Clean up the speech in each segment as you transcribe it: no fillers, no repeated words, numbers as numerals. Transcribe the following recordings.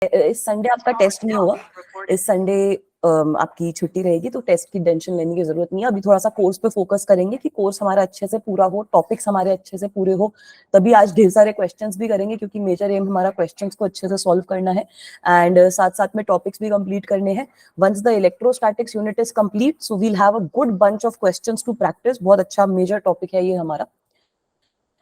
इस संडे आपका टेस्ट नहीं होगा, इस संडे आपकी छुट्टी रहेगी, तो टेस्ट की टेंशन लेने की जरूरत नहीं है। अभी थोड़ा सा कोर्स पे फोकस करेंगे कि कोर्स हमारा अच्छे से पूरा हो, टॉपिक्स हमारे अच्छे से पूरे हो, तभी आज ढेर सारे क्वेश्चंस भी करेंगे, क्योंकि मेजर एम हमारा क्वेश्चंस को अच्छे से सॉल्व करना है एंड साथ साथ में टॉपिक्स भी कंप्लीट करने हैं। Once the electrostatics unit is complete, so we'll have a good bunch of questions to practise. बहुत अच्छा मेजर टॉपिक है ये हमारा,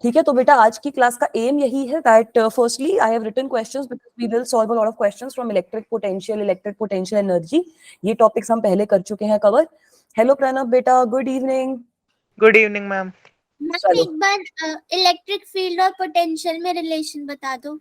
ठीक है। तो बेटा आज की क्लास का एम यही है that firstly I have written questions because we will solve a lot of questions from electric potential energy. ये टॉपिक्स हम पहले कर चुके हैं कवर। हेलो प्रणव बेटा, good evening. Good evening ma'am. Ma'am एक बार इलेक्ट्रिक फील्ड और पोटेंशियल में रिलेशन बता दो।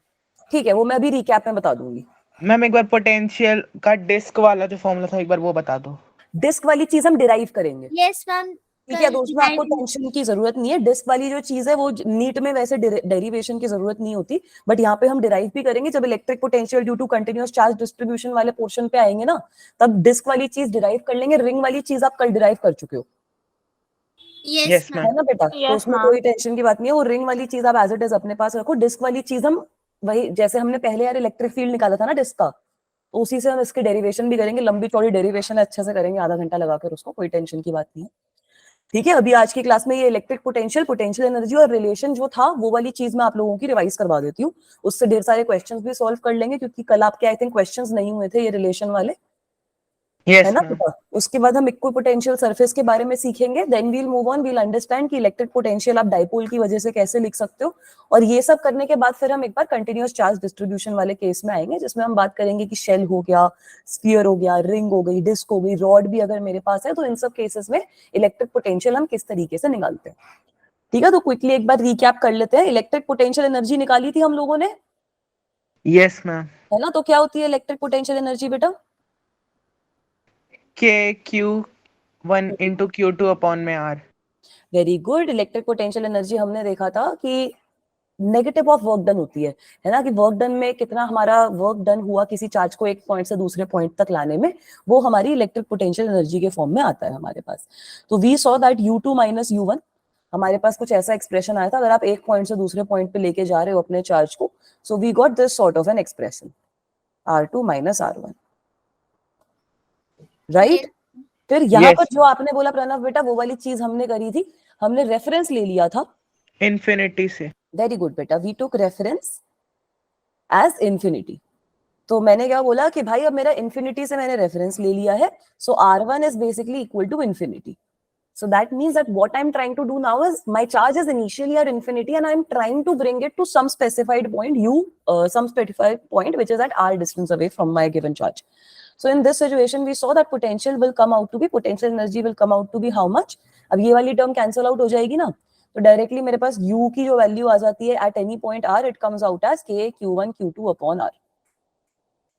ठीक है, वो मैं अभी रिकैप में बता दूंगी। मैम एक बार पोटेंशियल का डिस्क वाला जो फॉर्मूला था एक बार वो बता दो। डिस्क वाली चीज हम डिराइव करेंगे। Yes ma'am. ठीक है, तो उसमें आपको टेंशन की जरूरत नहीं है। डिस्क वाली जो चीज है वो नीट में वैसे डेरिवेशन की जरूरत नहीं होती, बट यहाँ पे हम डिराइव भी करेंगे। जब electric potential due to continuous charge distribution वाले पोर्शन पे आएंगे ना, तब डिस्क वाली चीज डिराइव कर लेंगे। रिंग वाली चीज आप कल डिराइव कर चुके हो, यस मैम, है ना बेटा? तो उसमें कोई टेंशन की बात नहीं है। वो रिंग वाली चीज आप एज इट इज अपने पास रखो। डिस्क वाली चीज हम वही, जैसे हमने पहले यार इलेक्ट्रिक फील्ड निकाला था ना डिस्क का, तो उसी से हम इसके डेरिवेशन भी करेंगे। लंबी चौड़ी डेरिवेशन है, अच्छे से करेंगे, आधा घंटा लगाकर उसको, कोई टेंशन की बात नहीं है। ठीक है, अभी आज की क्लास में ये इलेक्ट्रिक पोटेंशियल एनर्जी और रिलेशन जो था वो वाली चीज मैं आप लोगों की रिवाइज करवा देती हूँ। उससे ढेर सारे क्वेश्चंस भी सॉल्व कर लेंगे, क्योंकि कल आपके आई थिंक क्वेश्चंस नहीं हुए थे ये रिलेशन वाले, है ना बेटा? उसके बाद हम इक्विपोटेंशियल सरफेस के बारे में सीखेंगे। Then we'll move on, we'll understand कि इलेक्ट्रिक पोटेंशियल आप डाइपोल की वजह से कैसे लिख सकते हो। और ये सब करने के बाद फिर हम एक बार कंटिन्यूअस चार्ज डिस्ट्रीब्यूशन वाले केस में आएंगे, जिसमें हम बात करेंगे कि शेल हो गया, स्फीयर हो गया, रिंग हो गई, डिस्क हो गई, रॉड भी अगर मेरे पास है, तो इन सब केसेस में इलेक्ट्रिक पोटेंशियल हम किस तरीके से निकालते हैं। ठीक है, तो क्विकली एक बार रिकैप कर लेते हैं। इलेक्ट्रिक पोटेंशियल एनर्जी निकाली थी हम लोगों ने, यस मैम, है ना? तो क्या होती है इलेक्ट्रिक पोटेंशियल एनर्जी बेटा? Q1 into Q2 अपॉन में R। Very good. Electric potential energy हमने देखा था कि नेगेटिव ऑफ वर्क डन होती है ना? कि वर्क डन में कितना हमारा वर्क डन हुआ किसी चार्ज को एक पॉइंट से दूसरे पॉइंट तक लाने में, वो हमारी इलेक्ट्रिक पोटेंशियल एनर्जी के फॉर्म में आता है हमारे पास। तो we saw that U2 minus U1, हमारे पास कुछ ऐसा एक्सप्रेशन आया था। अगर आप एक पॉइंट से दूसरे पॉइंट पे लेके जा रहे हो अपने चार्ज को, so we got this sort of an expression, R2 minus R1, right? फिर यहाँ पर जो आपने बोला प्रणव बेटा, वो वाली चीज हमने करी थी, हमने रेफरेंस ले लिया था इन्फिनिटी से। वेरी गुड बेटा, we took reference as infinity. तो मैंने क्या बोला कि भाई अब मेरा इंफिनिटी से मैंने रेफरेंस ले लिया है, so R1 is basically equal to infinity. So that means that what I'm trying to do now is my charge is initially at infinity and I'm trying to bring it to some specified point some specified point which is at r distance away from my given charge. So in this situation we saw that potential will come out to be, potential energy will come out to be how much? अब ये वाली term cancel out हो जाएगी ना, तो directly मेरे पास u की जो वैल्यू आ जाती है at any point r, it comes out as k q1 q2 upon r.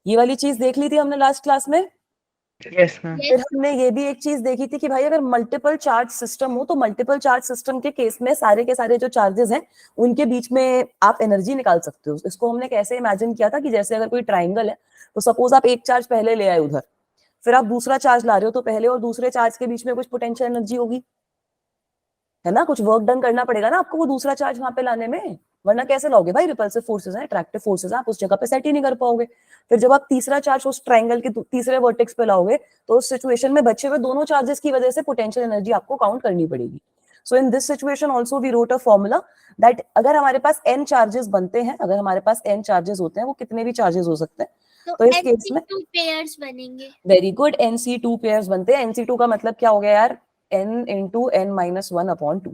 ये वाली चीज देख ली थी हमने लास्ट क्लास में। Yes ma'am. फिर हमने ये भी एक चीज देखी थी कि भाई अगर मल्टीपल चार्ज सिस्टम हो, तो मल्टीपल चार्ज सिस्टम के केस में सारे के सारे जो चार्जेस हैं उनके बीच में आप एनर्जी निकाल सकते हो। इसको हमने कैसे इमेजिन किया था कि जैसे अगर कोई ट्राइंगल है, तो सपोज आप एक चार्ज पहले ले आए उधर, फिर आप दूसरा चार्ज ला रहे हो, तो पहले और दूसरे चार्ज के बीच में कुछ पोटेंशियल एनर्जी होगी, है ना? कुछ वर्क डन करना पड़ेगा ना आपको वो दूसरा चार्ज वहां पे लाने में, वरना कैसे लाओगे भाई? रिपल्सिव फोर्सेस हैं, अट्रैक्टिव फोर्सेस हैं, आप उस जगह पे सेट ही नहीं कर पाओगे। फिर जब आप तीसरा चार्ज उस ट्रायंगल के तीसरे वर्टेक्स पे लाओगे, तो उस सिचुएशन में बचे हुए दोनों चार्जेस की वजह से पोटेंशियल एनर्जी आपको काउंट करनी पड़ेगी। So in this situation also we wrote a formula that अगर हमारे पास n चार्जेस बनते हैं, अगर हमारे पास n चार्जेस होते हैं, वो कितने भी चार्जेस हो सकते हैं, तो इस केस में NC2 पेयर्स बनेंगे। वेरी गुड, NC2 पेयर्स बनते हैं। NC2 का मतलब क्या हो गया यार? n into n minus 1 upon 2।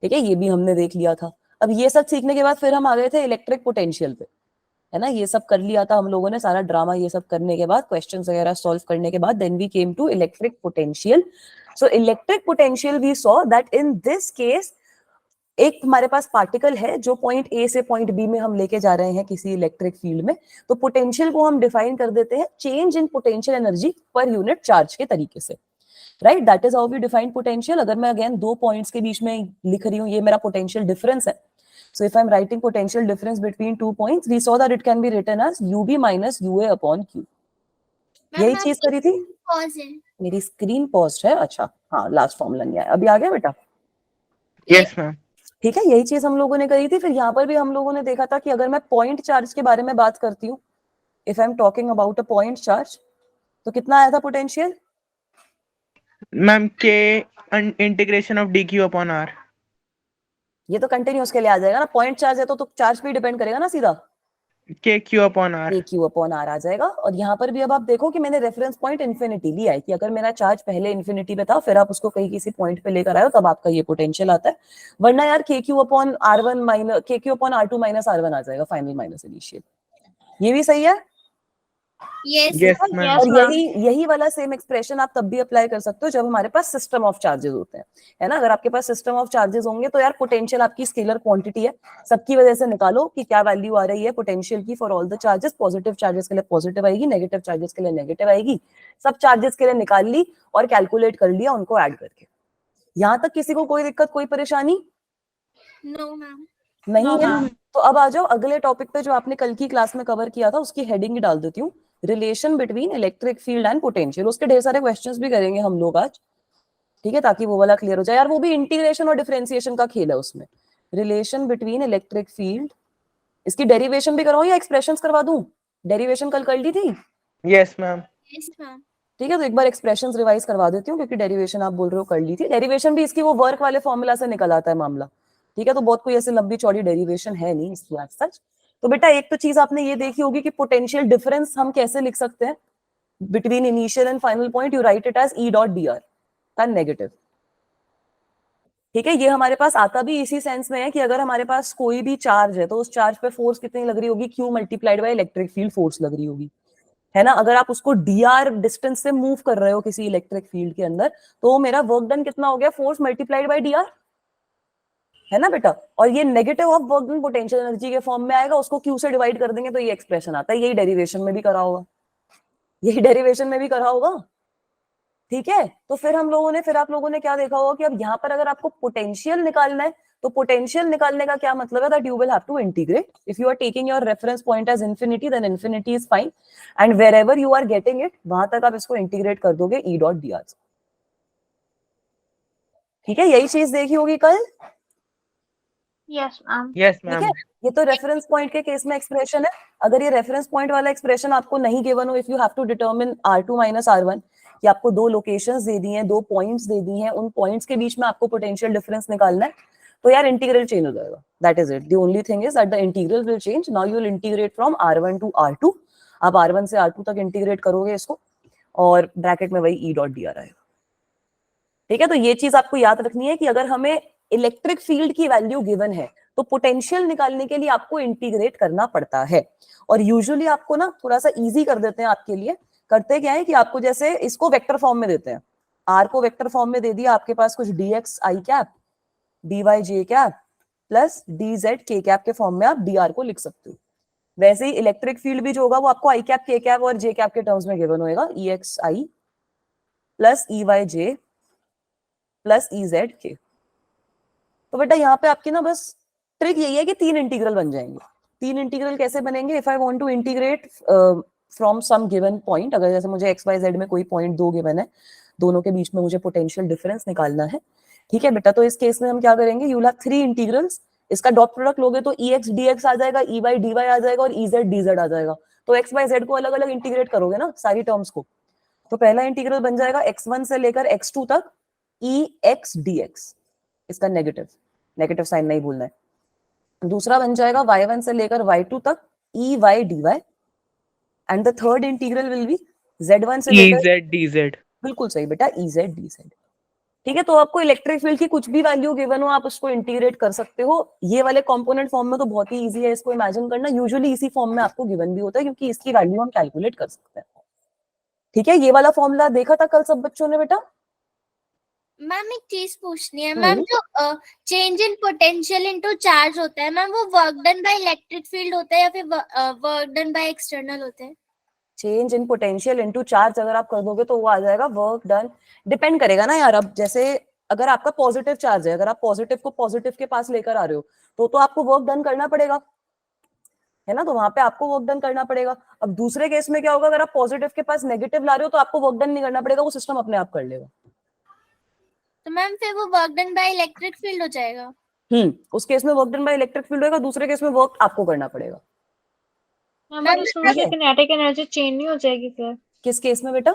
ठीक है, ये भी हमने देख लिया था। अब ये सब सीखने के बाद फिर हम आ गए थे इलेक्ट्रिक पोटेंशियल पे, है ना? ये सब कर लिया था हम लोगों ने, सारा ड्रामा ये सब करने के बाद, क्वेश्चंस वगैरह सॉल्व करने के बाद, then we came to electric potential. So electric potential we saw that in this case एक हमारे पास पार्टिकल है जो पॉइंट ए से पॉइंट बी में हम लेके जा रहे हैं किसी इलेक्ट्रिक फील्ड में, तो पोटेंशियल को हम डिफाइन कर देते हैं change in potential energy per unit charge के तरीके से, right? That is how we define potential. अगर मैं अगेन दो पॉइंट्स के बीच में लिख रही हूँ, ये मेरा पोटेंशियल डिफरेंस है. So if I'm writing potential difference between 2 points, we saw that it can be written as UB minus UA upon Q. यही चीज करी थी. मेरी स्क्रीन पॉज है. अच्छा हाँ, लास्ट फॉर्मूला नहीं आया, अभी आ गया बेटा? Yes ma'am. ठीक है, यही चीज हम लोगों ने करी थी. फिर यहाँ पर भी हम लोगों ने देखा था कि अगर मैं पॉइंट चार्ज के बारे में बात करती हूँ, if I am talking about a point charge, तो कितना आया था potential? Ma'am k integration of d q upon r. ये तो कंटिन्यूस के लिए आ जाएगा ना, पॉइंट चार्ज है तो चार्ज पे डिपेंड करेगा ना सीधा, के क्यू अपॉन आर। के क्यू अपॉन आर आ जाएगा। और यहाँ पर भी अब आप देखो कि मैंने रेफरेंस पॉइंट इन्फिनिटी लिया है, कि अगर मेरा चार्ज पहले इन्फिनिटी पे था फिर आप उसको कहीं किसी पॉइंट पे लेकर आए हो तब आपका ये पोटेंशियल आता है, वरना यार K Q upon R one minus K Q upon R two minus R one आ जाएगा, फाइनल माइनस इनिशियल। ये भी सही है। Yes yes ma'am. और यही वाला सेम एक्सप्रेशन आप तब भी अप्लाई कर सकते हो जब हमारे पास सिस्टम ऑफ चार्जेस होते हैं, है ना। अगर आपके पास सिस्टम ऑफ चार्जेस होंगे तो यार पोटेंशियल आपकी स्केलर क्वांटिटी है, सबकी वजह से निकालो कि क्या वैल्यू आ रही है पोटेंशियल की for all the charges. Positive charges के लिए पॉजिटिव आएगी, नेगेटिव चार्जेस के लिए नेगेटिव आएगी, सब चार्जेस के लिए निकाल ली और कैलकुलेट कर लिया उनको ऐड करके। यहां तक किसी को कोई दिक्कत, कोई परेशानी नो मैम। नहीं है? तो अब आ जाओ अगले टॉपिक पे जो आपने कल की क्लास में कवर किया था, उसकी हेडिंग ही डाल देती हूँ, relation between electric field and potential. उसके ढेर सारे क्वेश्चंस भी करेंगे हम लोग आज, ठीक है, ताकि वो वाला क्लियर हो जाए यार। वो भी इंटीग्रेशन और डिफरेंशिएशन का खेल है उसमें। रिलेशन बिटवीन इलेक्ट्रिक फील्ड, इसकी डेरिवेशन भी करवाऊं या एक्सप्रेशंस करवा दूं? डेरिवेशन कल कर ली थी। Yes ma'am. Yes ma'am. ठीक है, तो एक बार एक्सप्रेशंस रिवाइज करवा देती हूँ, क्योंकि डेरिवेशन आप बोल रहे हो कर ली थी। डेरिवेशन भी इसकी वो वर्क वाले फॉर्मूला से निकल आता है मामला, ठीक है। तो बहुत कोई ऐसे लंबी चौड़ी डेरिवेशन है नहीं इसकी आज सच। तो बेटा एक तो चीज आपने ये देखी होगी कि पोटेंशियल डिफरेंस हम कैसे लिख सकते हैं between initial and final point, you write it as E dot d r का नेगेटिव, ठीक है। ये हमारे पास आता भी इसी सेंस में है कि अगर हमारे पास कोई भी चार्ज है तो उस चार्ज पे फोर्स कितनी लग रही होगी, Q multiplied by electric field force लग रही होगी, है ना। अगर आप उसको dr डिस्टेंस से मूव कर रहे हो किसी इलेक्ट्रिक फील्ड के अंदर, तो मेरा वर्क डन कितना हो गया, फोर्स मल्टीप्लाइड बाय dr, है ना बेटा। और ये negative of work done potential energy के फॉर्म में आएगा, उसको q से डिवाइड कर देंगे तो ये एक्सप्रेशन आता है। यही डेरिवेशन में भी करा होगा, यही डेरिवेशन में भी करा होगा, ठीक है। तो फिर आप लोगों ने क्या देखा होगा कि अब यहाँ पर अगर आपको पोटेंशियल निकालना है, तो पोटेंशियल निकालने का क्या मतलब है, that you will have to integrate. If you are taking your reference point as infinity, then infinity is fine, and wherever you are getting it वहां तक आप इसको इंटीग्रेट कर दोगे ई डॉट डी आर, ठीक है। यही चीज देखी होगी कल, यस मैम। यस ठीक मैम। है। ये तो रेफरेंस पॉइंट के केस में एक्सप्रेशन है। अगर ये रेफरेंस पॉइंट वाला एक्सप्रेशन आपको नहीं गिवन हो, if you have to determine R2 minus R1, कि आपको दो लोकेशंस दे दी हैं, दो पॉइंट्स दे दी हैं, उन पॉइंट्स के बीच में आपको पोटेंशियल डिफरेंस निकालना है, तो यार इंटीग्रल चेंज हो जाएगा, that is it. The only thing is that the integral will change. Now you will integrate from R1 to R2, आप R1 से R2 तक इंटीग्रेट करोगे इसको, और ब्रैकेट में वही ई डॉट डी आर आएगा, ठीक है। तो ये चीज आपको याद रखनी है कि अगर हमें इलेक्ट्रिक फील्ड की वैल्यू गिवन है तो पोटेंशियल निकालने के लिए आपको इंटीग्रेट करना पड़ता है। और यूजुअली आपको ना थोड़ा सा इजी कर देते हैं आपके लिए। करते क्या है कि आपको जैसे इसको वेक्टर फॉर्म में देते हैं, आर को वेक्टर फॉर्म में दे दिया, आपके पास कुछ D x i cap, d y j cap plus D z k cap के फॉर्म में आप डी आर को लिख सकते हो। वैसे ही इलेक्ट्रिक फील्ड भी जो होगा वो आपको आई कैप, के कैप और जे कैप के टर्म्स में गिवन होगा, ई एक्स आई प्लस ई वाई जे प्लस ई जेड के। तो बेटा यहाँ पे आपकी ना बस ट्रिक यही है कि तीन इंटीग्रल बन जाएंगे। तीन इंटीग्रल कैसे बनेंगे, if I want to integrate from some given point, अगर जैसे मुझे एक्स वाई जेड में कोई पॉइंट दो गिवन है, दोनों के बीच में मुझे पोटेंशियल डिफरेंस निकालना है, ठीक है बेटा। तो इस केस में हम क्या करेंगे, you will have three integrals, इसका डॉट प्रोडक्ट लोगे तो ई एक्स डी एक्स आ जाएगा, ई वाई डी वाई आ जाएगा और ई जेड डी जेड आ जाएगा। तो एक्स वाई जेड को अलग अलग इंटीग्रेट करोगे ना सारी टर्म्स को, तो पहला इंटीग्रल बन जाएगा x1 से लेकर x2 तक ई एक्स डी एक्स, इसका नेगेटिव, नेगेटिव साइन नहीं भूलना है। दूसरा बन जाएगा y1 से लेकर y2 तक E y d y, and the third integral will be z1 से लेकर, EZ DZ। बिल्कुल सही बेटा, EZ DZ, ठीक है। तो आपको इलेक्ट्रिक फील्ड की कुछ भी वैल्यू गिवन हो आप उसको इंटीग्रेट कर सकते हो। ये वाले कंपोनेंट फॉर्म में तो बहुत ही इजी है इसको इमेजिन करना, यूजुअली इसी फॉर्म में आपको गिवन भी होता है क्योंकि इसकी वैल्यू हम कैलकुलेट कर सकते हैं, ठीक है। ये वाला फॉर्मूला देखा था कल सब बच्चों ने बेटा? मैम एक चीज पूछनी है मैम, जो change in potential into charge होता है मैम, वो work done by electric field होता है या फिर वर्क डन बाय एक्सटर्नल होता है? Change in potential into charge अगर आप कर दोगे तो वो आ जाएगा वर्क डन, डिपेंड करेगा ना यार। अब जैसे अगर आपका पॉजिटिव चार्ज है, अगर आप पॉजिटिव को पॉजिटिव के पास लेकर आ रहे हो तो आपको वर्क डन करना पड़ेगा, है ना। तो वहां पे आपको वर्क डन करना पड़ेगा। अब दूसरे केस में क्या होगा, अगर आप पॉजिटिव के पास नेगेटिव ला रहे हो तो आपको वर्क डन नहीं करना पड़ेगा, वो सिस्टम अपने आप कर लेगा। तो मैम फिर वो work done by electric field हो जाएगा? उस केस में work done by electric field होगा, दूसरे केस में वर्क आपको करना पड़ेगा। मैम मैम, इसमें ठीक मुझे है। किनेटिक एनर्जी चेंज नहीं हो जाएगी फिर? किस केस में बेटा?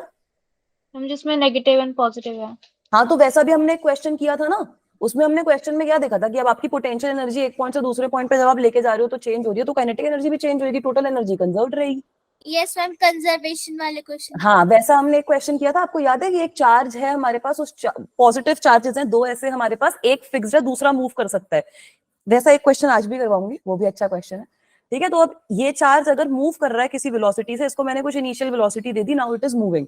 मैम जिसमें नेगेटिव एंड पॉजिटिव है। हाँ, तो वैसा भी हमने क्वेश्चन किया था ना, उसमें हमने क्वेश्चन में क्या देखा था कि अब आपकी पोटेंशियल एनर्जी एक पॉइंट से दूसरे पॉइंट पे जब आप लेके जा रहे हो तो चेंज हो रही है, तो काइनेटिक एनर्जी भी चेंज होगी, टोटल एनर्जी कंजर्व रहेगी। यस मैम, कंजर्वेशन वाले क्वेश्चन। हाँ, वैसा हमने एक क्वेश्चन किया था, आपको याद है कि एक चार्ज है हमारे पास, उस पॉजिटिव चार्जेस हैं दो ऐसे हमारे पास, एक फिक्स्ड है दूसरा मूव कर सकता है। वैसा एक क्वेश्चन आज भी करवाऊंगी, वो भी अच्छा क्वेश्चन है। ठीक है, तो अब ये चार्ज अगर मूव कर रहा है किसी वेलोसिटी से, इसको मैंने कुछ इनिशियल वेलोसिटी दे दी, now it is moving,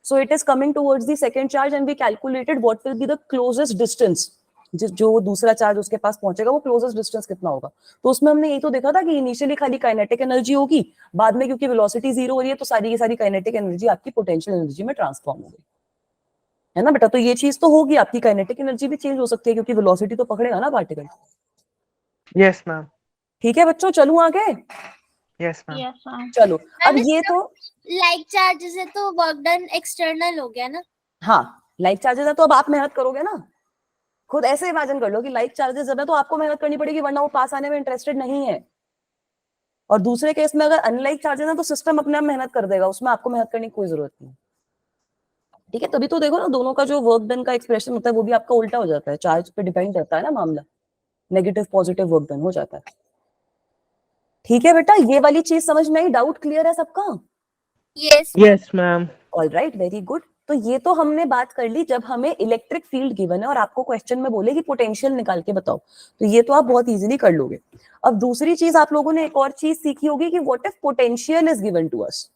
so it is coming towards the second charge and we calculated what will be the closest distance, जो दूसरा चार्ज उसके पास पहुंचेगा वो क्लोजेस्ट डिस्टेंस कितना होगा। तो उसमें हमने यही तो देखा था कि इनिशियली खाली काइनेटिक एनर्जी होगी, बाद में क्योंकि वेलोसिटी जीरो हो रही है तो सारी की सारी काइनेटिक एनर्जी आपकी पोटेंशियल एनर्जी में ट्रांसफॉर्म हो गई, है ना बेटा। तो ये चीज तो होगी, आपकी काइनेटिक एनर्जी भी चेंज हो सकती है क्योंकि वेलोसिटी तो पकड़ेगा ना पार्टिकल। Yes ma'am. ठीक है बच्चों, चलूं आगे? Yes ma'am. Yes ma'am. चलो, अब मैम, ये तो लाइक चार्जेस है तो वर्क डन एक्सटर्नल हो गया ना। हाँ, लाइक चार्जेस है तो अब आप मेहनत करोगे ना, खुद ऐसे इमेजिन कर लो कि लाइक चार्जेस है तो आपको मेहनत करनी पड़ेगी, वरना वो पास आने में इंटरेस्टेड नहीं है। और दूसरे केस में अगर अनलाइक चार्जेस है तो सिस्टम अपने आप मेहनत कर देगा, उसमें आपको मेहनत करने की कोई जरूरत नहीं। ठीक है, तभी तो देखो ना, दोनों का जो वर्क डन का एक्सप्रेशन होता है वो भी आपका उल्टा हो जाता है, चार्ज पे डिपेंड करता है ना मामला, नेगेटिव पॉजिटिव वर्क डन हो जाता है। ठीक है बेटा, ये वाली चीज समझ में आई? डाउट क्लियर है सबका? Yes yes ma'am. All right, very good. तो ये तो हमने बात कर ली जब हमें इलेक्ट्रिक फील्ड गिवन है और आपको क्वेश्चन में बोले कि पोटेंशियल निकाल के बताओ, तो ये तो आप बहुत इजीली कर लोगे। अब दूसरी चीज आप लोगों ने एक और चीज सीखी होगी कि what if potential is given to us,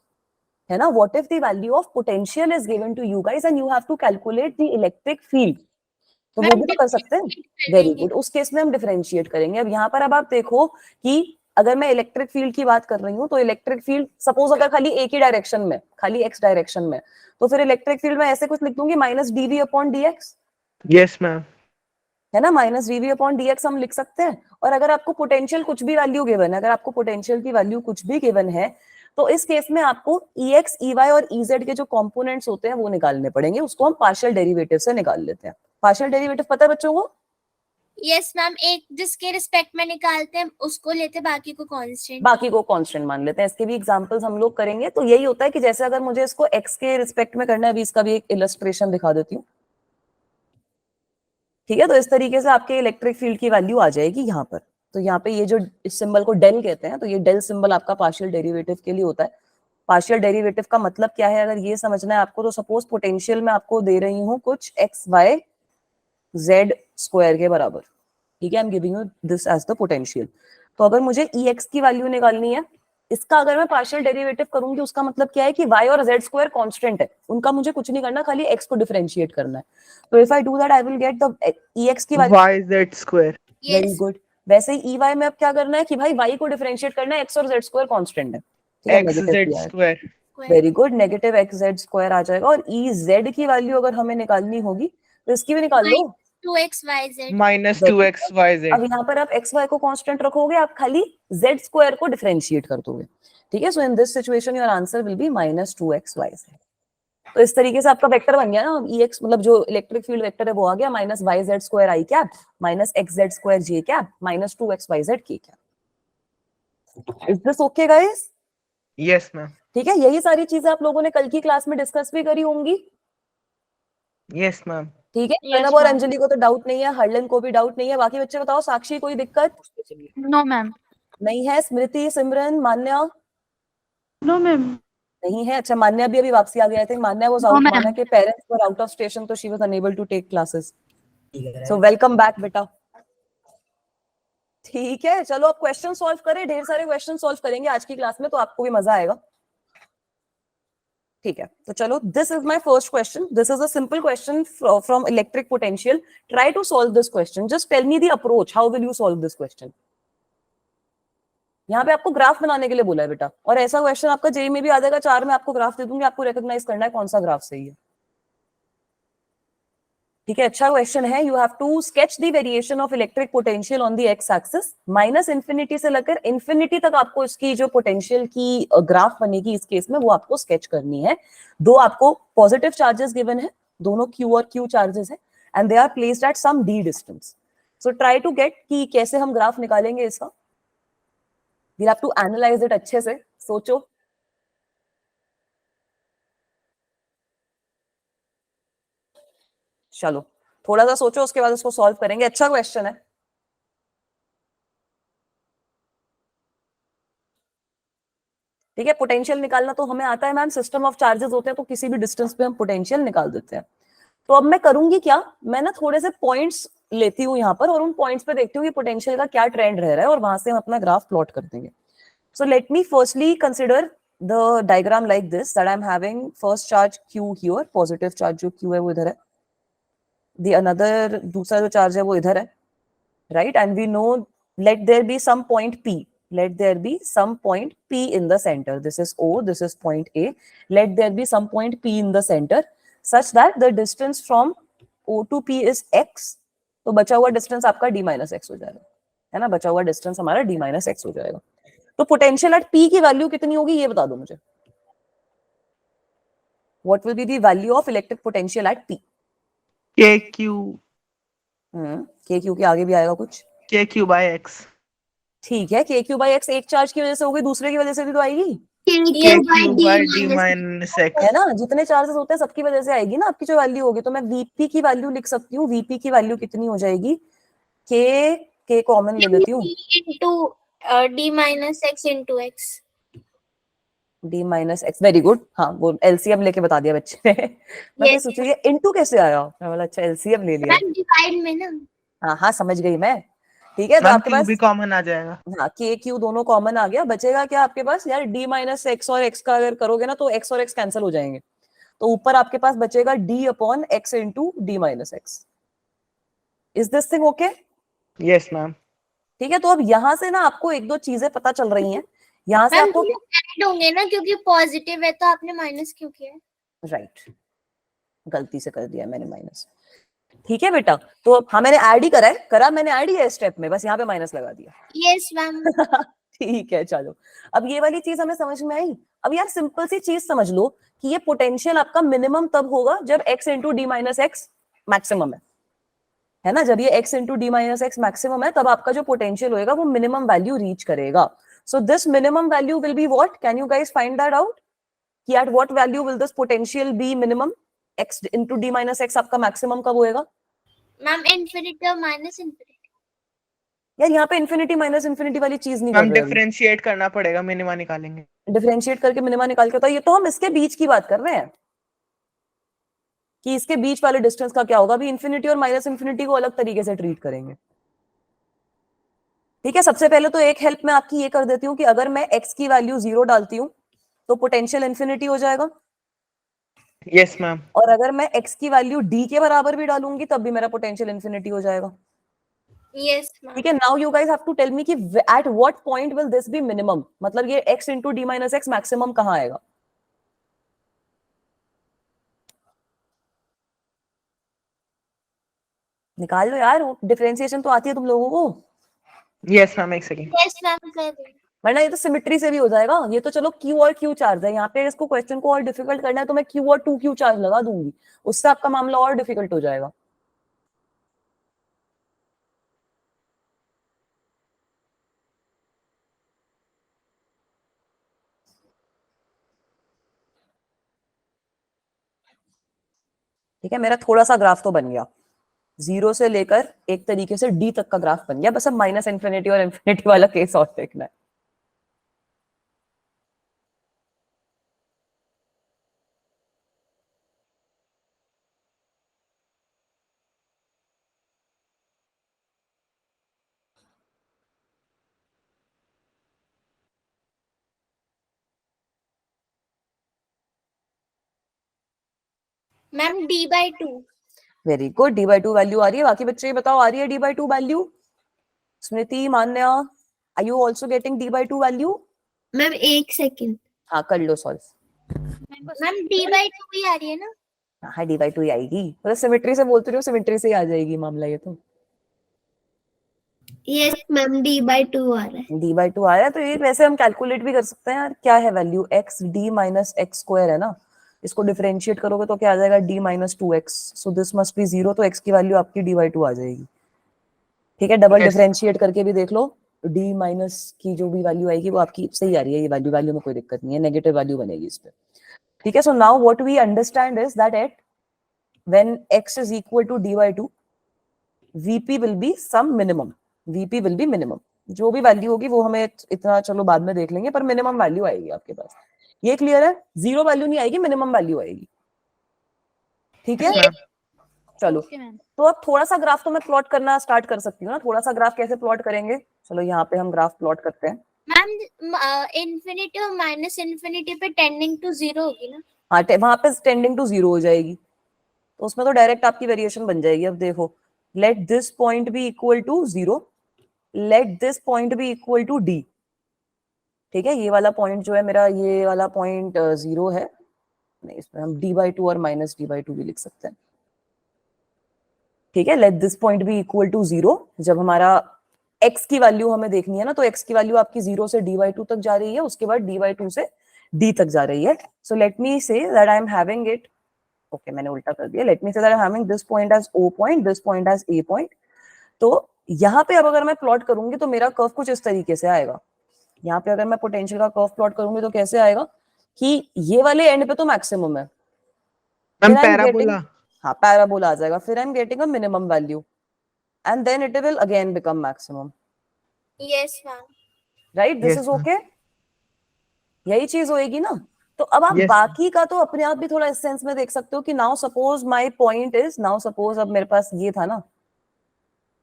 है ना, what if the value of potential is given to you guys and you have to calculate the electric field, तो वो भी तो कर सकते हैं। वेरी गुड, उस केस में हम डिफरेंशिएट करेंगे। अब यहाँ पर अब आप देखो कि अगर मैं इलेक्ट्रिक फील्ड की बात कर रही हूँ तो इलेक्ट्रिक फील्ड सपोज अगर खाली एक ही डायरेक्शन में, खाली एक्स डायरेक्शन में, तो फिर इलेक्ट्रिक फील्ड में ऐसे कुछ लिख दूंगी minus d V upon d x, yes ma'am. है ना, माइनस डीवी अपॉन डीएक्स हम लिख सकते हैं। और अगर आपको पोटेंशियल कुछ भी वैल्यू गिवन है, अगर आपको पोटेंशियल की वैल्यू कुछ भी गिवन है, तो इस केस में आपको EX, EY और EZ के जो कंपोनेंट्स होते हैं वो निकालने पड़ेंगे, उसको हम पार्शियल डेरिवेटिव से निकाल लेते हैं। पार्शियल डेरिवेटिव पता है बच्चों को? यस मैम, एक जिसके रिस्पेक्ट में निकालते हैं उसको लेते, बाकी को कांस्टेंट। बाकी को कांस्टेंट मान लेते हैं। इसके भी एग्जांपल्स हम लोग करेंगे। तो यही होता है कि जैसे अगर मुझे इसको x के रिस्पेक्ट में करना है, अभी इसका भी एक इलस्ट्रेशन दिखा देती हूँ। ठीक है, तो इस तरीके से आपके इलेक्ट्रिक फील्ड की वैल्यू आ जाएगी यहाँ पर। तो यहाँ पे ये जो इस सिंबल को डेल कहते हैं, तो ये डेल सिंबल आपका पार्शियल डेरिवेटिव के लिए होता है। पार्शियल डेरिवेटिव का मतलब क्या है अगर ये समझना है आपको, तो सपोज पोटेंशियल में आपको दे रही हूँ कुछ XY Z स्क्वायर के बराबर, ठीक है, I am giving you this as the potential. तो अगर मुझे EX की वैल्यू निकालनी है, इसका अगर मैं पार्शियल डेरिवेटिव करूंगी, उसका मतलब क्या है कि y और z स्क्वायर कांस्टेंट है, उनका मुझे कुछ नहीं करना, खाली x को डिफरेंशिएट करना है। तो if I do that I will get the EX की value y z square. Very good. वैसे ही EY में अब क्या करना है कि भाई y को डिफरेंशिएट करना है, x और z स्क्वायर कांस्टेंट है, ठीक है, एक्स नेगेटिव जेड किया है। Square. Very good, negative XZ square आ जाएगा। और EZ की वैल्यू अगर हमें निकालनी होगी तो इसकी भी निकाल लो, -2xyz। Minus Very 2xyz। अब यहाँ पर आप XY को कांस्टेंट रखोगे, आप खाली Z स्क्वायर को डिफरेंशिएट कर दोगे, ठीक है। So in this situation your answer will be -2xyz। तो इस तरीके से आपका वेक्टर बन गया ना, EX मतलब जो इलेक्ट्रिक फील्ड वेक्टर है वो आ गया -YZ square I cap -XZ square J cap -2xyz K cap. Is this okay guys? Yes ma'am. ठीक है, यही सारी चीजें आप लोगों ने कल की क्लास में डिस्कस भी करी होंगी। Yes ma'am. ठीक है, Yes, प्रणव और ma'am. अंजलि को तो डाउट नहीं है, हरलन को भी डाउट नहीं है। बाकी बच्चे बताओ, साक्षी कोई दिक्कत नो मैम। नहीं है? Smriti, Simran, Manya no ma'am. नहीं है? अच्छा, मान्या भी अभी वापसी आ गया थे। Manya was No, out, ma'am. Manya के parents were out of station, तो she was unable to take classes. So welcome back बेटा। ठीक है, चलो अब क्वेश्चन सॉल्व करें, ढेर सारे क्वेश्चन सॉल्व करेंगे आज की क्लास में, तो आपको भी मजा आएगा। ठीक है, तो चलो, this is my first question. This is a simple question from electric potential. Try to solve this question, just tell me the approach, how will you solve this question. यहाँ पे आपको ग्राफ बनाने के लिए बोला है बेटा, और ऐसा क्वेश्चन आपका जेई में भी आ जाएगा, 4 में आपको ग्राफ दे दूंगी, आपको रिकॉग्नाइज करना है कौन सा ग्राफ सही है। ठीक है, अच्छा क्वेश्चन है। You have to sketch the variation of electric potential on the x axis, -infinity से लेकर इन्फिनिटी तक आपको इसकी जो पोटेंशियल की ग्राफ बनेगी इस केस में, वो आपको स्केच करनी है। दो आपको पॉजिटिव चार्जेस गिवन है, दोनों Q और Q चार्जेस है, and they are placed at some d distance. So try to get कि कैसे हम ग्राफ निकालेंगे इसका। we'll have to analyze it अच्छे से, सोचो। चलो थोड़ा सा सोचो, उसके बाद उसको सॉल्व करेंगे। अच्छा क्वेश्चन है। ठीक है, पोटेंशियल निकालना तो हमें आता है मैम, सिस्टम ऑफ चार्जेस होते हैं तो किसी भी डिस्टेंस पे हम पोटेंशियल निकाल देते हैं। तो अब मैं करूंगी क्या, मैं ना थोड़े से पॉइंट्स लेती हूँ यहाँ पर और उन पॉइंट्स पे देखती हूँ कि पोटेंशियल का क्या ट्रेंड रह रहा है और वहां से हम अपना ग्राफ प्लॉट कर देंगे। सो let me firstly consider the diagram like this, that I am having first charge Q here, positive charge जो Q है वो इधर है, द अनदर दूसरा जो चार्ज है वो इधर है, right, and we know let there be some point P, let there be some point P in the center, this is O, this is point A, let there be some point P in the center such that the distance from O to P is x, तो बचा हुआ distance आपका d minus x हो जाएगा, है ना, बचा हुआ डिस्टेंस हमारा d minus x हो जाएगा। तो पोटेंशियल एट P की वैल्यू कितनी होगी ये बता दो मुझे, what will be the value of electric potential at P? KQ KQ के आगे भी आएगा कुछ, KQ by x। ठीक है, KQ by x एक चार्ज की वजह से होगी, दूसरे की वजह से भी तो आएगी, KQ by KQ D by D minus minus x। है ना, जितने चार्जेस होते हैं सबकी वजह से आएगी ना आपकी जो वैल्यू होगी। तो मैं Vp की वैल्यू लिख सकती हूँ, Vp की वैल्यू कितनी हो जाएगी, K कॉमन ले लेती हूँ, into D minus x into x। D minus x, very good, हाँ वो एलसीएम लेके बता दिया बच्चे ने। मैं फिर सोच रही है इनटू कैसे आया, मैं बोला अच्छा एलसीएम ले लिया, मैम डिवाइड में ना। हाँ हाँ समझ गई मैं। ठीक है, तो मैम आपके Q पास भी कॉमन आ जाएगा। हाँ के क्यू दोनों कॉमन आ गया, बचेगा क्या आपके पास यार, D माइनस एक्स और x का अगर करोगे ना तो x और x कैंसिल हो जाएंगे, तो ऊपर आपके पास बचेगा d upon x into D minus x. Is this thing okay? Yes ma'am. ठीक है, तो अब यहाँ से ना आपको एक दो चीजें पता चल रही हैं, यहाँ से मैम आपको ऐड होंगे ना, क्योंकि पॉजिटिव है तो आपने माइनस क्यों किया है? राइट, गलती से कर दिया मैंने माइनस। ठीक है बेटा, तो हाँ मैंने ऐड ही करा है, करा मैंने ऐड ही है स्टेप में, बस यहाँ पे माइनस लगा दिया। Yes ma'am. ठीक है चलो, अब ये वाली चीज हमें समझ में आई। अब यार सिंपल सी चीज समझ लो कि ये पोटेंशियल आपका मिनिमम तब होगा जब x into D minus X maximum है ना, जब ये x into D minus X maximum है तब आपका जो पोटेंशियल होएगा वो मिनिमम वैल्यू रीच करेगा। So this minimum value will be what, can you guys find that out कि at what value will this potential be minimum, x into D minus X आपका maximum कब होएगा? Ma'am infinity और minus infinity. यार यहाँ पे infinity minus infinity वाली चीज नहीं कर मैम रहे हैं, डिफरेंशिएट करना पड़ेगा, मिनिमा निकालेंगे। डिफरेंशिएट करके मिनिमा निकाल के होता है, ये तो हम इसके बीच की बात कर रहे हैं कि इसके बीच वाले डिस्टेंस का क्या होगा। अभी इन्फिनिटी और माइनस इन्फिनिटी को अलग तरीके से ट्रीट करेंगे। ठीक है, सबसे पहले तो एक हेल्प मैं आपकी ये कर देती हूँ कि अगर मैं x की वैल्यू 0 डालती हूँ तो पोटेंशियल इन्फिनिटी हो जाएगा, यस मैम। और अगर मैं x की वैल्यू d के बराबर भी डालूंगी तब भी मेरा पोटेंशियल इन्फिनिटी हो जाएगा। Yes ma'am. ठीक है, now you guys have to tell me कि at what point will this be minimum, मतलब ये x into D minus X maximum कहाँ आएगा? निकाल लो यार, डिफरेंशिएशन तो आती है तुम लोगों को। यस मैम, एक सेकंड। यस मैम कर रही हूँ। वरना ये तो सिमेट्री से भी हो जाएगा, ये तो चलो Q और Q चार्ज है, यहाँ पे इसको क्वेश्चन को और डिफिकल्ट करना है तो मैं Q और 2Q चार्ज लगा दूंगी, उससे आपका मामला और डिफिकल्ट हो जाएगा। ठीक है, मेरा थोड़ा सा ग्राफ तो बन गया, 0 से लेकर एक तरीके से D तक का ग्राफ बन गया, बस अब माइनस इन्फिनिटी और इन्फिनिटी वाला केस और देखना है। Ma'am D/2। Very good, D/2 value आ रही है, बाकी बच्चे ये बताओ आ रही है D/2 value? Smriti, Manya, are you also getting D/2 value? Ma'am एक सेकंड। हाँ कर लो सॉल्व। मैम D/2 ही आ रही है ना? हाँ D/2 ही आएगी, मतलब सिमेट्री से बोलते रही हो, सिमेट्री से ही आ जाएगी मामला ये तो। यस मैम D/2 आ रहा है। D/2 आया तो ये वैसे हम कैलकुलेट भी कर सकते हैं यार, क्या है value, x d minus x square है ना, इसको डिफरेंशिएट करोगे तो क्या आ जाएगा, d minus 2x, so this must B 0, तो x की वैल्यू आपकी D/2 आ जाएगी। ठीक है, डबल Yes. डिफरेंशिएट करके भी देख लो, डी माइनस की जो भी वैल्यू आएगी वो आपकी सही आ रही है, ये वैल्यू में कोई दिक्कत नहीं है, नेगेटिव वैल्यू बनेगी इस पे, ठीक है। So now what we understand is that at when x is equal to d by 2 vp will be some minimum, vp will be minimum, जो भी वैल्यू होगी वो हमें इतना चलो बाद में देख लेंगे, पर मिनिमम वैल्यू आएगी आपके पास, ये क्लियर है? जीरो वैल्यू नहीं आएगी, मिनिमम वैल्यू आएगी, ठीक है। Yes, ma'am. चलो Okay, ma'am. तो अब थोड़ा सा ग्राफ तो मैं प्लॉट करना स्टार्ट कर सकती हूँ ना, थोड़ा सा ग्राफ कैसे प्लॉट करेंगे, चलो यहाँ पे हम ग्राफ प्लॉट करते हैं। मैम इन्फिनिटी और माइनस इन्फिनिटी पे टेंडिंग टू जीरो होगी ना? हाँ, वहां पे टेंडिंग टू जीरो हो जाएगी, तो उसमें तो डायरेक्ट आपकी वेरिएशन बन जाएगी। अब देखो, let this point be equal to zero, let this point be equal to d, ठीक है। ये वाला पॉइंट जो है मेरा, ये वाला पॉइंट जीरो है, नहीं इसमें हम डी बाई टू और माइनस डी बाई टू भी लिख सकते हैं, ठीक है। Let this point be equal to zero, जब हमारा x की वैल्यू हमें देखनी है ना, तो x की वैल्यू आपकी जीरो से डी बाई टू तक जा रही है, उसके बाद डी बाई टू से d तक जा रही है। सो let me say that I am having it, okay मैंने उल्टा कर दिया, let me say that I am having this point as o point, this point as a point. तो यहाँ पे अब अगर मैं प्लॉट करूंगी तो मेरा कर्व कुछ इस तरीके से आएगा। यहाँ पे अगर मैं पोटेंशियल का कर्व प्लॉट करूंगी तो कैसे आएगा कि ये वाले एंड पे तो मैक्सिमम है, मैम फिर I'm पैराबोला। getting- हाँ पैराबोला आ जाएगा, फिर I am getting a minimum value and then it will again become maximum, yes ma'am. Right? This Yes, is ma'am. Okay, यही चीज होएगी ना। तो अब आप Yes, बाकी का तो अपने आप भी थोड़ा इस सेंस में देख सकते हो कि now suppose my point is, now suppose अब मेरे पास ये था ना,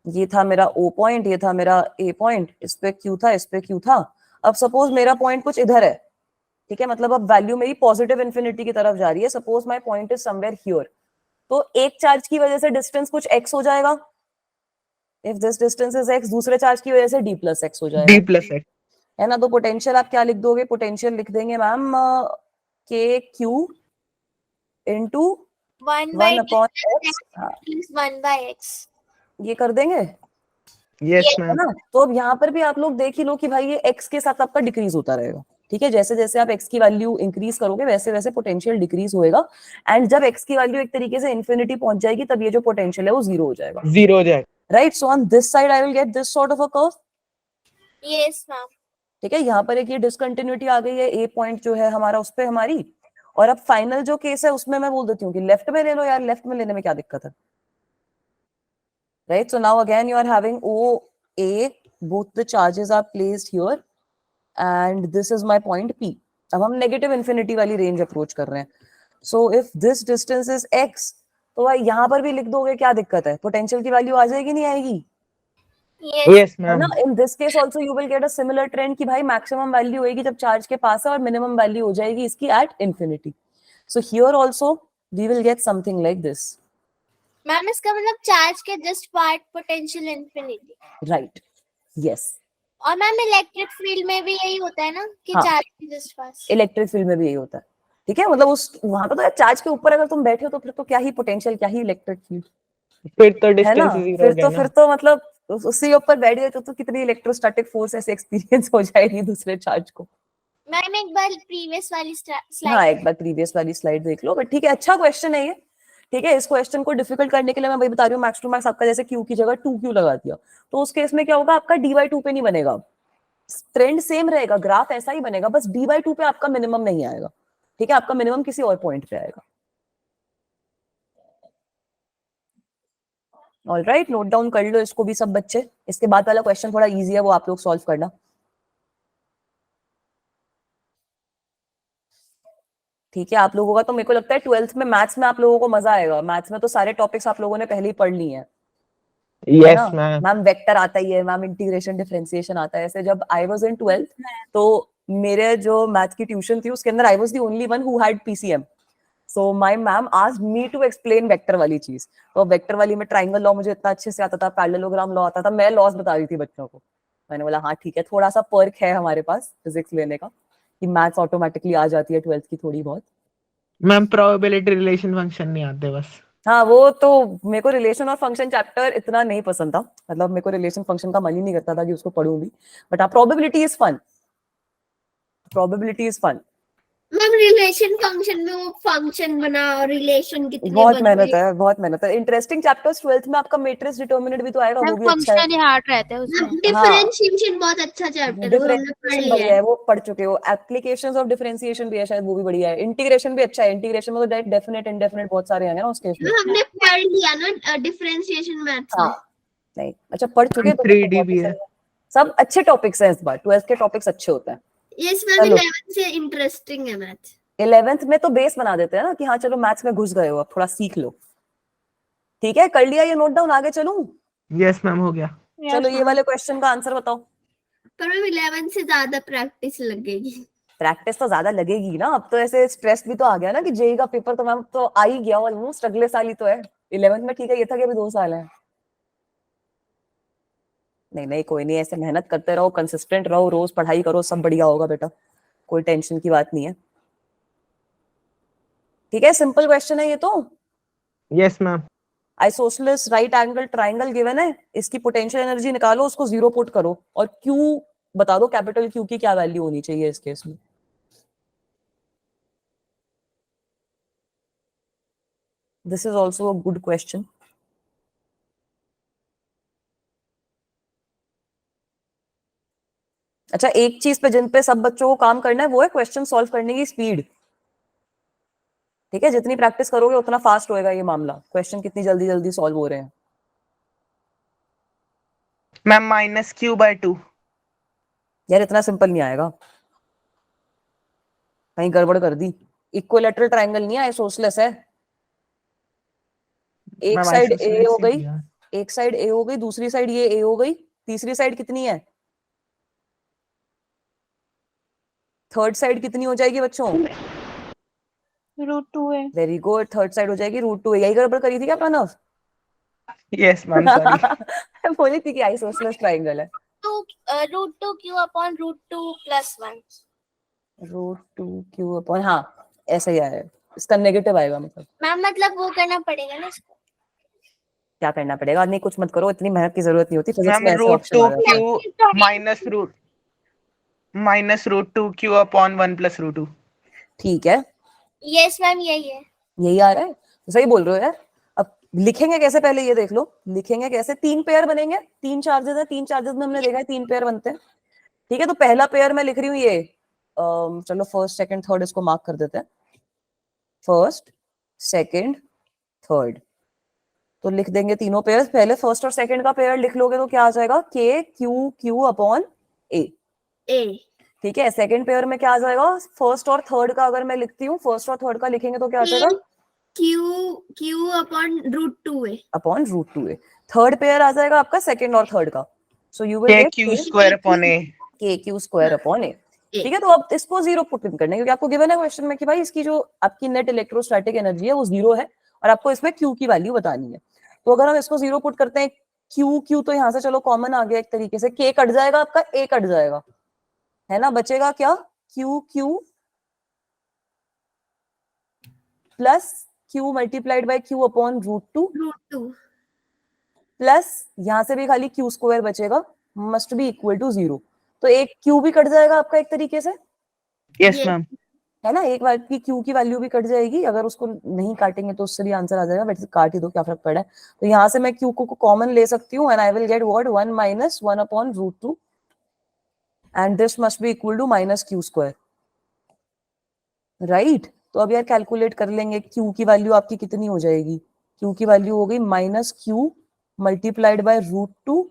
ये था मेरा ओ पॉइंट, ये था मेरा ए पॉइंट, इस पे क्यू था, इस पे क्यू था। अब सपोज मेरा पॉइंट कुछ इधर है, ठीक है, मतलब अब वैल्यू मेरी पॉजिटिव इन्फिनिटी की तरफ जा रही है। Suppose my point is somewhere here, तो एक चार्ज की वजह से डिस्टेंस कुछ x हो जाएगा, if this distance is x, दूसरे चार्ज की वजह से d प्लस x हो जाएगा, D plus X. है ना। तो पोटेंशियल आप क्या लिख दोगे? पोटेंशियल लिख देंगे मैम के Q into 1 by 1 d upon plus x, x plus 1 by x. ये कर देंगे, Yes, है ma'am. ना। तो अब यहाँ पर भी आप लोग देख ही लो कि भाई ये x के साथ आपका डिक्रीज होता रहेगा, ठीक है। जैसे जैसे आप x की वैल्यू इंक्रीज करोगे वैसे वैसे पोटेंशियल डिक्रीज होएगा, एंड जब x की वैल्यू एक तरीके से इन्फिनिटी पहुंच जाएगी तब ये जो पोटेंशियल है वो जीरो हो जाएगा, Zero हो जाएगा. Right. So on this side I will get this sort of a curve, Yes ma'am. ठीक है। यहाँ पर एक ये डिसकंटिन्यूटी आ गई है, ए पॉइंट जो है हमारा उस पे हमारी, और अब फाइनल जो केस है उसमें मैं बोल देती हूँ कि लेफ्ट में ले लो यार, लेफ्ट में लेने में क्या दिक्कत है, right. So now again you are having O A, both the charges are placed here and this is my point P. अब हम नेगेटिव इन्फिनिटी वाली रेंज अप्रोच कर रहे हैं। So if this distance is x, तो भाई यहाँ पर भी लिख दोगे, क्या दिक्कत है? पोटेंशियल की वैल्यू आ जाएगी, नहीं आएगी? Yes. Yes, है ना। ma'am. In this case also you will get a similar trend कि भाई मैक्सिमम वैल्यू होगी जब चार्ज के पास है और मिनिमम वैल्यू हो जाएगी इसकी at infinity. So here also we will get something like this, ma'am इसका मतलब चार्ज के just part potential infinity. Right, yes. और मैम इलेक्ट्रिक फील्ड में भी यही होता है ना कि हाँ। चार्ज के जस्ट पास। इलेक्ट्रिक फील्ड में भी यही होता है, ठीक है। मतलब उस वहां पे तो चार्ज के ऊपर अगर तुम बैठे हो तो फिर तो क्या ही पोटेंशियल, क्या ही इलेक्ट्रिक फील्ड, फिर तो है ना। डिस्टेंस जीरो हो गया फिर ना. तो मतलब उसी ऊपर बैठ गए तो कितनी इलेक्ट्रोस्टैटिक फोर्स ऐसे एक्सपीरियंस हो जाएगी दूसरे चार्ज को। मैम एक बार प्रीवियस वाली हाँ, स्लाइड। एक बार प्रीवियस वाली स्लाइड देख लो, बट ठीक है, अच्छा क्वेश्चन है ये, ठीक है। इस क्वेश्चन को डिफिकल्ट करने के लिए मैं वही बता रही हूँ, मैक्स टू मैक्स आपका जैसे क्यू की जगह 2q लगा दिया, तो उस केस में क्या होगा, आपका डी बाई टू पे नहीं बनेगा, ट्रेंड सेम रहेगा, ग्राफ ऐसा ही बनेगा, बस डी बाई टू पे आपका मिनिमम नहीं आएगा, ठीक है। आपका मिनिमम किसी और पॉइंट पे आएगा। ऑलराइट, नोट डाउन कर लो इसको भी सब बच्चे। इसके बाद वाला क्वेश्चन थोड़ा इजी है, वो आप लोग सॉल्व करना, ठीक है। आप लोगों का तो मेरे को लगता है 12th में मैथ्स में आप लोगों को मजा आएगा, मैथ्स में तो सारे टॉपिक्स आप लोगों ने पहले ही पढ़ लिए हैं, है Yes, ना। ma'am. मैम वेक्टर आता ही है, मैम इंटीग्रेशन डिफरेंशिएशन आता है। ऐसे जब आई वाज इन 12th तो मेरे जो मैथ की ट्यूशन थी उसके अंदर I was the only one who had PCM, so my ma'am asked me to explain vector वाली चीज। तो वेक्टर वाली में ट्राइंगल लॉ मुझे इतना अच्छे से आता था, पैरेललोग्राम लॉ आता था, मैं लॉस बता रही थी बच्चों को। मैंने बोला हाँ ठीक है, थोड़ा सा पर्क है हमारे पास फिजिक्स लेने का कि मैथ्स ऑटोमेटिकली आ जाती है 12th की थोड़ी बहुत। मैम प्रोबेबिलिटी रिलेशन फंक्शन नहीं आते बस. हाँ वो तो, मेरे को रिलेशन और फंक्शन चैप्टर इतना नहीं पसंद था, मतलब मेरे को रिलेशन फंक्शन का मन ही नहीं करता था कि उसको पढ़ूं भी, बट हाँ probability is fun, probability is fun, ma'am relation function में वो फंक्शन बना और रिलेशन कितने बहुत बन मेहनत गए। है, बहुत मेहनत है। इंटरेस्टिंग चैप्टर्स 12th में आपका मैट्रिक्स डिटरमिनेंट भी तो आएगा, वो मैम भी अच्छा है। फंक्शन ही हार्ड रहता है उसमें। मैम डिफरेंशिएशन बहुत अच्छा चैप्टर है, वो हमने पढ़ डिफरेंशिएशन लिया बढ़िया है। है, वो पढ़ चुके हो। एप्लीकेशंस ऑफ डिफरेंशिएशन भी है शायद, वो भी बढ़िया है। इंटीग्रेशन भी अच्छा है, इंटीग्रेशन में तो डेफिनेट इंडेफिनेट बहुत सारे आएंगे ना उस केस में। मैम हमने पढ़ लिया ना डिफरेंशिएशन मैथ्स में। हाँ नहीं, अच्छा पढ़ चुके हो तो फिर तो 3D बहुत ही भी सही है। है। सब अच्छे टॉपिक्स हैं इस बार, 12th के टॉपिक्स अच्छे होते हैं। यस मैम चलो 11th से इंटरेस्टिंग है मैथ्स। 11th में तो बेस बना देते हैं ना कि हाँ चलो मैथ्स में घुस गए हो, अब थोड़ा सीख लो। ठीक है, कर लिया ये नोट डाउन, आगे चलूं? यस मैम, हो गया। चलो यस ये वाले क्वेश्चन का आंसर बताओ। पर मैम 11th से ज्यादा प्रैक्टिस लगेगी। प्रैक्टिस तो ज्यादा लगेगी ना, अब तो ऐसे स्ट्रेस भी तो आ गया ना कि जेई का पेपर तो मैम तो आ ही गया ऑलमोस्ट, अगले साल ही तो है। 11th में ठीक है, ये था कि अभी 2 साल है। नहीं नहीं कोई नहीं, ऐसे मेहनत करते रहो, कंसिस्टेंट रहो, रोज पढ़ाई करो, सब बढ़िया होगा बेटा, कोई टेंशन की बात नहीं है। ठीक है, सिंपल क्वेश्चन है ये तो। Yes ma'am. Isosceles right angle triangle given है, इसकी पोटेंशियल एनर्जी निकालो, उसको 0 पुट करो और क्यू बता दो, कैपिटल क्यू की क्या वैल्यू होनी चाहिए इस केस में। This is also a good question. अच्छा एक चीज पे जिन पे सब बच्चों को काम करना है वो है क्वेश्चन सॉल्व करने की स्पीड। ठीक है, जितनी प्रैक्टिस करोगे उतना फास्ट होएगा ये मामला, क्वेश्चन कितनी जल्दी जल्दी सॉल्व हो रहे हैं। Ma'am -q/2। यार इतना सिंपल नहीं आएगा, कहीं गड़बड़ कर दी। इक्विलैटरल ट्रायंगल नहीं है, आइसोसेलेस है। एक मैम साइड ए आइसोसेलेस हो ही गई, दिया। एक साइड ए हो गई, दूसरी साइड ये ए हो गई, तीसरी साइड कितनी है? थर्ड साइड कितनी हो जाएगी बच्चों? √2 है। वेरी गुड, थर्ड साइड हो जाएगी √2। यही गड़बड़ करी थी क्या प्रणव? Yes ma'am, sorry. बोली थी कि आइसोसेलेस ट्रायंगल है। √2 q/√2 + 1। √2q/, हाँ ऐसा ही आया है, इसका नेगेटिव आएगा मतलब। मैम मतलब वो करना पड़ेगा ना इसको। क्या करना पड़ेगा? नहीं कुछ मत करो, इतनी मेहनत की जरूरत नहीं होती, फिजिक्स मैम में ऐसे ऑप्शन आ जाते हैं। -√(-√2q/(1 + √2)। ठीक है, यस मैम यही है। यही आ रहा है, तो सही बोल रहे हो यार। अब लिखेंगे कैसे पहले ये देख लो, लिखेंगे कैसे? 3 पेयर बनेंगे, 3 चार्जेस है, 3 चार्जेस में हमने देखा है 3 पेयर बनते हैं। ठीक है, तो पहला पेयर मैं लिख रही हूँ ये, चलो फर्स्ट सेकंड थर्ड इसको मार्क कर देते हैं, फर्स्ट सेकंड थर्ड। तो लिख देंगे तीनों पेयर, पहले फर्स्ट और सेकंड का पेयर लिख लोगे तो क्या आ जाएगा? k/q/a। ए ठीक है, सेकंड पेयर में क्या आ जाएगा? फर्स्ट और थर्ड का अगर मैं लिखती हूँ, फर्स्ट और थर्ड का लिखेंगे तो क्या आ जाएगा? q/√2 है। Upon √2a। थर्ड पेयर आ जाएगा आपका सेकंड और थर्ड का, so you will get kq²/a। kq²/a। ठीक है, तो अब इसको 0 पुट इन करना है, क्योंकि आपको गिवन है क्वेश्चन में कि भाई इसकी जो आपकी नेट इलेक्ट्रोस्टैटिक एनर्जी है वो 0 है और आपको इसमें q की वैल्यू बतानी है। तो अगर हम इसको 0 पुट करते हैं, q तो यहाँ से चलो कॉमन आ गया एक तरीके से, k कट जाएगा आपका, a कट जाएगा, है ना, बचेगा क्या? q plus q multiplied by q upon √2 √2 plus यहाँ से भी खाली q² बचेगा, मस्ट बी इक्वल टू 0। तो एक q भी कट जाएगा आपका एक तरीके से, यस ये मैम। है ना, एक बार की q की वैल्यू भी कट जाएगी। अगर उसको नहीं काटेंगे तो उससे भी आंसर आ जाएगा, वैसे काट ही दो, क्या फर्क पड़ा है। तो यहाँ से मैं q को कॉमन ले सकती हूँ, and I will get what? 1 - 1 upon √2 and this must be equal to -q², right. तो अब यार कैलकुलेट कर लेंगे, q की वैल्यू आपकी कितनी हो जाएगी? q की वैल्यू हो गई -q मल्टीप्लाइड बाय √2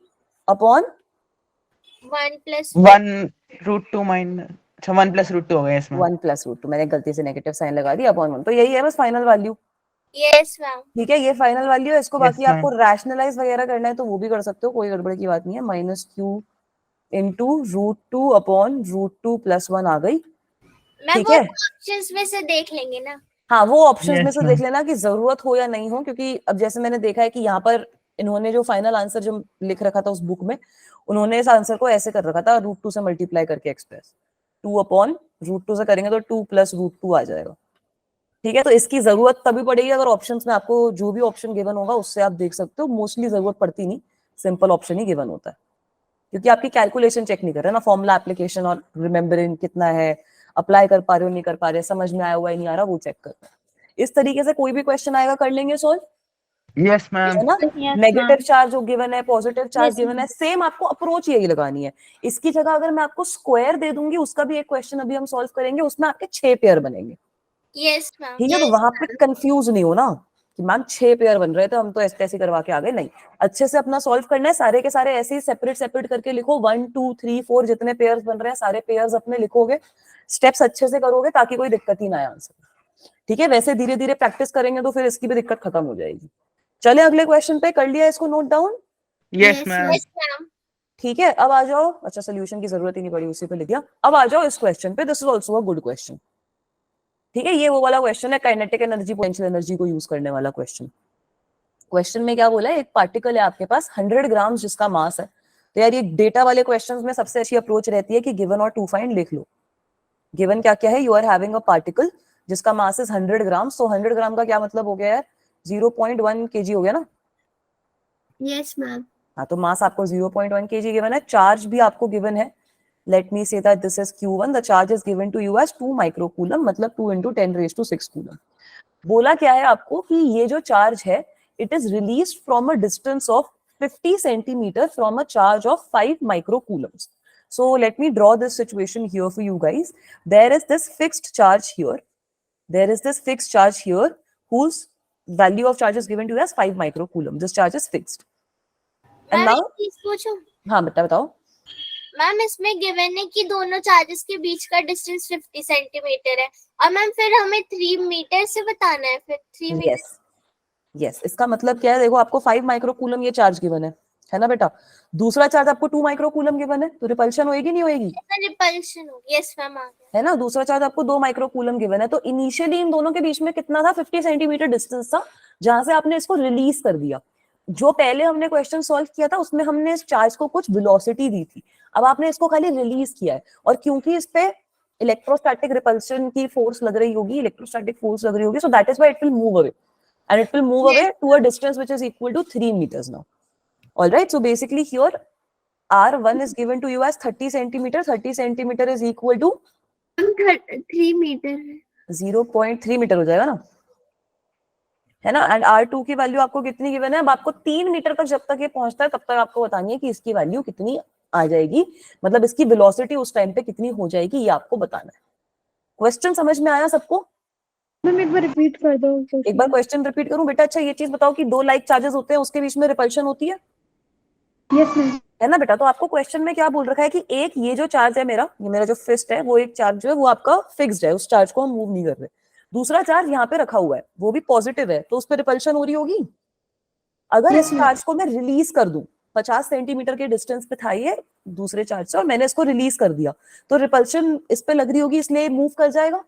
अपॉन 1 + 1 अच्छा 1 + √2 हो गया इसमें। 1 + √2, मैंने गलती से नेगेटिव साइन लगा दिया, अपॉन 1। तो यही है बस फाइनल वैल्यू। Yes ma'am. ठीक है, ये फाइनल वैल्यू है, इसको यस बाकी मैम। आपको रैशनलाइज वगैरह करना है तो वो भी कर सकते हो, कोई गड़बड़ की बात नहीं है। -q इंटू √2 अपॉन √2 + 1 आ गई। मैम ठीक वो है, ऑप्शंस में से देख लेंगे ना। हाँ वो ऑप्शंस में यस से देख मैम। लेना कि जरूरत हो या नहीं हो, क्योंकि अब जैसे मैंने देखा है कि यहाँ पर इन्होंने जो फाइनल आंसर जो लिख रखा था उस बुक में, उन्होंने इस आंसर को ऐसे कर रखा था, √2 से मल्टीप्लाई करके एक्सप्रेस, 2 अपॉन √2 से करेंगे तो 2 + √2 आ जाएगा। ठीक है, तो इसकी जरूरत तभी पड़ेगी अगर ऑप्शंस में आपको जो भी ऑप्शन गिवन होगा उससे आप देख सकते हो, मोस्टली जरूरत पड़ती नहीं, सिंपल ऑप्शन ही गिवन होता है, क्योंकि आपकी कैलकुलेशन चेक नहीं कर रहे ना, फॉर्मूला एप्लीकेशन और रिमेम्बरिंग कितना है, अप्लाई कर पा रहे हो नहीं कर पा रहे, समझ में आया हुआ है नहीं आ रहा, वो चेक करना है। इस तरीके से कोई भी क्वेश्चन आएगा कर लेंगे सोल्व, यस मैम। है ना। Yes, negative ma'am. चार्ज जो गिवन है, पॉजिटिव चार्ज Yes, गिवन है, सेम आपको अप्रोच यही लगानी है। इसकी जगह अगर मैं आपको स्क्वायर दे दूंगी, उसका भी एक क्वेश्चन अभी हम सॉल्व करेंगे, उसमें आपके 6 पेयर बनेंगे, yes ma'am. ठीक है। तो वहां पे कंफ्यूज नहीं हो ना कि मैम 6 पेयर बन रहे थे, हम तो ऐसे ऐसे करवा के आ गए, नहीं। अच्छे से अपना सॉल्व करना है, सारे के सारे ऐसे ही सेपरेट सेपरेट करके लिखो, 1 2 3 4 जितने पेयर्स बन रहे हैं सारे पेयर्स अपने लिखोगे, स्टेप्स अच्छे से करोगे ताकि कोई दिक्कत ही ना आए आंसर, ठीक है। वैसे धीरे धीरे प्रैक्टिस करेंगे तो फिर इसकी भी दिक्कत खत्म हो जाएगी। चले अगले क्वेश्चन पे, कर लिया इसको note down, yes ma'am. Yes ma'am. ठीक है। अब आ जाओ, अच्छा सोल्यूशन की जरूरत ही नहीं पड़ी, उसी पे लिख दिया। अब आ जाओ इस क्वेश्चन पे, this is also a good question, ठीक है। ये वो वाला क्वेश्चन है काइनेटिक एनर्जी पोटेंशियल एनर्जी को यूज करने वाला क्वेश्चन। क्वेश्चन में क्या बोला है, एक पार्टिकल है आपके पास 100 ग्राम जिसका मास है। तो यार ये डेटा वाले क्वेश्चंस में सबसे अच्छी अप्रोच रहती है कि गिवन और टू फाइंड लिख लो। गिवन क्या क्या है, you are having a particle जिसका मास इज 100 ग्राम, सो 100 ग्राम का क्या मतलब हो गया यार, 0.1 केजी हो गया ना। Yes ma'am. हाँ, तो मास आपको 0.1 केजी गिवन है, चार्ज भी आपको गिवन है। Let me say that this is Q1, the charge is given to you as 2 microcoulomb, मतलब 2 × 10⁻⁶ कूलम। बोला क्या है आपको कि ये जो चार्ज है, it is released from a distance of 50 centimetre from a charge of 5 माइक्रोकूलम्स। So let me draw this situation here for you guys. There is this fixed charge here. There is this fixed charge here whose value of charge is given to you as 5 microcoulomb. This charge is fixed. And ma'am now, एक चीज पूछूं? हाँ बताओ। Ma'am इसमें given है कि दोनों charges के बीच का डिस्टेंस 50 सेंटीमीटर है, और मैम फिर हमें 3 मीटर से बताना है, फिर 3 मीटर। यस यस, इसका मतलब क्या है, देखो आपको 5 माइक्रोकूलम ये चार्ज गिवन है ना बेटा। दूसरा चार्ज आपको 2 माइक्रोकूलम गिवन है, तो रिपल्शन होएगी नहीं होएगी, रिपल्शन होगी। यस मैम, आ गया। है ना। दूसरा चार्ज आपको 2 माइक्रोकूलम गिवन है, तो इनिशियली इन दोनों के बीच में कितना था, 50 सेंटीमीटर डिस्टेंस था, जहां से आपने इसको रिलीज कर दिया। जो पहले हमने क्वेश्चन सॉल्व किया था उसमें हमने इस चार्ज को कुछ वेलोसिटी दी थी, अब आपने इसको खाली रिलीज किया है। और क्योंकि इस पे इलेक्ट्रोस्टैटिक रिपल्शन की फोर्स लग रही होगी, इलेक्ट्रोस्टैटिक फोर्स लग रही होगी, so that is why it will move away, and it will move away to a distance which is equal to 3 meters now. All right, so basically here R1 is given to you as 30 centimeter. 30 centimeter is equal to 3 metre है। 0.3 metre हो जाएगा ना, है ना। And R2 की value आपको कितनी given है, अब आपको 3 मीटर तक जब तक ये पहुंचता है तब तक आपको बतानी है कि इसकी वैल्यू कितनी आ जाएगी, मतलब इसकी वेलोसिटी उस टाइम पे कितनी हो जाएगी, ये आपको बताना है। क्वेश्चन समझ में आया सबको? मैम एक बार रिपीट कर दो एक बार क्वेश्चन रिपीट करूं बेटा? अच्छा ये चीज बताओ कि 2 लाइक चार्जेस होते हैं, उसके बीच में रिपल्शन होती है, यस मैम। है ना बेटा। तो आपको क्वेश्चन में क्या बोल रखा है कि एक ये जो चार्ज है मेरा, ये मेरा जो फिस्ट है, वो एक चार्ज जो है वो आपका फिक्स्ड है, उस चार्ज को हम मूव नहीं कर रहे। दूसरा चार्ज यहाँ पे रखा हुआ है, वो भी पॉजिटिव है, तो उस पर रिपल्शन हो रही होगी। अगर इस चार्ज को मैं रिलीज कर दूं, 50 सेंटीमीटर के डिस्टेंस पे था ये दूसरे चार्ज से, और मैंने इसको रिलीज कर दिया, तो रिपल्शन इस पे लग रही होगी, इसलिए मूव कर जाएगा,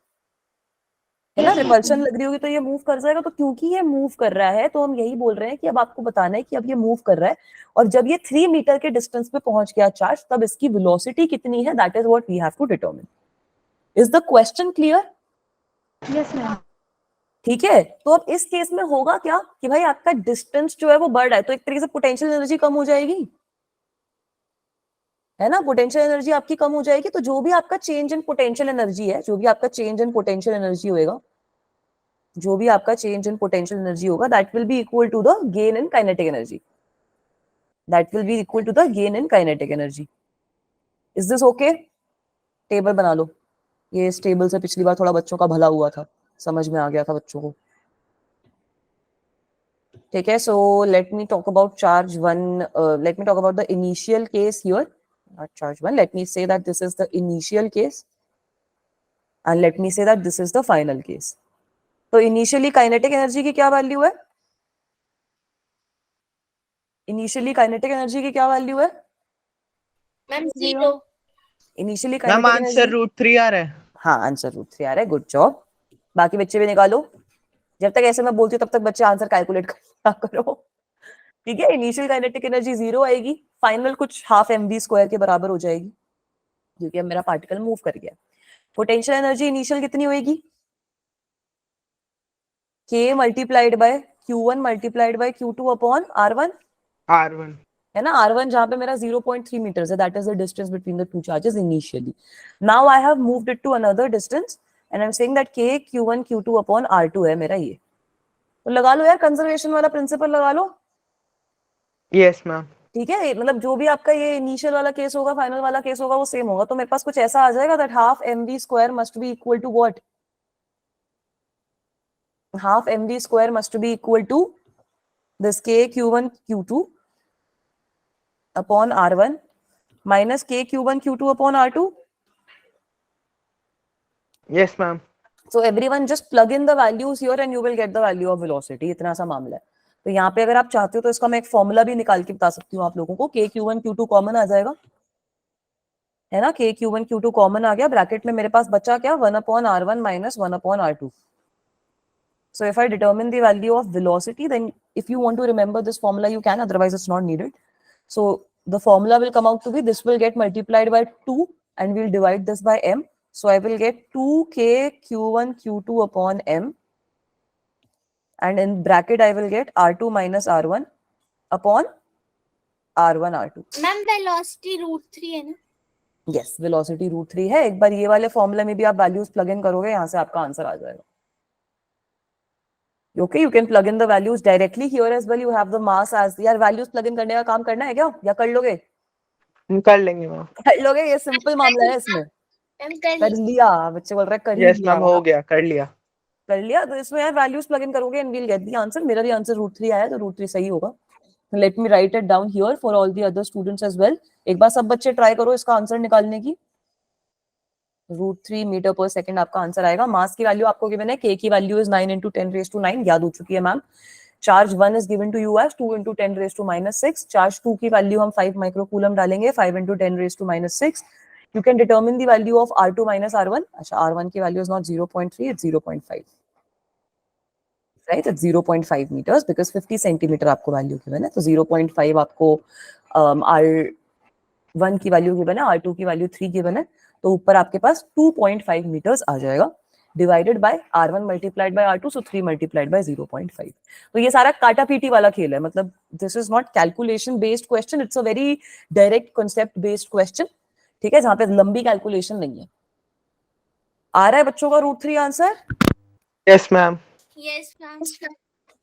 है ना। रिपल्शन लग रही होगी तो ये मूव कर जाएगा। तो क्योंकि ये मूव कर रहा है, तो हम यही बोल रहे हैं कि अब आपको बताना है कि अब ये मूव कर रहा है, और जब ये 3 मीटर के डिस्टेंस पे पहुंच गया चार्ज, तब इसकी वेलोसिटी कितनी है, that is what we have to determine. Is the question clear? Yes ma'am. ठीक है। तो अब इस केस में होगा क्या कि भाई आपका डिस्टेंस जो है वो बढ़ रहा है, तो एक तरीके से पोटेंशियल एनर्जी कम हो जाएगी, है ना। पोटेंशियल एनर्जी आपकी कम हो जाएगी, तो जो भी आपका चेंज इन पोटेंशियल एनर्जी है, जो भी आपका चेंज इन पोटेंशियल एनर्जी होगा, जो भी आपका चेंज इन पोटेंशियल एनर्जी होगा, that will be equal to the gain in kinetic energy, that will be equal to the gain in kinetic energy. Is this okay? Table बना लो, ये इस table से पिछली बार थोड़ा बच्चों का भला हुआ था, समझ में आ गया था बच्चों को, ठीक है। सो let me talk about charge 1, let me talk about the initial case here, not charge 1, let me say that this is the initial case and let me say that this is the final case. तो initially kinetic energy की क्या value है, initially kinetic energy की क्या value है, ma'am 0। Initially ma'am kinetic answer energy, √3 आ रहा है। हाँ आंसर √3 आ रहा है, गुड जॉब। बाकी बच्चे भी निकालो, जब तक ऐसे मैं बोलती हूँ तब तक बच्चे आंसर कैलकुलेट करो, ठीक है। इनिशियल काइनेटिक एनर्जी 0 आएगी, फाइनल कुछ ½ mv² के बराबर हो जाएगी, क्योंकि अब मेरा पार्टिकल मूव कर गया। पोटेंशियल एनर्जी इनिशियल कितनी होएगी, K multiplied by Q1 multiplied by Q2 upon R1, R1। है ना, r1 जहां पे मेरा 0.3 meters है, that is the distance between the two charges initially. Now I have moved it to another distance and I'm saying that k q1 q2 upon r2 है मेरा ये. तो लगा लो यार, कंजर्वेशन वाला प्रिंसिपल लगा लो. Yes ma'am. ठीक है, मतलब जो भी आपका ये इनिशियल वाला केस होगा, फाइनल वाला केस होगा, वो सेम होगा. तो मेरे पास कुछ ऐसा आ जाएगा that half mv square must be equal to what, half mv square must be equal to this k q1 q2 upon r1 minus k q1 q2 upon r2. Yes ma'am. So everyone just plug in the values here and you will get the value of velocity. इतना सा मामला है. तो यहाँ पे अगर आप चाहते हो तो इसका मैं एक फॉर्मूला भी निकाल के बता सकती हूँ आप लोगों को. k q1 q2 कॉमन आ जाएगा, है ना. k q1 q2 कॉमन आ गया. ब्रैकेट में मेरे पास बचा क्या, 1 upon r1 minus 1 upon r2. So if I determine the value of velocity, then if you want to remember this formula, you can, otherwise it's not needed. So the formula will come out to be, this will get multiplied by 2 and we'll divide this by m. So I will get 2k q1 q2 upon m, and in bracket I will get r2 minus r1 upon r1 r2. Ma'am velocity √3 है ना? Yes, velocity √3 है. एक बार ये वाले formula में भी आप values plug in करोगे, यहाँ से आपका आंसर आ जाएगा. Okay, you can plug in the values directly here as well. You have the mass as, यार values plug in करने का काम करना है क्या, या कर लोगे? कर लेंगे मैम. कर लोगे, ये सिंपल मामला है इसमें. मैम कर लिया, बच्चे बोल रहे कर यस लिया. मैम, हो गया, कर लिया. कर लिया. तो इसमें यार वैल्यूज प्लग इन करोगे and we'll get the answer. मेरा भी आंसर √3 आया, तो √3 सही होगा. Let me write it down here for all the other students as well. एक बार सब बच्चे ट्राई करो इसका आंसर निकालने की. √3 मीटर पर सेकंड आपका आंसर आएगा. मास की वैल्यू आपको गिवन है, k की वैल्यू इज 9 × 10⁻⁹, याद हो चुकी है ma'am. Charge 1 is given to you as 2 × 10⁻⁻⁶. Charge 2 की वैल्यू हम 5 माइक्रोकूलम डालेंगे, 5 × 10⁻⁻⁶. You can determine the value of r2 minus r1. अच्छा, r1 की value is not 0.3, it's 0.5. Right, it's 0.5 meters because 50 centimeter आपको वैल्यू गिवन है. तो 0.5 आपको r1 की वैल्यू गिवन है, r2 की वैल्यू 3 गिवन है. तो ऊपर आपके पास 2.5 meters आ जाएगा, divided by r1 multiplied by r2, so 3 multiplied by 0.5. तो ये सारा काटा पीटी वाला खेल है. मतलब this is not calculation based question, it's a very direct concept based question. ठीक है, जहां पे लंबी कैलकुलेशन नहीं है. आ रहा है बच्चों का √3 answer? Yes ma'am. Yes ma'am.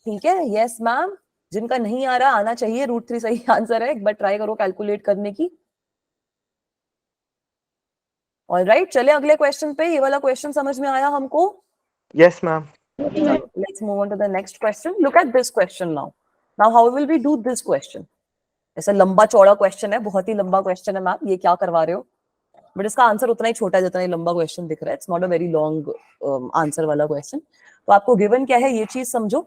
ठीक है, यस मैम. जिनका नहीं आ रहा, आना चाहिए. √3 सही आंसर है. एक बार ट्राई करो कैलकुलेट करने की. ऑलराइट, चले अगले क्वेश्चन पे. ये वाला क्वेश्चन समझ में आया हमको? Yes ma'am. Let's move on to the next question. Look at this question now. Now how will we do this question? ऐसा लंबा चौड़ा क्वेश्चन है, बहुत ही लंबा क्वेश्चन है मैम. ये क्या करवा रहे हो? बट इसका आंसर उतना ही छोटा है जितना ही लंबा क्वेश्चन दिख रहा है. It's not a very long answer वाला क्वेश्चन. तो आपको गिवन क्या है, ये चीज समझो.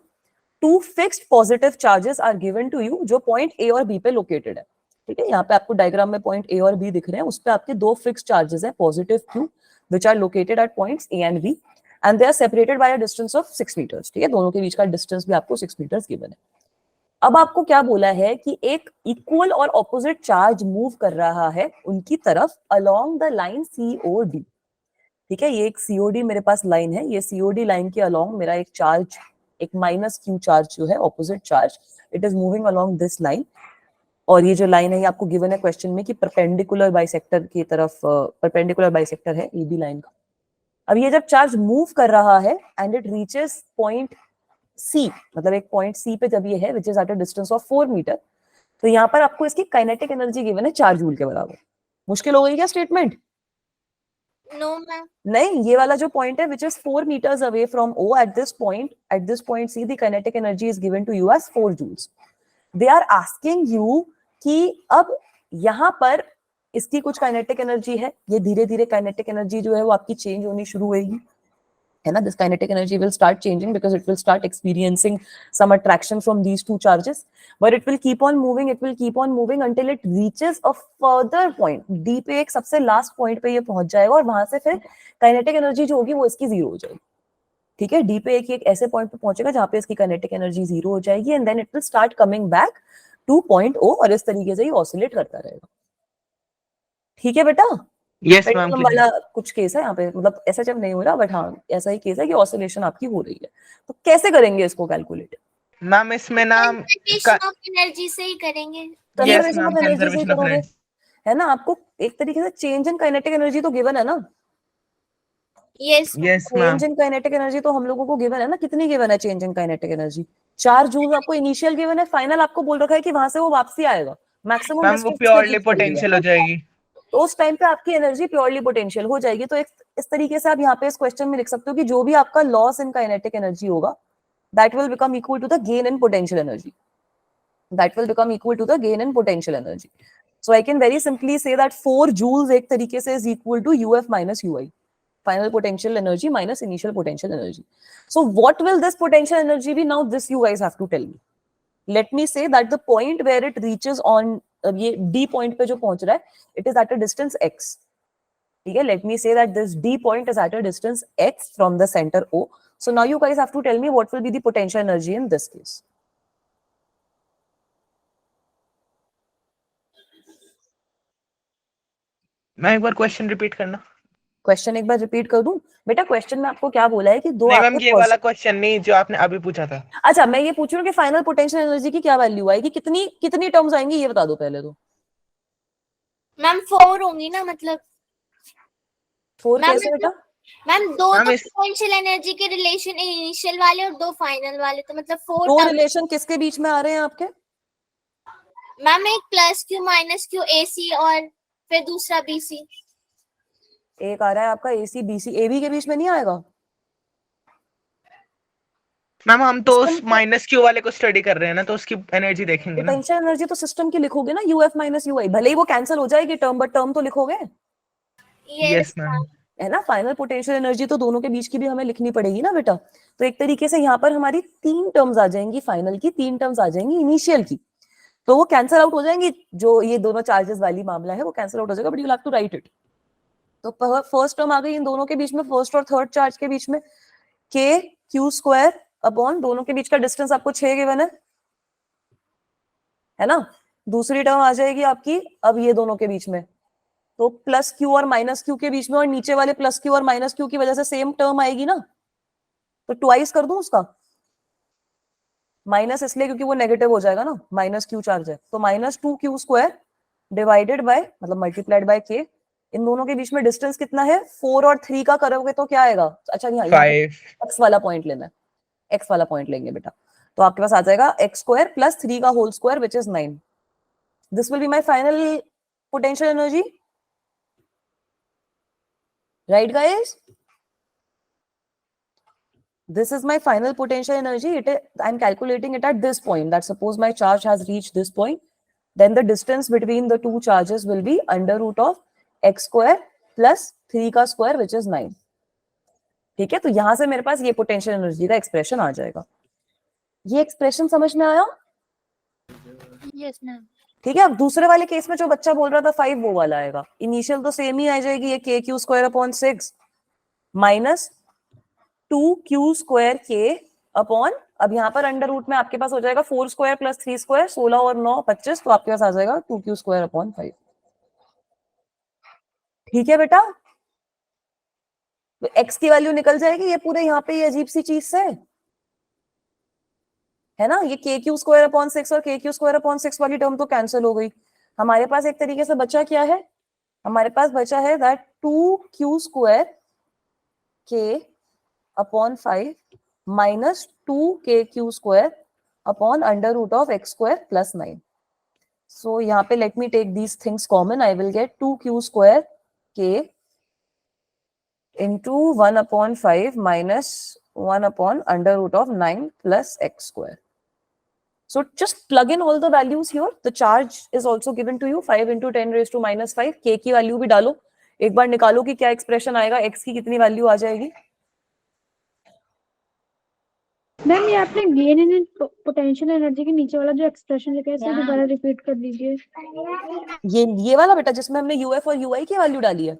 2 fixed positive charges are given to you, जो पॉइंट ए और बी पे लोकेटेड है. ठीक है, यहाँ पे आपको डायग्राम में पॉइंट ए और बी दिख रहे हैं. उस पे आपके 2 फिक्स्ड चार्जेस है, positive Q, which are located at points A and B, and they are separated by a distance of 6 meters. ठीक है, दोनों के बीच का डिस्टेंस भी आपको 6 मीटर्स गिवन है. अब आपको क्या बोला है कि एक इक्वल और ऑपोजिट चार्ज मूव कर रहा है उनकी तरफ अलोंग द लाइन COD. ठीक है, ये एक COD मेरे पास लाइन है. ये COD लाइन के अलोंग मेरा एक चार्ज, एक -Q चार्ज जो है, opposite charge, it is moving along this line. और ये जो लाइन है, ये आपको गिवन है क्वेश्चन में कि परपेंडिकुलर बाइसेक्टर की तरफ, परपेंडिकुलर बाइसेक्टर है AB लाइन का. अब ये जब चार्ज मूव कर रहा है and it reaches point C, मतलब एक पॉइंट C पे जब ये है, which is at a distance of 4 meter, तो यहाँ पर आपको इसकी काइनेटिक एनर्जी गिवन है 4 जूल के बराबर. मुश्किल हो गई क्या स्टेटमेंट? No ma'am. नहीं, ये वाला जो पॉइंट है, which is 4 meters away from O, at this point C, the kinetic energy is given to you as 4 joules. They are asking you कि अब यहाँ पर इसकी कुछ काइनेटिक एनर्जी है. ये धीरे धीरे काइनेटिक एनर्जी जो है वो आपकी चेंज होनी शुरू होगी, है ना. This kinetic energy will start changing because it will start experiencing some attraction from these two charges, but it will keep on moving until it reaches a further point. D पे एक सबसे last point पे ये पहुंच जाएगा और वहां से फिर काइनेटिक एनर्जी जो होगी वो इसकी 0 हो जाएगी. ठीक है, D पे एक ऐसे पॉइंट पे पहुंचेगा जहां पे इसकी काइनेटिक एनर्जी 0 हो जाएगी, and then it will start coming back to point O, और इस तरीके से ये ऑसिलेट करता रहेगा. ठीक है बेटा? Yes ma'am. वाला कुछ केस है यहाँ पे, मतलब ऐसा जब नहीं हो रहा, बट हाँ ऐसा ही केस है कि ऑसिलेशन आपकी हो रही है. तो कैसे करेंगे इसको कैलकुलेट? मैम इसमें ना कंजर्वेशन ऑफ एनर्जी से ही करेंगे. कंजर्वेशन मैम, ऑफ एनर्जी से ही conservation of करोगे, energy. है ना। आपको एक तरीके से चेंज इन काइनेटिक एनर्जी तो गिवन है ना, yes Yes, ma'am. Change in kinetic energy तो हम लोगों को गिवन है ना। कितनी गिवन है change in kinetic energy? 4 joule आपको इनिशियल गिवन है, फाइनल आपको बोल रखा है कि वहां से वो वापसी आएगा, मैक्सिमम मैम, वो डिस्टेंस पे प्योरली रीच कर लिया। पोटेंशियल हो जाएगी. तो उस टाइम पे आपकी एनर्जी प्योरली पोटेंशियल हो जाएगी। तो इस तरीके से आप यहाँ पे इस क्वेश्चन में लिख सकते हो कि जो भी आपका लॉस इन काइनेटिक एनर्जी होगा, that will become equal to the gain in potential energy, that will become equal to the gain in potential energy. So I can very simply say that 4 joules एक तरीके से is equal to UF minus UI, final potential energy minus initial potential energy. So what will this potential energy be? Now this you guys have to tell me. Let me say that the point where it reaches on ये D point पे जो पहुंच रहा है, it is at a distance x. ठीक है, let me say that this D point is at a distance x from the center O. So now you guys have to tell me what will be the potential energy in this case. मैं एक बार question repeat करना. Question एक बार repeat कर दूं बेटा? Question में आपको क्या बोला है कि दो नहीं आपके मैम, ये वाला क्वेश्चन नहीं जो आपने अभी पूछा था. अच्छा, मैं ये पूछ रही हूँ कि फाइनल पोटेंशियल एनर्जी की क्या वैल्यू आएगी, कितनी कितनी टर्म्स आएंगी ये बता दो पहले तो। मैम 4 होंगी ना, मतलब 4 मैम कैसे बेटा? मैम दो मैम, तो इस- पोटेंशियल एनर्जी के रिलेशन इनिशियल वाले और 2 फाइनल वाले, तो मतलब 4 दो टर्म। रिलेशन किसके बीच में आ रहे हैं आपके? मैम एक plus Q minus Q AC और फिर दूसरा BC। एक आ रहा है आपका AC BC, AB के बीच में नहीं आएगा? मैम, हम तो उस सिस्टम माइनस क्यू वाले को स्टडी कर रहे हैं ना, तो उसकी एनर्जी देखेंगे ना. पोटेंशियल एनर्जी तो सिस्टम की लिखोगे ना, UF माइनस UI, भले ही वो कैंसिल हो जाएगी टर्म, बट टर्म तो लिखोगे, यस मैम. है ना। फाइनल पोटेंशियल एनर्जी तो दोनों के बीच की भी हमें लिखनी पड़ेगी ना बेटा। तो एक तरीके से यहाँ पर हमारी 3 टर्म्स आ जाएंगी फाइनल की, 3 टर्म्स आ जाएंगी इनिशियल की, तो वो कैंसिल आउट हो जाएंगी। जो ये दोनों चार्जेस वाली मामला है वो कैंसिल आउट हो जाएगा, but you have to write it. तो फर्स्ट टर्म आ गई इन दोनों के बीच में, फर्स्ट और थर्ड चार्ज के बीच में, के क्यू स्क्वायर अपॉन दोनों के बीच का डिस्टेंस आपको 6 गिवन है ना। दूसरी टर्म आ जाएगी आपकी अब ये दोनों के बीच में, तो प्लस क्यू और माइनस क्यू के बीच में, और नीचे वाले प्लस क्यू और माइनस क्यू की वजह से सेम टर्म आएगी ना, तो ट्वाइस कर दूं उसका। माइनस इसलिए क्योंकि वो नेगेटिव हो जाएगा ना, माइनस क्यू चार्ज है, तो -2 क्यू स्क्वायर डिवाइडेड बाय मतलब मल्टीप्लाइड बाय के। इन दोनों के बीच में डिस्टेंस कितना है? 4 और 3 का करोगे तो क्या आएगा? अच्छा यहाँ 5. एक्स वाला पॉइंट लेना है, एक्स वाला पॉइंट लेंगे बेटा, तो आपके पास आ जाएगा एक्स स्क्वायर प्लस 3 का whole square which is 9। This will be my final potential energy, right guys? This is my final potential energy. I'm calculating it at this point, that suppose my charge has reached this point, then the distance between the two charges will be under root of x square plus 3 का square which is 9। ठीक है, तो यहां से मेरे पास ये potential energy का expression आ जाएगा। ये एक्सप्रेशन समझ में आया? Yes ma'am. ठीक है, अब दूसरे वाले केस में जो बच्चा बोल रहा था 5 वो वाला आएगा। इनिशियल तो सेम ही आ जाएगी, ये के Q square upon 6 minus 2 q square k upon, अब यहाँ पर अंडर रूट में आपके पास हो जाएगा 4 स्क्वायर प्लस 3 स्क्वायर, 16 और 9 25, तो आपके पास आ जाएगा 2 क्यू स्क्वायर अपॉन 5। ठीक है बेटा, तो x की वैल्यू निकल जाएगी ये पूरे यहाँ पे ये अजीब सी चीज से, है ना। ये के क्यू स्क्वायर अपॉन 6 और के क्यू स्क्वायर अपॉन 6 वाली टर्म तो कैंसिल हो गई। हमारे पास एक तरीके से बचा क्या है? हमारे पास बचा है that 2 q square k upon 5 minus 2 k Q square upon under root of x square plus 9। So यहाँ पे let me take these things common, I will get 2 q square k into 1 upon 5 minus 1 upon under root of 9 plus x square. So just plug in all the values here. The charge is also given to you 5 into 10 raised to minus 5. K की value भी डालो, एक बार निकालो कि क्या expression आएगा, x की कितनी वैल्यू आ जाएगी। मैम ये आपने गेन इन पोटेंशियल एनर्जी के नीचे वाला जो एक्सप्रेशन लिखा है इसे दोबारा रिपीट कर दीजिए। ये वाला बेटा जिसमें हमने यूएफ और यूआई की वैल्यू डाली है।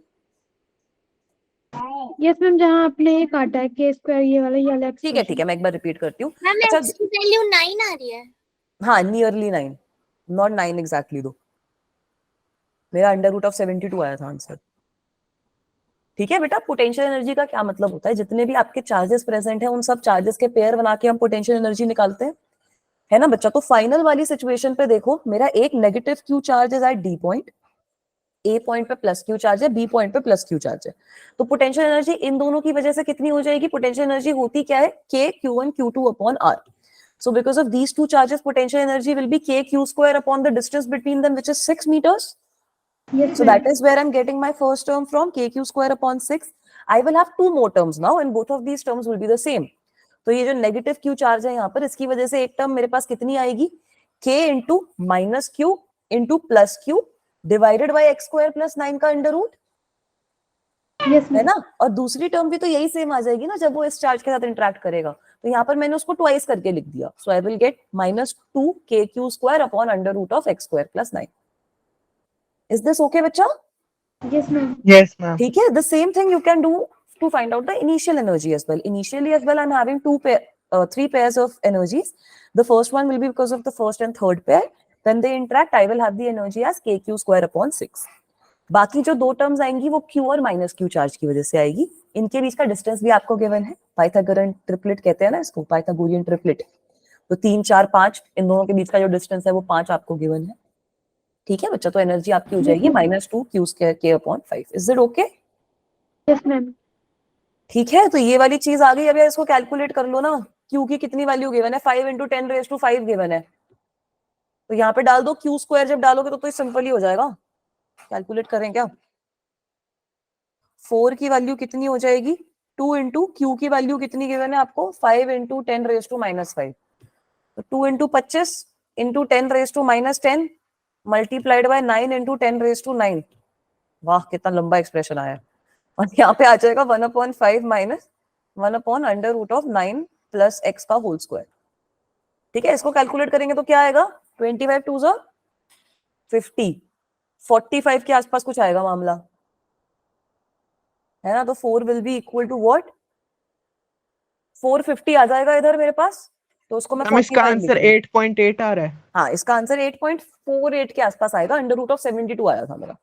यस मैम, जहाँ आपने ये काटा है के स्क्वायर ये वाला ठीक है, मैं एक बार रिपीट करती हूँ। मैम अच्छा, x की वैल्यू 9 आ रही है। हाँ, नियरली 9, नॉट 9 एग्जैक्टली दो, मेरा अंडर रूट ऑफ 72 आया था आंसर। ठीक है बेटा, पोटेंशियल एनर्जी का क्या मतलब होता है? जितने भी आपके चार्जेस प्रेजेंट हैं उन सब चार्जेस के पेयर बना के हम पोटेंशियल एनर्जी निकालते हैं। है ना बच्चा। तो फाइनल वाली सिचुएशन पे देखो, मेरा एक नेगेटिव क्यू चार्ज है एट डी पॉइंट, ए पॉइंट पे प्लस क्यू चार्ज है, बी पॉइंट पे प्लस क्यू चार्ज है। तो पोटेंशियल एनर्जी इन दोनों की वजह से कितनी हो जाएगी? पोटेंशियल एनर्जी होती क्या है? k q1 q2 upon r. So because of these two charges, potential energy will be k q square upon the distance between them, which is 6 meters. Yes, So ma'am. that is where I'm getting my first term from, k q square upon 6. I will have two more terms now and both of these terms will be the same. तो ये जो negative Q charge है यहाँ पर, इसकी वजह से एक टर्म मेरे पास कितनी आएगी? k into minus Q into plus Q divided by x square plus 9 का अंडर रूट, Yes, है ma'am. ना। और दूसरी टर्म भी तो यही सेम आ जाएगी ना जब वो इस चार्ज के साथ इंटरेक्ट करेगा। तो यहाँ पर मैंने उसको ट्वाइस करके लिख दिया। So I will get -2 k q square upon under root of x square plus 9। Is this okay बच्चा? Yes, ma'am. Yes, ma'am. ठीक है। The same thing you can do to find out the initial energy as well. Initially as well, I'm having three pairs of energies. The first one will be because of the first and third pair. When they interact, I will have the energy as kq square upon 6. बाकी जो दो terms आएंगी वो q और minus q charge की वजह से आएगी। इनके बीच का डिस्टेंस भी आपको गिवन है, पाइथागोरन ट्रिपलेट कहते हैं ना इसको, पाइथागोरियन ट्रिपलेट। तो 3 4 5 इन दोनों के बीच का जो डिस्टेंस है वो 5 आपको गिवन है। ठीक है बच्चा। तो एनर्जी आपकी हो जाएगी -2 q square k upon 5। Is it okay? Yes, ma'am. ठीक है। तो ये वाली चीज आ गई। अब यार इसको कैलकुलेट कर लो ना। Q की कितनी वैल्यू गिवन है? 5 इंटू 10⁵ गिवन है। तो यहाँ पे डाल दो Q स्क्वायर। जब डालोगे तो सिंपल ही हो जाएगा। कैलकुलेट करें क्या? 4 की वैल्यू कितनी हो जाएगी? 2 इंटू Q की वैल्यू कितनी गिवन है आपको? 5 इंटू 10⁻⁻5। तो 2 into 25 into 10⁻⁻10 multiplied by 9 into 10⁻9। वाह कितना लंबा एक्सप्रेशन आया। और यहाँ पे आ जाएगा 1/5 माइनस 1/√9 प्लस एक्स का होल स्क्वायर। ठीक है। इसको कैलकुलेट करेंगे तो क्या आएगा? 25 2 50, 45 के आसपास कुछ आएगा मामला, है ना। तो 4 will be equal to what? 450 आ जाएगा इधर मेरे पास। तो उसको मैं मैम इसका 45 आंसर लिख दूं। 8.8 आ रहा है। हाँ इसका आंसर 8.48 के आसपास आएगा। √72 आया था मेरा।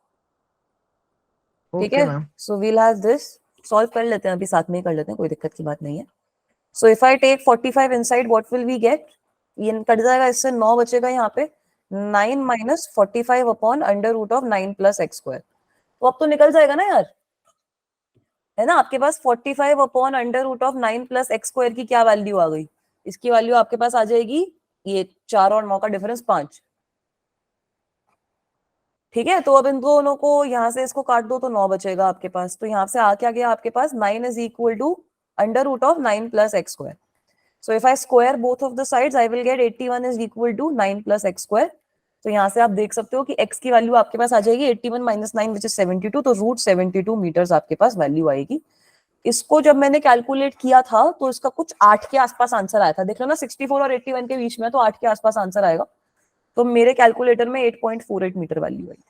ठीक ओके है। Ma'am. So we'll have this. Solve कर लेते हैं, अभी साथ में ही कर लेते हैं, कोई दिक्कत की बात नहीं है। So if I take 45 inside, what will we get? ये कट जाएगा, इससे 9 बचेगा यहाँ पे। 9 minus 45 upon √9 plus x square. तो अब तो निकल जाएगा ना यार, है ना। आपके पास 45 अपॉन √9 प्लस एक्स स्क्वायर की क्या वैल्यू आ गई? इसकी वैल्यू आपके पास आ जाएगी, ये 4 और 9 का डिफरेंस 5। ठीक है। तो अब इन दोनों को यहाँ से इसको काट दो तो 9 बचेगा आपके पास। तो यहाँ से आ क्या गया आपके पास? 9 is equal to √9 plus x square. So if I square both of the sides, I will get 81 is equal to 9 plus x square. तो यहाँ से आप देख सकते हो कि x की वैल्यू आपके पास आ जाएगी 81 minus 9 which is 72। तो √72 मीटर्स आपके पास वैल्यू आएगी। इसको जब मैंने कैलकुलेट किया था तो इसका कुछ 8 के आसपास आंसर आया था। देख लो ना, 64 और 81 के बीच में, तो 8 के आसपास आंसर आएगा। तो मेरे कैलकुलेटर में 8.48 मीटर वैल्यू आई।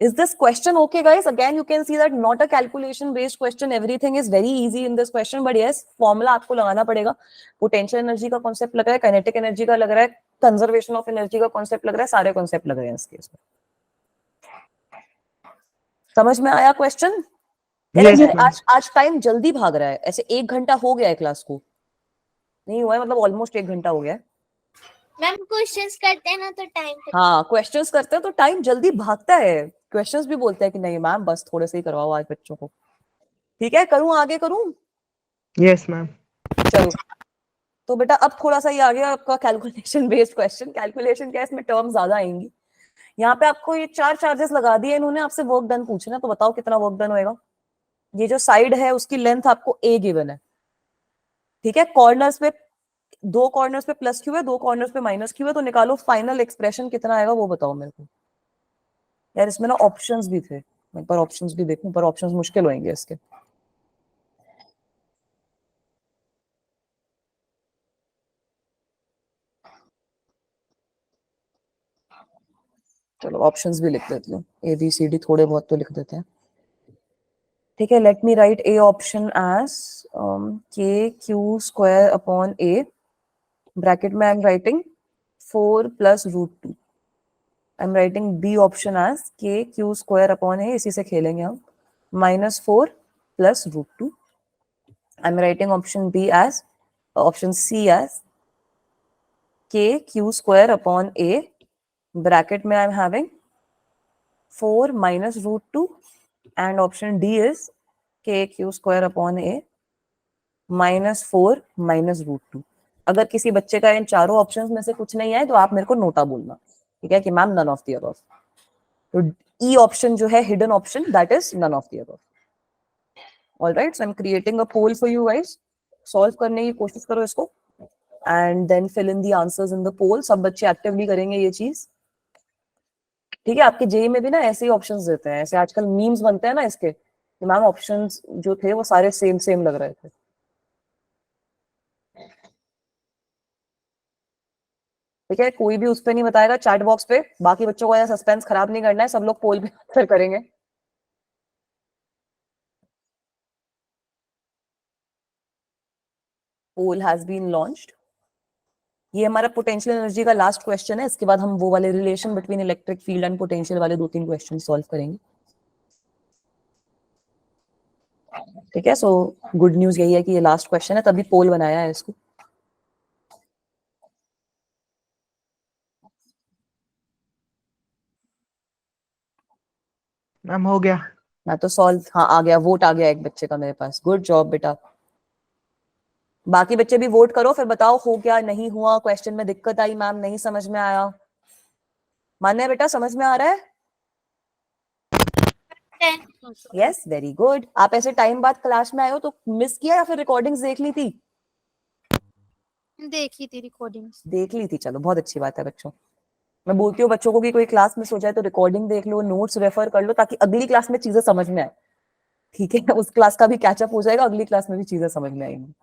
Is this question okay, guys? Again, you can see that not a calculation-based question. Everything is very easy in this question, but yes, formula आपको लगाना पड़ेगा। Potential energy का concept लग रहा है, kinetic energy का लग रहा है, conservation of energy का concept लग रहा है, सारे concept लग रहे हैं इस केस में। समझ में आया question? Yes, यार ma'am. आज टाइम जल्दी भाग रहा है। ऐसे 1 घंटा हो गया है क्लास को, नहीं हुआ है, मतलब ऑलमोस्ट 1 घंटा हो गया है। मैम क्वेश्चंस करते हैं ना तो टाइम। हाँ क्वेश्चंस करते हैं तो टाइम जल्दी भागता है। क्वेश्चंस भी बोलते हैं कि नहीं मैम बस थोड़े से ही करवाओ आज बच्चों को। ठीक है, करूं आगे करूं? Yes, ma'am. चलो तो बेटा अब थोड़ा सा ये आ गया आपका कैलकुलेशन बेस्ड क्वेश्चन। कैलकुलेशन क्या है, इसमें टर्म ज्यादा आएंगी। यहाँ पे आपको ये 4 चार्जेस लगा दिए इन्होंने, आपसे वर्क डन पूछना, तो बताओ कितना वर्क डन होएगा। ये जो साइड है उसकी लेंथ आपको a गिवन है। ठीक है। कॉर्नर्स पे 2 कॉर्नर्स पे प्लस क्यू है, 2 कॉर्नर्स पे माइनस क्यू है। तो निकालो फाइनल एक्सप्रेशन कितना आएगा वो बताओ मेरे को। यार इसमें ना ऑप्शंस भी थे, मैं एक बार ऑप्शंस भी देखूं, पर ऑप्शंस मुश्किल होंगे इसके। चलो ऑप्शंस भी लिख देती हूँ, ABCD थोड़े बहुत तो लिख देते हैं। ठीक है। Let me write A option as KQ square upon A, bracket में I am writing 4 + √2। I am writing B option as KQ square upon A, इसी से खेलेंगे हम, -4 + √2। I am writing option B as, option C as k q square upon a, bracket में I am having 4 minus root 2, and option D is k q square upon a minus 4 minus root 2. अगर किसी बच्चे का इन चारों options में से कुछ नहीं है तो आप मेरे को नोटा बोलना, ठीक है, कि ma'am none of the above. तो ई ऑप्शन जो है hidden option, that is none of the above. Alright, so I am creating a poll for you guys. Solve करने की कोशिश करो इसको and then fill in the answers in the poll. सब बच्चे एक्टिवली करेंगे ये चीज, ठीक है. आपके जेई में भी ना ऐसे ही ऑप्शंस देते हैं, ऐसे आजकल मीम्स बनते हैं ना इसके, कि मैम ऑप्शंस जो थे वो सारे सेम सेम लग रहे थे. ठीक है, कोई भी उस पे नहीं बताएगा चैट बॉक्स पे. बाकी बच्चों को ऐसा सस्पेंस खराब नहीं करना है, सब लोग पोल पे आंसर करेंगे. पोल हैज बीन लॉन्च्ड. ये हमारा पोटेंशियल एनर्जी का लास्ट क्वेश्चन है. इसके बाद हम वो वाले relation between electric field and potential वाले 2-3 क्वेश्चन सॉल्व करेंगे. ठीक है, सो गुड न्यूज यही है कि ये लास्ट क्वेश्चन है, तभी पोल बनाया है इसको. मैम हो गया. मैं तो सॉल्व, हाँ आ गया, वोट आ गया एक बच्चे का मेरे पास. गुड जॉब बेटा. बाकी बच्चे भी वोट करो, फिर बताओ हो क्या नहीं हुआ, क्वेश्चन में दिक्कत आई, मैम नहीं समझ में आया. मान्य है बेटा, समझ में आ रहा है? Yes, very good. आप ऐसे टाइम बाद क्लास में आए हो तो मिस किया या फिर रिकॉर्डिंग्स देख ली थी? देखी थी रिकॉर्डिंग्स. देख ली थी, चलो बहुत अच्छी बात है बच्चों. मैं बोलती हूँ बच्चों को कि कोई क्लास मिस हो जाए तो रिकॉर्डिंग देख लो, नोट्स रेफर कर लो, ताकि अगली क्लास में चीजें समझ में आए. ठीक है, उस क्लास का भी कैचअप हो जाएगा, अगली क्लास में भी चीजें समझ में आएंगी.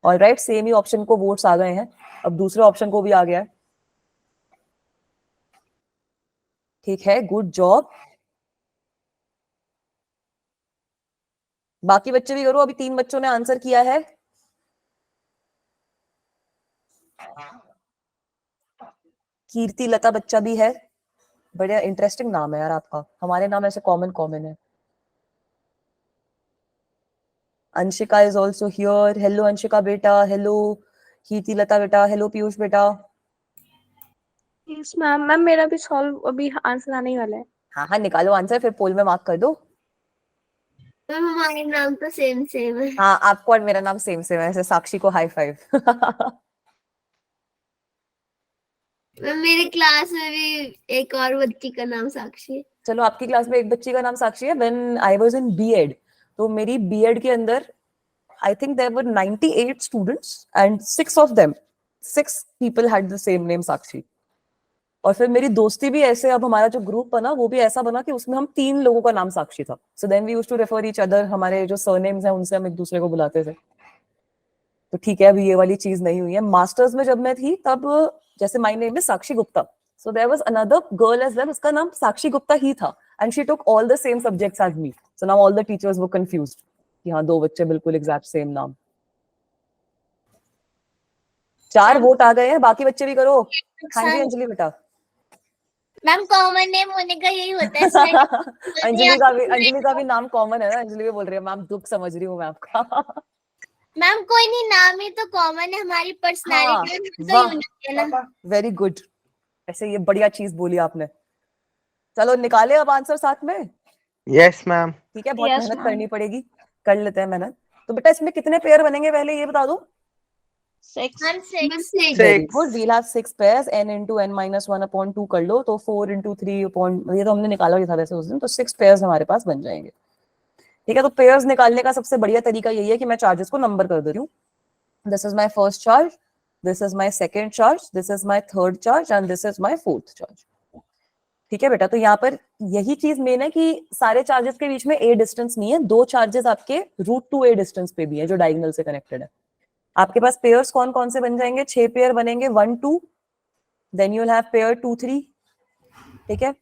ऑलराइट, सेम ही ऑप्शन को वोट्स आ गए हैं, अब दूसरे ऑप्शन को भी आ गया है. ठीक है, गुड जॉब. बाकी बच्चे भी करो. अभी 3 बच्चों ने आंसर किया है. कीर्ति लता बच्चा भी है. बढ़िया, इंटरेस्टिंग नाम है यार आपका. हमारे नाम ऐसे कॉमन कॉमन है. Anshika is also here. Hello Anshika बेटा. हेलो कीर्ति लता बेटा. हेलो पीयूष बेटा. Yes ma'am. मैम मेरा भी सॉल्व अभी आंसर आने ही वाला है. हाँ हाँ, निकालो आंसर, फिर पोल में मार्क कर दो. मैम हमारे नाम तो सेम सेम है. हाँ, आपको और मेरा नाम सेम सेम है. ऐसे साक्षी को हाई फाइव. मैम मेरे क्लास में भी एक और बच्ची का नाम साक्षी है. चलो, आपकी क्लास में एक बच्ची का नाम साक्षी है. When I was in BEd, तो मेरी बीएड के अंदर I think there were 98 students and 6 people had the same name Sakshi. और फिर मेरी दोस्ती भी ऐसे, अब हमारा जो ग्रुप बना वो भी ऐसा बना कि उसमें हम 3 लोगों का नाम साक्षी था. So then we used to refer each other. हमारे जो सरनेम्स हैं उनसे हम एक दूसरे को बुलाते थे. तो ठीक है, अभी ये वाली चीज नहीं हुई है. मास्टर्स में जब मैं थी तब, जैसे my name is Sakshi Gupta, so there was another girl as well, उसका नाम साक्षी गुप्ता ही था, and she took all the same subjects as me. So now all the teachers were confused कि हाँ 2 बच्चे बिल्कुल एग्जैक्ट सेम नाम. 4 वोट आ गए हैं. बाकी बच्चे भी करो. हाँ जी अंजलि बेटा. मैम कॉमन नेम होने का यही होता है. अंजलि का भी नाम कॉमन है ना. अंजलि भी बोल रही है मैम दुख समझ रही हूँ मैं आपका. मैम कोई नहीं, नाम ही तो कॉमन है, हमारी पर्सनालिटी तो यूनिक है ना. Very good. ऐसे ये बढ़िया चीज बोली आपने. चलो निकाले अब आंसर साथ में. Yes ma'am. ठीक है, बहुत Yes, मेहनत ma'am. करनी पड़ेगी. कर लेते हैं मेहनत. तो बेटा इसमें कितने पेयर बनेंगे पहले ये बता दो. 6. Ma'am 6. Very good. We'll have 6 pairs. n into n minus 1 upon 2 कर लो तो 4 into 3 upon, ये तो हमने निकाला ही था वैसे उस दिन. तो 6 पेयर्स हमारे पास बन जाएंगे. ठीक है, तो पेयर्स निकालने का सबसे बढ़िया तरीका यही है कि मैं चार्जेस को नंबर कर दे रही हूँ. This is my first charge, this is my second charge, this is my third charge and this is my fourth charge. ठीक है बेटा, तो यहाँ पर यही चीज मेन है कि सारे चार्जेस के बीच में a डिस्टेंस नहीं है. 2 चार्जेस आपके √2a डिस्टेंस पे भी है जो डायगोनल से कनेक्टेड है. आपके पास पेयर्स कौन कौन से बन जाएंगे? 6 पेयर बनेंगे. 1 2, then you will have pair 2 3. ठीक है,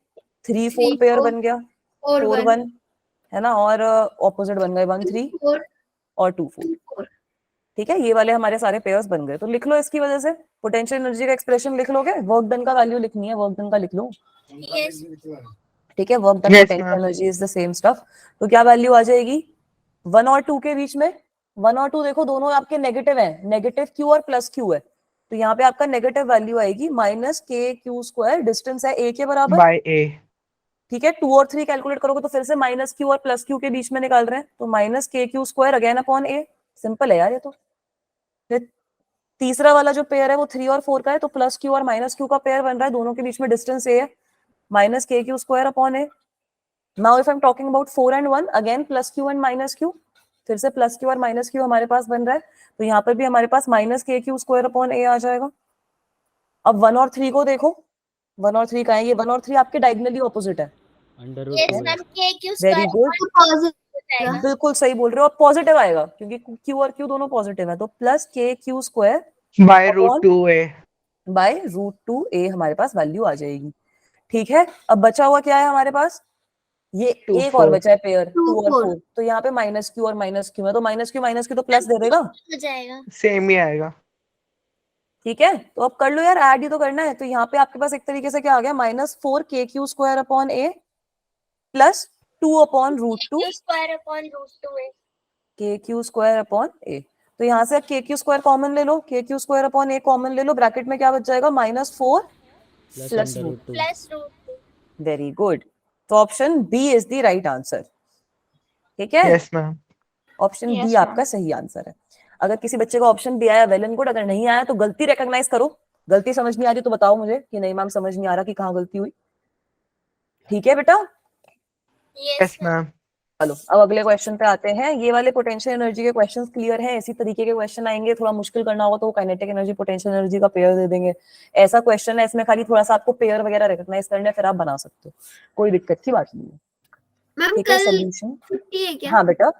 3 4 पेयर बन गया. 4 1 है ना, और ऑपोजिट बन गए 1 3 और 2 4. ठीक है, ये वाले हमारे सारे पेयर्स बन गए. तो लिख लो इसकी वजह से पोटेंशियल एनर्जी का एक्सप्रेशन लिख लोगे. वर्क डन का वैल्यू लिखनी है, वर्क डन का लिख लो. ठीक है, work done Yes, potential ma'am. Energy is the same stuff. तो क्या वैल्यू आ जाएगी 1 और 2 के बीच में? 1 और 2 देखो दोनों आपके नेगेटिव हैं. नेगेटिव क्यू और प्लस क्यू है. तो यहाँ पे आपका नेगेटिव वैल्यू आएगी minus K Q square, distance है a के बराबर, बाय ए। ठीक है। 2 और 3 कैलकुलेट करोगे तो फिर से माइनस क्यू और प्लस क्यू के बीच में निकाल रहे हैं, तो minus K Q square again upon a, simple है यार ये तो। फिर तीसरा वाला जो पेयर है वो 3 और 4 का है, तो प्लस क्यू और माइनस क्यू का पेयर बन रहा है, दोनों के बीच में डिस्टेंस a है, minus K Q square upon a। Now if I am talking about 4 and 1, again plus Q and minus Q, फिर से प्लस क्यू और माइनस क्यू हमारे पास बन रहा है, तो यहाँ पर भी हमारे पास minus K Q square upon a आ जाएगा। अब 1 और 3 को देखो, 1 और 3 का है, ये 1 और 3 आपके डायगोनली ऑपोजिट है। यस मैम, के क्यू वेरी गुड, स्क्वायर बिल्कुल सही बोल रहे हो। अब पॉजिटिव आएगा क्योंकि क्यू और क्यू दोनों पॉजिटिव है, तो plus k Q square by root 2a। By root 2a हमारे पास वैल्यू आ जाएगी, ठीक है। अब बचा हुआ क्या है हमारे पास, ये 2, एक और 4। बचा है पेयर 2 और 4। 4, तो यहाँ पे माइनस क्यू और माइनस क्यू है, तो माइनस क्यू तो प्लस दे देगा, हो जाएगा। सेम ही आएगा। ठीक है। तो अब कर लो यार, ऐड ही तो करना है, तो यहाँ पे आपके पास एक तरीके से क्या आ गया, minus 4 k Q square upon a plus 2 upon root 2 q square upon root 2a। K Q square upon a। तो यहाँ से के क्यू स्क्वायर कॉमन ले लो, K Q square upon a common ले लो, ब्रैकेट में क्या बच जाएगा, minus 4 plus root 2। Plus root 2। Very good, तो option B is the right answer, ठीक है। Yes ma'am. ऑप्शन बी आपका सही आंसर है। अगर किसी बच्चे को ऑप्शन बी आया वेल एंड गुड, अगर नहीं आया तो गलती रिकॉग्नाइज करो, गलती समझ नहीं आ रही तो बताओ मुझे कि नहीं मैम समझ नहीं आ रहा कि कहाँ गलती हुई, ठीक है बेटा। Yes ma'am. चलो अब अगले क्वेश्चन पे आते हैं। ये वाले पोटेंशियल एनर्जी के क्वेश्चंस क्लियर हैं, इसी तरीके के क्वेश्चन आएंगे, थोड़ा मुश्किल करना होगा तो वो काइनेटिक एनर्जी पोटेंशियल एनर्जी का पेयर दे देंगे। ऐसा क्वेश्चन है, इसमें खाली थोड़ा सा आपको पेयर वगैरह रिकॉग्नाइज करना है, फिर आप बना सकते हो, कोई दिक्कत की बात नहीं है, मैम ठीक है। कल सोल्यूशन, छुट्टी है क्या? हाँ बेटा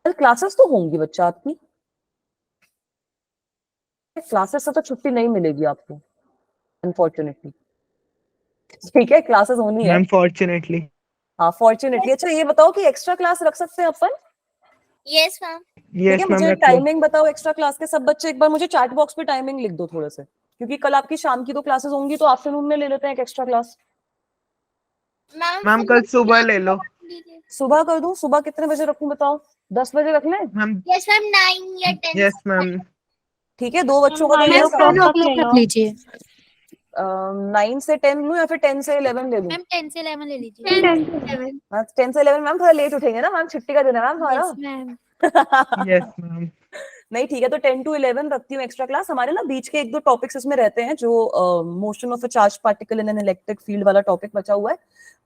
कल क्लासेस तो होंगी बच्चा आपकी, क्लासेस से तो छुट्टी नहीं मिलेगी आपको अनफॉर्चुनेटली, ठीक है। क्लासेस होनी है, मैम फॉर्चुनेटली। हाँ फॉर्चुनेटली। अच्छा ये बताओ कि एक्स्ट्रा क्लास रख सकते हैं अपन, यस मैम। ठीक है। यस मैम मुझे रख लो। टाइमिंग बताओ एक्स्ट्रा क्लास के, सब बच्चे एक बार मुझे चैट बॉक्स पे टाइमिंग लिख दो थोड़े से, क्योंकि कल आपकी शाम की तो क्लासेस होंगी, तो आफ्टरनून में ले लेते हैं एक एक्स्ट्रा क्लास। मैम कल सुबह ले लो। सुबह कर दूं, सुबह कितने बजे रखूं बताओ, 10 बजे रख लें? मैम यस मैम 9 या 10। Yes ma'am. ठीक है, 2 बच्चों का तो मैम ये 10 o'clock रख लीजिए। 9 से 10 लूं या फिर 10 से 11 ले लूं? मैम 10 से 11 ले लीजिए। 10 से 11 मैम थोड़ा लेट उठेंगे ना मैम, छुट्टी का दिन है मैम हमारा। Yes ma'am. Yes ma'am. नहीं ठीक है, तो 10 to 11 रखती हूँ एक्स्ट्रा क्लास। हमारे ना बीच के 1-2 टॉपिक्स इसमें रहते हैं, जो motion of a charge particle in an electric field वाला टॉपिक बचा हुआ है,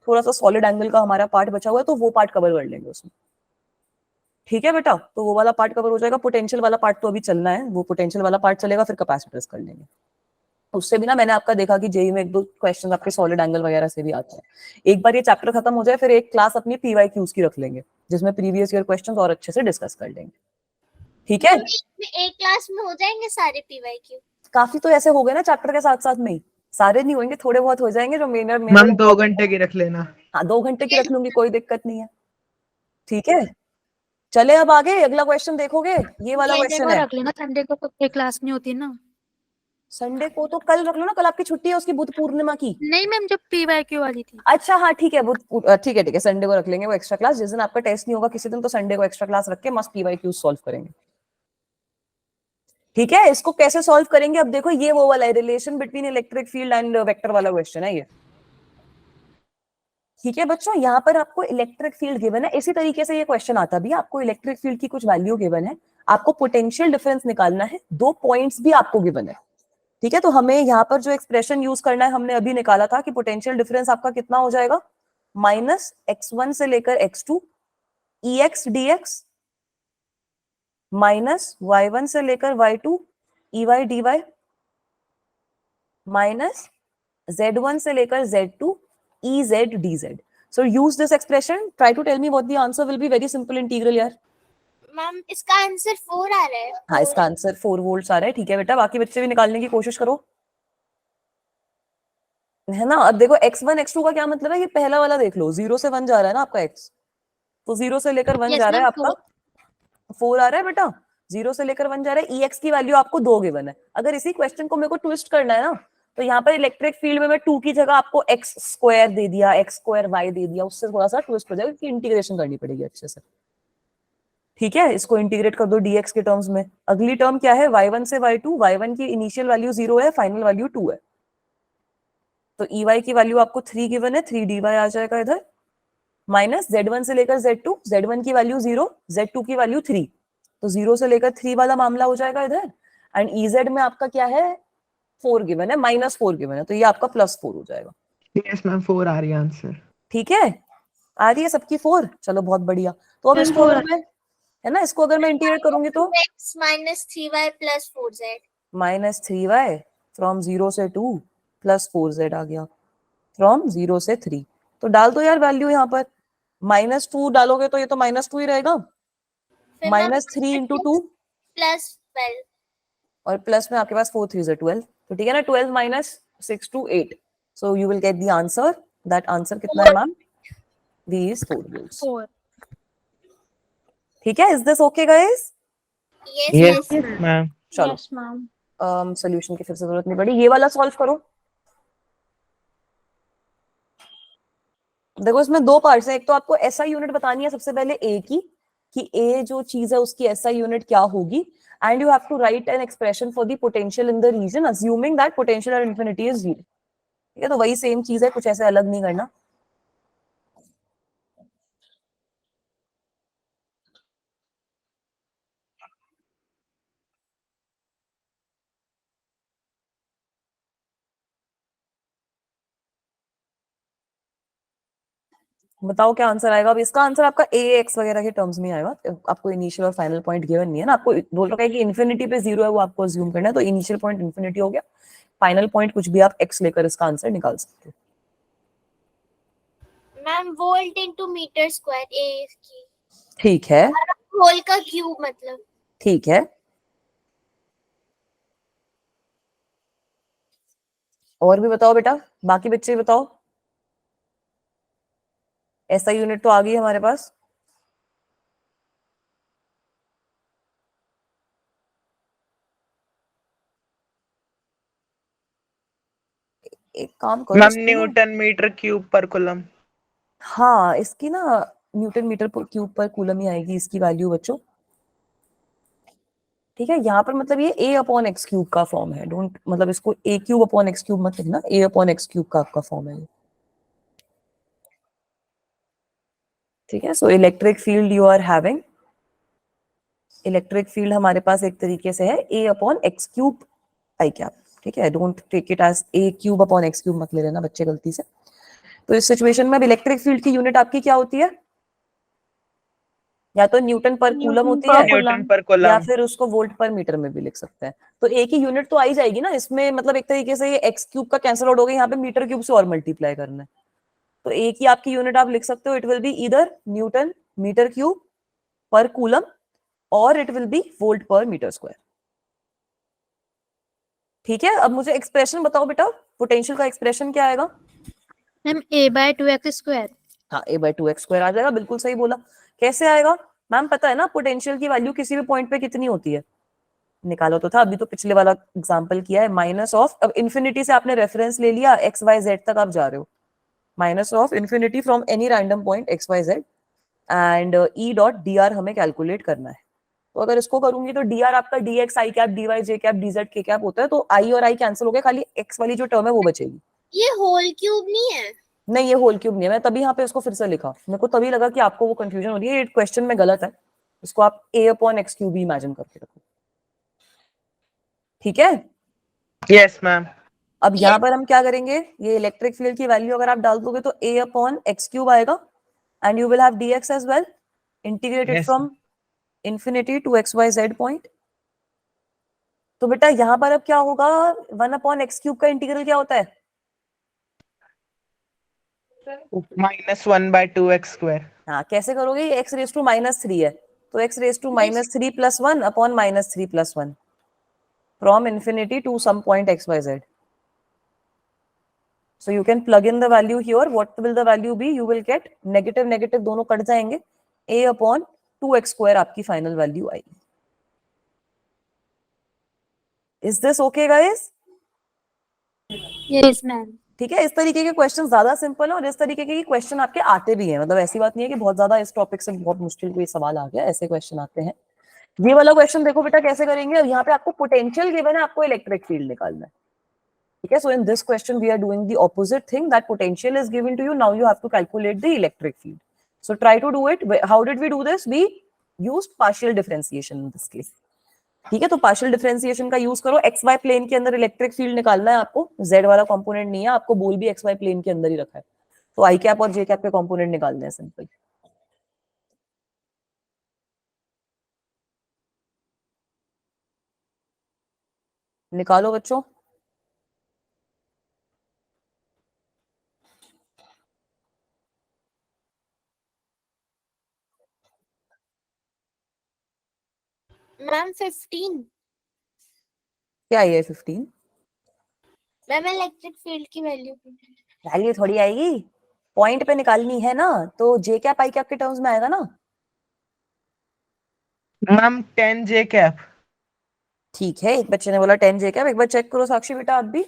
थोड़ा सा सॉलिड एंगल का हमारा पार्ट बचा हुआ है, तो वो पार्ट कवर कर लेंगे उसमें, ठीक है बेटा। तो वो वाला पार्ट कवर हो जाएगा, पोटेंशियल वाला पार्ट तो अभी चलना है, वो पोटेंशियल वाला पार्ट चलेगा, फिर कैपेसिटर्स कर लेंगे। उससे भी ना मैंने आपका देखा कि जेई में 1-2 क्वेश्चन आपके सॉलिड एंगल वगैरह से भी आते हैं। एक बार ये चैप्टर खत्म हो जाए फिर एक क्लास अपनी पीवाईक्यूज की रख लेंगे, जिसमें प्रीवियस ईयर क्वेश्चंस और अच्छे से डिस्कस कर लेंगे, ठीक है। एक क्लास में हो जाएंगे सारे पीवाईक्यू? काफी तो ऐसे हो गए ना चैप्टर के साथ साथ में ही, सारे नहीं होंगे, थोड़े बहुत हो जाएंगे जो मेनर मैम 2 घंटे की रख लेना। हाँ 2 घंटे की रख लूंगी, कोई दिक्कत नहीं है, ठीक है। चले अब आगे, अगला क्वेश्चन देखोगे, ये वाला क्वेश्चन है। रख लेना, संडे को कोई क्लास नहीं होती ना। संडे को तो कल रख लो ना, कल आपकी छुट्टी है उसकी, बुध पूर्णिमा की। नहीं मैम, जब पीवाईक्यू वाली थी। अच्छा हाँ ठीक है, ठीक है संडे को रख लेंगे वो एक्स्ट्रा क्लास, जिस दिन आपका टेस्ट नहीं होगा किसी दिन, तो संडे को एक्स्ट्रा क्लास रख के मस्त पीवाईक्यू सॉल्व करेंगे, ठीक है। इसको कैसे सॉल्व करेंगे, अब देखो ये वो वाला है, relation between electric field and vector वाला क्वेश्चन है ये, ठीक है बच्चों। यहाँ पर आपको इलेक्ट्रिक फील्ड गिवन है, इसी तरीके से ये क्वेश्चन आता भी, आपको इलेक्ट्रिक फील्ड की कुछ वैल्यू गिवन है, आपको पोटेंशियल डिफरेंस निकालना है, 2 पॉइंट्स भी आपको गिवन है, ठीक है। तो हमें यहाँ पर जो एक्सप्रेशन यूज करना है, हमने अभी निकाला था कि पोटेंशियल डिफरेंस आपका कितना हो जाएगा, माइनस x1 से लेकर x2 ex dx minus y1 से लेकर y2 ey dy minus z1 से लेकर z2 ez dz. So use this expression, try to tell me what the answer will be. Very simple integral यार। Ma'am इसका answer 4 आ रहा है। हाँ इसका आंसर 4 वोल्ट्स आ रहा है, ठीक है बेटा। बाकी बच्चे भी निकालने की कोशिश करो, है ना। अब देखो x1 x2 का क्या मतलब है, ये पहला वाला देख लो, 0 से 1 जा रहा है ना आपका x, तो 0 से लेकर 1 जा रहा है आपका 4 आ रहा है बेटा, 0 से लेकर 1 जा रहा है। ex की वैल्यू आपको 2 गिवन है। अगर इसी क्वेश्चन को मेरे को ट्विस्ट करना है ना, तो यहाँ पर इलेक्ट्रिक फील्ड में मैं 2 की जगह आपको x स्क्वायर दे दिया, x स्क्वायर y दे दिया, उससे थोड़ा सा ट्विस्ट हो जाएगा कि इंटीग्रेशन करनी पड़ेगी अच्छे से, ठीक है, इसको इंटीग्रेट कर दो dx के टर्म्स में। अगली टर्म क्या है, y1 से y2, y1 की इनिशियल वैल्यू 0 है, फाइनल वैल्यू 2 है, तो ey की वैल्यू आपको 3 गिवन है, 3 dy आ जाएगा इधर, माइनस z1 से लेकर z2, z1 की वैल्यू 0, z2 की वैल्यू 3, तो 0 से लेकर 3 वाला मामला हो जाएगा इधर। एंड ez में आपका क्या है, 4 गिवन है, -4 गिवन है, तो ये आपका +4 हो जाएगा। यस मैम 4 आ रही है आंसर। ठीक है, आ रही है सबकी 4, चलो बहुत बढ़िया। तो अब Ma'am, इसको 4 अगर मैं, है ना, इसको अगर मैं इंटीग्रेट करूंगी तो x minus 3y plus 4z. -3y from 0 से 2 प्लस 4z आ गया फ्रॉम 0 से 3। तो डाल दो यार वैल्यू यहाँ पर, -2 डालोगे तो ये तो -2 ही रहेगा, फिर मैम -3 इंटू 2 plus 12. और प्लस में आपके पास 4 3 से 12, तो ठीक है ना, 12 minus 6 to 8, so you will get the answer. That answer कितना है मैम, these 4 volts। 4 ठीक है, is this okay guys? Yes, yes yes, ma'am. Ma'am. चलो yes ma'am सोल्यूशन की फिर से जरूरत नहीं पड़ी, ये वाला सॉल्व करो। देखो इसमें दो पार्ट्स हैं, एक तो आपको एसआई यूनिट बतानी है सबसे पहले ए की, कि ए जो चीज है उसकी एसआई यूनिट क्या होगी, and you have to write an expression for the potential in the region assuming that potential at infinity is 0। ठीक है, तो वही सेम चीज है, कुछ ऐसे अलग नहीं करना। बताओ क्या आंसर आएगा। अब इसका आंसर आपका ए एक्स वगैरह के टर्म्स में आएगा, आपको इनिशियल और फाइनल पॉइंट गिवन नहीं है ना, आपको बोल रखा है कि इन्फिनिटी पे 0 है, वो आपको अज्यूम करना है, तो इनिशियल पॉइंट इन्फिनिटी हो गया, फाइनल पॉइंट कुछ भी आप एक्स लेकर इसका आंसर निकाल सकते हो। Ma'am, volt into meter square A की ठीक है, होल का क्यूब मतलब। ठीक है, और भी बताओ बेटा, बाकी बच्चे बताओ। ऐसा यूनिट तो आ गई हमारे पास, एक काम करो मैम इसको ना, Newton metre cube per coulomb. हाँ इसकी ना Newton metre cube per coulomb ही आएगी इसकी वैल्यू बच्चों। ठीक है, यहाँ पर मतलब ये a अपॉन एक्स क्यूब का फॉर्म है, डोंट मतलब इसको a cube upon x cube मत लिखना, a अपॉन एक्स क्यूब का आपका फॉर्म है ये। ठीक है, so electric field you are having, electric field हमारे पास एक तरीके से है a upon x cube i cap. ठीक है, don't take it as a cube upon x cube मत ले लेना बच्चे गलती से। तो इस सिचुएशन में अब इलेक्ट्रिक फील्ड की यूनिट आपकी क्या होती है, या तो न्यूटन पर कूलम होती है, न्यूटन पर या कूलम। फिर उसको वोल्ट पर मीटर में भी लिख सकते हैं। तो एक ही यूनिट तो आई जाएगी ना इसमें, मतलब एक तरीके से ये एक्स क्यूब का कैंसिल आउट हो गया, यहाँ पे मीटर क्यूब से और मल्टीप्लाई करना है, तो एक ही आपकी यूनिट आप लिख सकते हो, it will be either newton metre cube per coulomb और it will be volt per metre square. ठीक है, अब मुझे एक्सप्रेशन बताओ बेटा, पोटेंशियल का एक्सप्रेशन क्या आएगा। Ma'am a/2x²। हाँ a/2x² आ जाएगा, बिल्कुल सही बोला। कैसे आएगा मैम, पता है ना पोटेंशियल की वैल्यू किसी भी पॉइंट पे कितनी होती है, निकालो तो था, अभी तो पिछले वाला एग्जांपल किया है, माइनस ऑफ, अब इन्फिनिटी से आपने रेफरेंस ले लिया, एक्स वाई जेड तक आप जा रहे हो, minus of infinity from any random point x y z, and E dot d r हमें कैलकुलेट करना है। तो अगर इसको करूंगी तो डी आर आपका d x i cap d y j cap d z k cap होता है, तो आई और आई कैंसिल हो गए, खाली एक्स वाली जो टर्म है वो बचेगी। ये होल क्यूब नहीं है। नहीं ये होल क्यूब नहीं है, मैं तभी यहाँ पे इसको फिर से लिखा, मेरे को तभी लगा कि आपको वो कंफ्यूजन हो रही है, ये क्वेश्चन में गलत है, इसको आप a upon x cube he imagine करके रखो। ठीक है, यस मैम। अब यहाँ पर हम क्या करेंगे, ये इलेक्ट्रिक फील्ड की वैल्यू अगर आप डाल दोगे तो a अपॉन एक्स क्यूब आएगा, and you will have dx as well, integrated Yes. From infinity to x y z point. तो बेटा यहाँ पर अब क्या होगा, 1 अपॉन एक्स क्यूब का इंटीग्रल क्या होता है, -1/2x²। हाँ कैसे करोगे, ये x रेज टू -3 है, तो x raise to -3 + 1 upon -3 + 1 from infinity to some point x y z. So you can plug in the value here. What will the value be? You will get negative negative दोनों cut जाएंगे, a upon 2x² आपकी final value आएगी। Is this okay guys? yes ma'am ठीक है, इस तरीके के question ज्यादा सिंपल है और इस तरीके के क्वेश्चन आपके आते भी हैं, मतलब ऐसी बात नहीं है कि बहुत ज्यादा इस टॉपिक से बहुत मुश्किल कोई सवाल आ गया, ऐसे क्वेश्चन आते हैं। ये वाला क्वेश्चन देखो बेटा कैसे करेंगे, अब यहाँ पे आपको पोटेंशियल गिवन है, आपको इलेक्ट्रिक फील्ड निकालना है। ठीक है, so in this question we are doing the opposite thing, that potential is given to you, now you have to calculate the electric field. So try to do it. How did we do this? We used partial differentiation in this case. ठीक है, तो partial differentiation का use करो। X Y plane के अंदर electric field निकालना है आपको, जेड वाला कंपोनेंट नहीं है, आपको बोल भी एक्स वाई प्लेन के अंदर ही रखा है, तो आई कैप और जे कैप के कंपोनेंट निकालने हैं सिंपल। निकालो बच्चों। मैम 15। क्या है ये 15? मैम इलेक्ट्रिक फील्ड की वैल्यू। वैल्यू थोड़ी आएगी, पॉइंट पे निकालनी है ना, तो जे कैप आई कैप के टर्म्स में आएगा ना। मैम 10 जे कैप। ठीक है, एक बच्चे ने बोला 10 जे कैप, एक बार चेक करो साक्षी बेटा, आप भी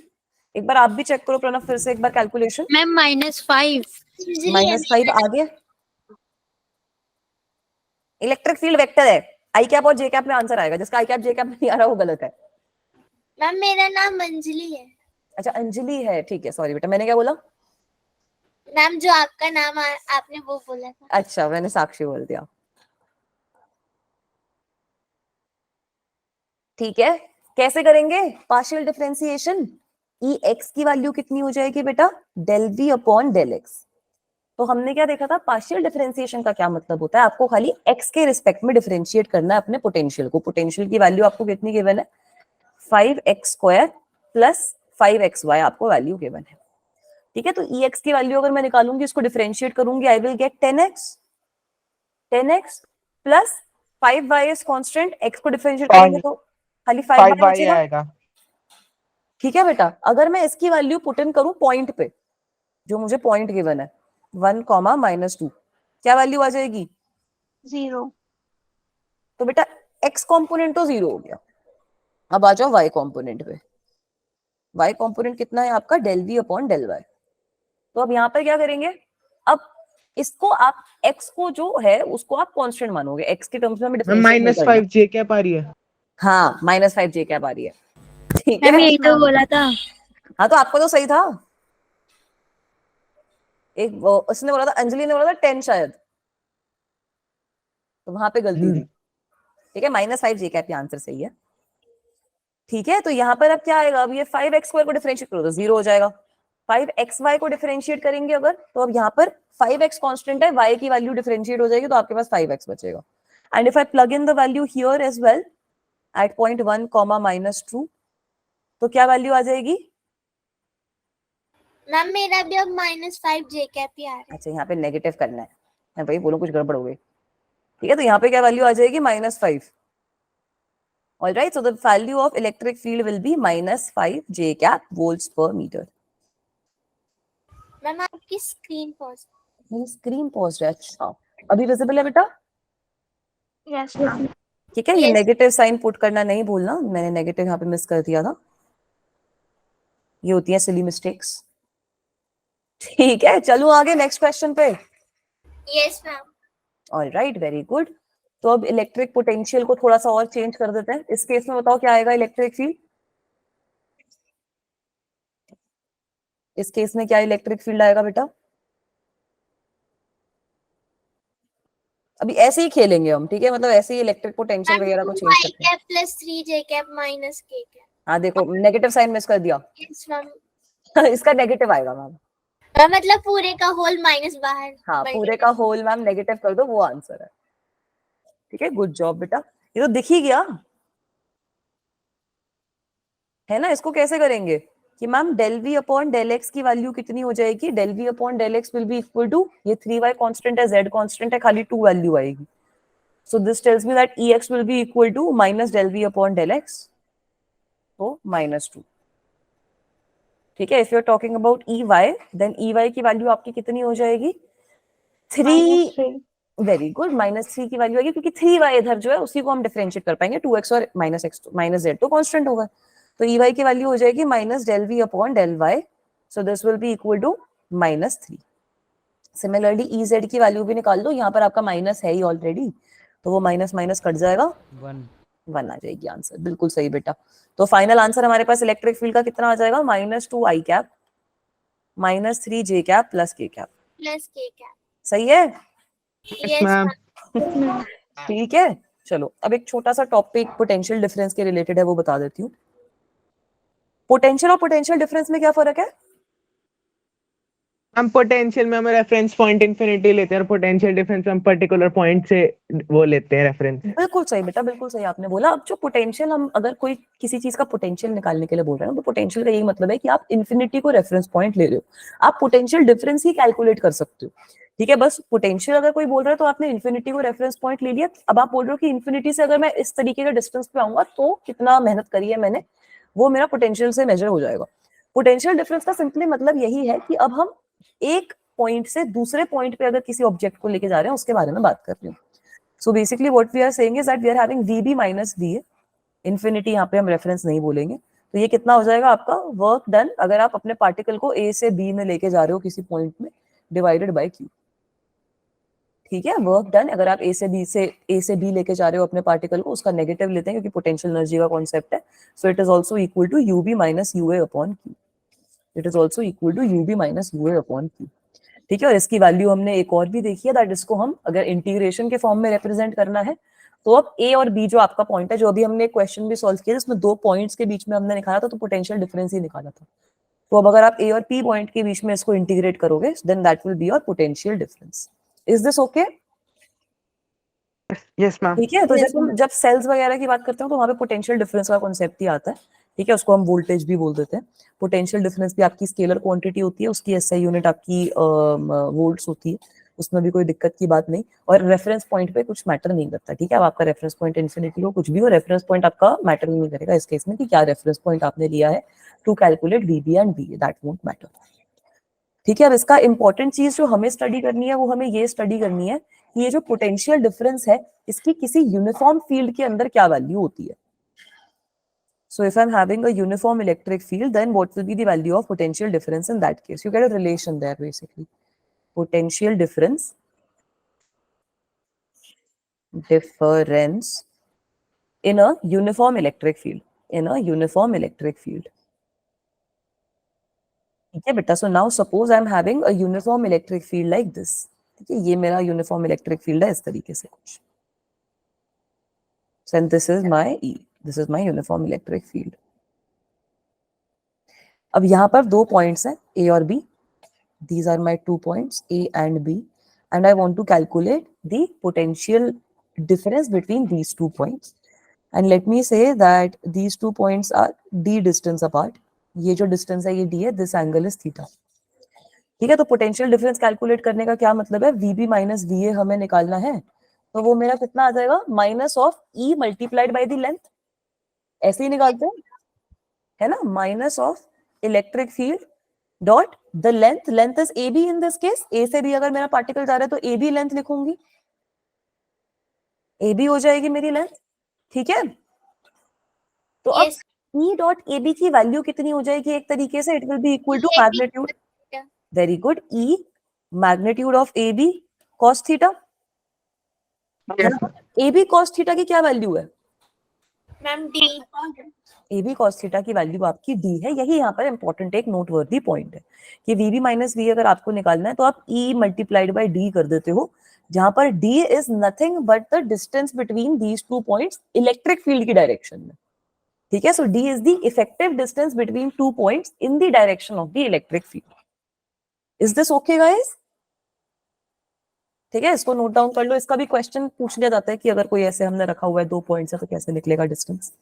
एक बार, आप भी चेक करो प्रणव, फिर से एक बार कैलकुलेशन। मैम -5। -5 आगे। इलेक्ट्रिक फील्ड वेक्टर है, आई कैप और जे कैप में आंसर आएगा, जिसका आई कैप जे कैप में नहीं आ रहा वो गलत है। मैम मेरा नाम अंजलि है। अच्छा अंजलि है, ठीक है, सॉरी बेटा, मैंने क्या बोला? मैम जो आपका नाम आपने वो बोला था। अच्छा मैंने साक्षी बोल दिया। ठीक है, कैसे करेंगे पार्शियल डिफरेंशिएशन? ई एक्स की वैल्यू कितनी हो जाएगी बेटा? Del V upon del x. तो हमने क्या देखा था, पार्शियल डिफरेंशिएशन का क्या मतलब होता है, आपको खाली एक्स के रिस्पेक्ट में डिफरेंशिएट करना है अपने पोटेंशियल को। पोटेंशियल की वैल्यू आपको कितनी गिवन है? 5x² प्लस 5xy आपको वैल्यू गिवन है। ठीक है, तो ई एक्स की वैल्यू अगर मैं निकालूंगी, इसको डिफरेंशिएट करूंगी, आई will gate 10x plus 5y is constant, x को डिफरेंशिएट करेंगे तो खाली 5y 5y बचेगा। आएगा। ठीक है बेटा, अगर मैं इसकी वैल्यू पुट इन करूं पॉइंट पे, जो मुझे पॉइंट गिवन है 1, -2, क्या वैल्यू आ जाएगी? 0। तो बेटा x कंपोनेंट तो 0 हो गया। अब आ जाओ y कंपोनेंट पे। y कंपोनेंट कितना है आपका? Del V upon del y. तो अब यहाँ पे क्या करेंगे, अब इसको आप x को जो है उसको आप कांस्टेंट मानोगे, x के टर्म्स में हमें मैम डिफरेंशिएट नहीं करना। -5 जे कैप आ रही है। हाँ -5 जे कैप आ रही है। ठीक मैम है, यही तो बोला था। हाँ तो आपको तो सही था। एक उसने बोला था, अंजलि ने बोला था 10 शायद, तो वहां पे गलती थी। ठीक है, -5 जे कैप आंसर सही है। ठीक है, तो यहाँ पर अब क्या आएगा, अब ये 5x² को डिफरेंशिएट करो तो 0 हो जाएगा। 5xy को डिफरेंशिएट करेंगे अगर, तो अब यहाँ पर 5x कांस्टेंट है, y की वैल्यू डिफरेंशिएट हो जाएगी, तो आपके पास 5x बचेगा। And if I plug in the value here as well at point 1, -2, तो क्या वैल्यू आ जाएगी? मैम मेरा भी अब -5 जे कैप ही आ रहा है। अच्छा यहाँ पे नेगेटिव करना है, मैं भाई बोलूं कुछ गड़बड़ हो गई। ठीक है, तो यहाँ पे क्या वैल्यू आ जाएगी? -5। All right, so the value of electric field will be -5 J cap volts per meter. Ma'am आपकी स्क्रीन पॉज। मेरी स्क्रीन पॉज है, अच्छा अभी विजिबल है बेटा? यस। ठीक है, ये Yes. नेगेटिव साइन पुट करना नहीं भूलना, मैंने नेगेटिव यहाँ पे मिस कर दिया था, ये होती है सिली मिस्टेक्स। ठीक है, चलूं आगे नेक्स्ट क्वेश्चन पे। Yes ma'am. All right, very good. तो अब इलेक्ट्रिक पोटेंशियल को थोड़ा सा और चेंज कर देते हैं। इस केस में बताओ क्या आएगा इलेक्ट्रिक फील्ड? इस केस में क्या इलेक्ट्रिक फील्ड आएगा बेटा? अभी ऐसे ही खेलेंगे हम, ठीक है, मतलब ऐसे ही इलेक्ट्रिक पोटेंशियल वगैरह को चेंज y करते हैं। कैप प्लस 3 जे कैप माइनस k कैप। हाँ देखो, नेगेटिव साइन मिस कर दिया। Yes ma'am. इसका नेगेटिव आएगा मैम। मतलब पूरे का होल माइनस बाहर। हाँ पूरे का होल मैम नेगेटिव कर दो, वो आंसर है। ठीक है, गुड जॉब बेटा, ये तो दिख ही गया है ना। इसको कैसे करेंगे कि ma'am del V upon del x की वैल्यू कितनी हो जाएगी? Del V upon del x will be equal to, ये 3y कांस्टेंट है, z कांस्टेंट है, खाली 2 वैल्यू आएगी। So this tells me that ex will be equal to minus del V upon del x, तो -2। ठीक है, if you are talking about ey, then ey की value आपकी कितनी हो जाएगी? 3। वेरी गुड, -3 की वैल्यू आएगी, क्योंकि 3y इधर जो है उसी को हम डिफरेंशिएट कर पाएंगे, 2x और -z तो कांस्टेंट होगा, तो ey की वैल्यू हो जाएगी minus del V upon del y. So this will be equal to -3. Similarly EZ की वैल्यू भी निकाल दो, यहाँ पर आपका माइनस है ही ऑलरेडी, तो वो माइनस माइनस कट जाएगा, 1 आ जाएगी आंसर। बिल्कुल सही बेटा। तो फाइनल आंसर हमारे पास इलेक्ट्रिक फील्ड का कितना आ जाएगा, -2 I cap -3 J cap plus K cap. Plus के कैप। सही है? Yes ma'am. मैम। ठीक है, चलो अब एक छोटा सा टॉपिक पोटेंशियल डिफरेंस के रिलेटेड है, वो बता देती हूँ। पोटेंशियल और पोटेंशियल डिफरेंस में क्या फर्क है? हम पोटेंशियल में हम रेफरेंस पॉइंट इंफिनिटी लेते हैं और पोटेंशियल डिफरेंस में हम पर्टिकुलर पॉइंट से वो लेते हैं रेफरेंस। बिल्कुल सही बेटा, बिल्कुल सही आपने बोला। अब जो पोटेंशियल, हम अगर कोई किसी चीज का पोटेंशियल निकालने के लिए बोल रहे हैं तो पोटेंशियल का यही मतलब है कि आप इन्फिनिटी को रेफरेंस पॉइंट ले रहे हो, आप पोटेंशियल डिफरेंस ही कैलकुलेट कर सकते हो। ठीक है, बस पोटेंशियल अगर कोई बोल रहा है तो आपने इन्फिनिटी को रेफरेंस पॉइंट ले लिया। अब आप बोल रहे हो कि इन्फिनिटी से अगर मैं इस तरीके का डिस्टेंस पे आऊंगा तो कितना मेहनत करी है मैंने, वो मेरा पोटेंशियल से मेजर हो जाएगा। पोटेंशियल डिफरेंस का सिंपली मतलब यही है कि अब हम एक पॉइंट से दूसरे पॉइंट पे अगर किसी ऑब्जेक्ट को लेके जा रहे हैं उसके बारे में बात कर रही हूँ। So basically what we are saying is that we are having VB minus VA, infinity यहाँ पे हम रेफरेंस नहीं बोलेंगे। तो ये कितना हो जाएगा आपका वर्क डन, अगर आप अपने पार्टिकल को A से B में लेके जा रहे हो किसी पॉइंट में, डिवाइडेड बाय Q। ठीक है, वर्क डन अगर आप A से B लेके जा रहे हो अपने पार्टिकल को, उसका नेगेटिव लेते हैं क्योंकि पोटेंशियल एनर्जी का कॉन्सेप्ट है। So it is also equal to UB minus UA upon Q। It is also equal to UB minus UA upon Q। ठीक है, और इसकी वैल्यू हमने एक और भी देखी है, दैट इसको हम अगर इंटीग्रेशन के फॉर्म में रिप्रेजेंट करना है तो अब A और B जो आपका पॉइंट है, जो अभी हमने क्वेश्चन भी सॉल्व किया जिसमें 2 पॉइंट्स के बीच में हमने निकाला था, तो पोटेंशियल डिफरेंस ही निकाला था। तो अब अगर आप A और P पॉइंट के बीच में इसको इंटीग्रेट करोगे then that will be your potential difference. Is this okay? Yes ma'am. ठीक है, तो जब सेल्स वगैरह की बात करते हो तो वहां पे पोटेंशियल डिफरेंस का कॉन्सेप्ट ही आता है। ठीक है, उसको हम वोल्टेज भी बोल देते हैं। पोटेंशियल डिफरेंस भी आपकी स्केलर क्वांटिटी होती है, उसकी SI यूनिट आपकी वोल्ट्स होती है, उसमें भी कोई दिक्कत की बात नहीं। और रेफरेंस पॉइंट पे कुछ मैटर नहीं करता। ठीक है, अब आपका रेफरेंस पॉइंट इंफिनिटी हो, कुछ भी हो, रेफरेंस पॉइंट आपका मैटर नहीं करेगा इस केस में कि क्या रेफरेंस पॉइंट आपने लिया है to calculate VB and VA, that won't matter. ठीक है, अब इसका इंपॉर्टेंट चीज जो हमें स्टडी करनी है वो हमें ये स्टडी करनी है कि ये जो पोटेंशियल डिफरेंस है इसकी किसी यूनिफॉर्म फील्ड के अंदर क्या वैल्यू होती है। So if I'm having a uniform electric field, then what will be the value of potential difference in that case? You get a relation there basically. Potential difference in a uniform electric field. In a uniform electric field. ठीक है बेटा, so now suppose I'm having a uniform electric field like this. ठीक है, ये मेरा uniform electric field है इस तरीके से कुछ. So and this is my E. This is my uniform electric field. अब यहाँ पर 2 पॉइंट्स हैं A और B. These are my 2 points A and B, and I want to calculate the potential difference between these 2 points. And let me say that these 2 points are d distance apart. ये जो distance है ये d है, this angle is theta. ठीक है, तो potential difference calculate करने का क्या मतलब है, VB माइनस VA हमें निकालना है, तो वो मेरा कितना आ जाएगा, minus of E multiplied by the length. ऐसे ही निकालते हैं, है ना, minus of electric field dot the length, length is AB in this case. A से B अगर मेरा पार्टिकल जा रहा है तो AB लेंथ लिखूंगी, AB हो जाएगी मेरी लेंथ। ठीक है, तो अब Yes. E डॉट AB की वैल्यू कितनी हो जाएगी, एक तरीके से it will be equal to magnitude, very good, E magnitude of AB cos theta. AB cos theta की क्या वैल्यू है, ma'am D। AB cos theta की वैल्यू आपकी D है। यही यहाँ पर इंपॉर्टेंट एक नोटवर्दी पॉइंट है कि VB माइनस V अगर आपको निकालना है तो आप E मल्टीप्लाइड बाय D कर देते हो, जहां पर D is nothing but the distance between these 2 points electric field की डायरेक्शन में। ठीक है, सो D is the effective distance between 2 points in the direction of the electric field. Is this okay guys? ठीक है, इसको नोट डाउन कर लो। इसका भी क्वेश्चन पूछ लिया जाता है कि अगर कोई ऐसे हमने रखा हुआ है 2 पॉइंट्स है तो कैसे निकलेगा डिस्टेंस।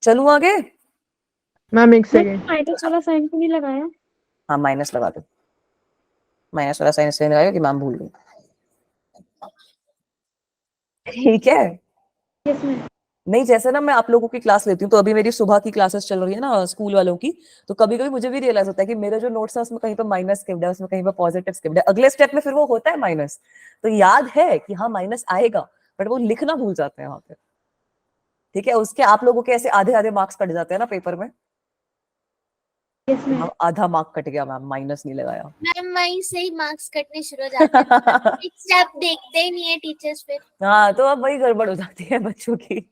चलूं आगे? मैम एक सेकेंड, माइनस वाला साइन क्यों नहीं लगाया? हाँ माइनस लगा दो, माइनस वाला साइन इसलिए लगाया कि मैम भूल गई। ठीक है, यस मैम। नहीं जैसे ना मैं आप लोगों की क्लास लेती हूँ, तो अभी मेरी सुबह की क्लासेस चल रही है ना स्कूल वालों की, तो कभी कभी मुझे भी रियलाइज होता है कि मेरे जो नोट्स है उसमें कहीं पे माइनस स्किप्ड है, उसमें कहीं पे पॉजिटिव स्किप्ड है, अगले स्टेप में फिर वो होता है माइनस, तो याद है कि हाँ माइनस आएगा, बट वो लिखना भूल जाते हैं वहां पे। ठीक है, उसके आप लोगों के ऐसे आधे आधे मार्क्स कट जाते हैं ना पेपर में। Yes ma'am. आधा मार्क कट गया मैम, माइनस नहीं लगाया। मैम वहीं से ही मार्क्स कटने शुरू हो जाते हैं, एक स्टेप देखते ही नहीं है टीचर्स फिर। हाँ, तो अब वही गड़बड़ हो जाती है बच्चों की।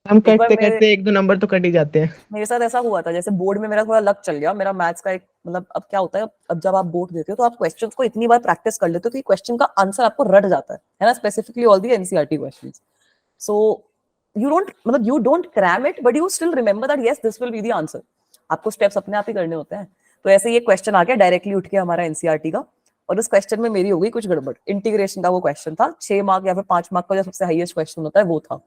हम एक बार करते करते 1-2 नंबर तो कट ही जाते हैं। मेरे साथ ऐसा हुआ था, जैसे बोर्ड में मेरा थोड़ा लक चल गया, मेरा मैथ्स का एक मतलब, अब क्या होता है, अब जब आप बोर्ड देते हो तो आप क्वेश्चंस को इतनी बार प्रैक्टिस कर लेते हो कि क्वेश्चन का आंसर आपको रट जाता है ना, specifically all the NCERT questions. So you don't cram it, but you still remember that yes this will be the answer. आपको स्टेप्स अपने आप ही करने होते हैं। तो ऐसे ये क्वेश्चन आ गया डायरेक्टली उठ के हमारा एनसीईआरटी का, और उस क्वेश्चन में मेरी हो गई कुछ गड़बड़। इंटीग्रेशन का वो क्वेश्चन था, 6 मार्क या फिर 5 मार्क का जो सबसे हाईएस्ट क्वेश्चन होता है वो था।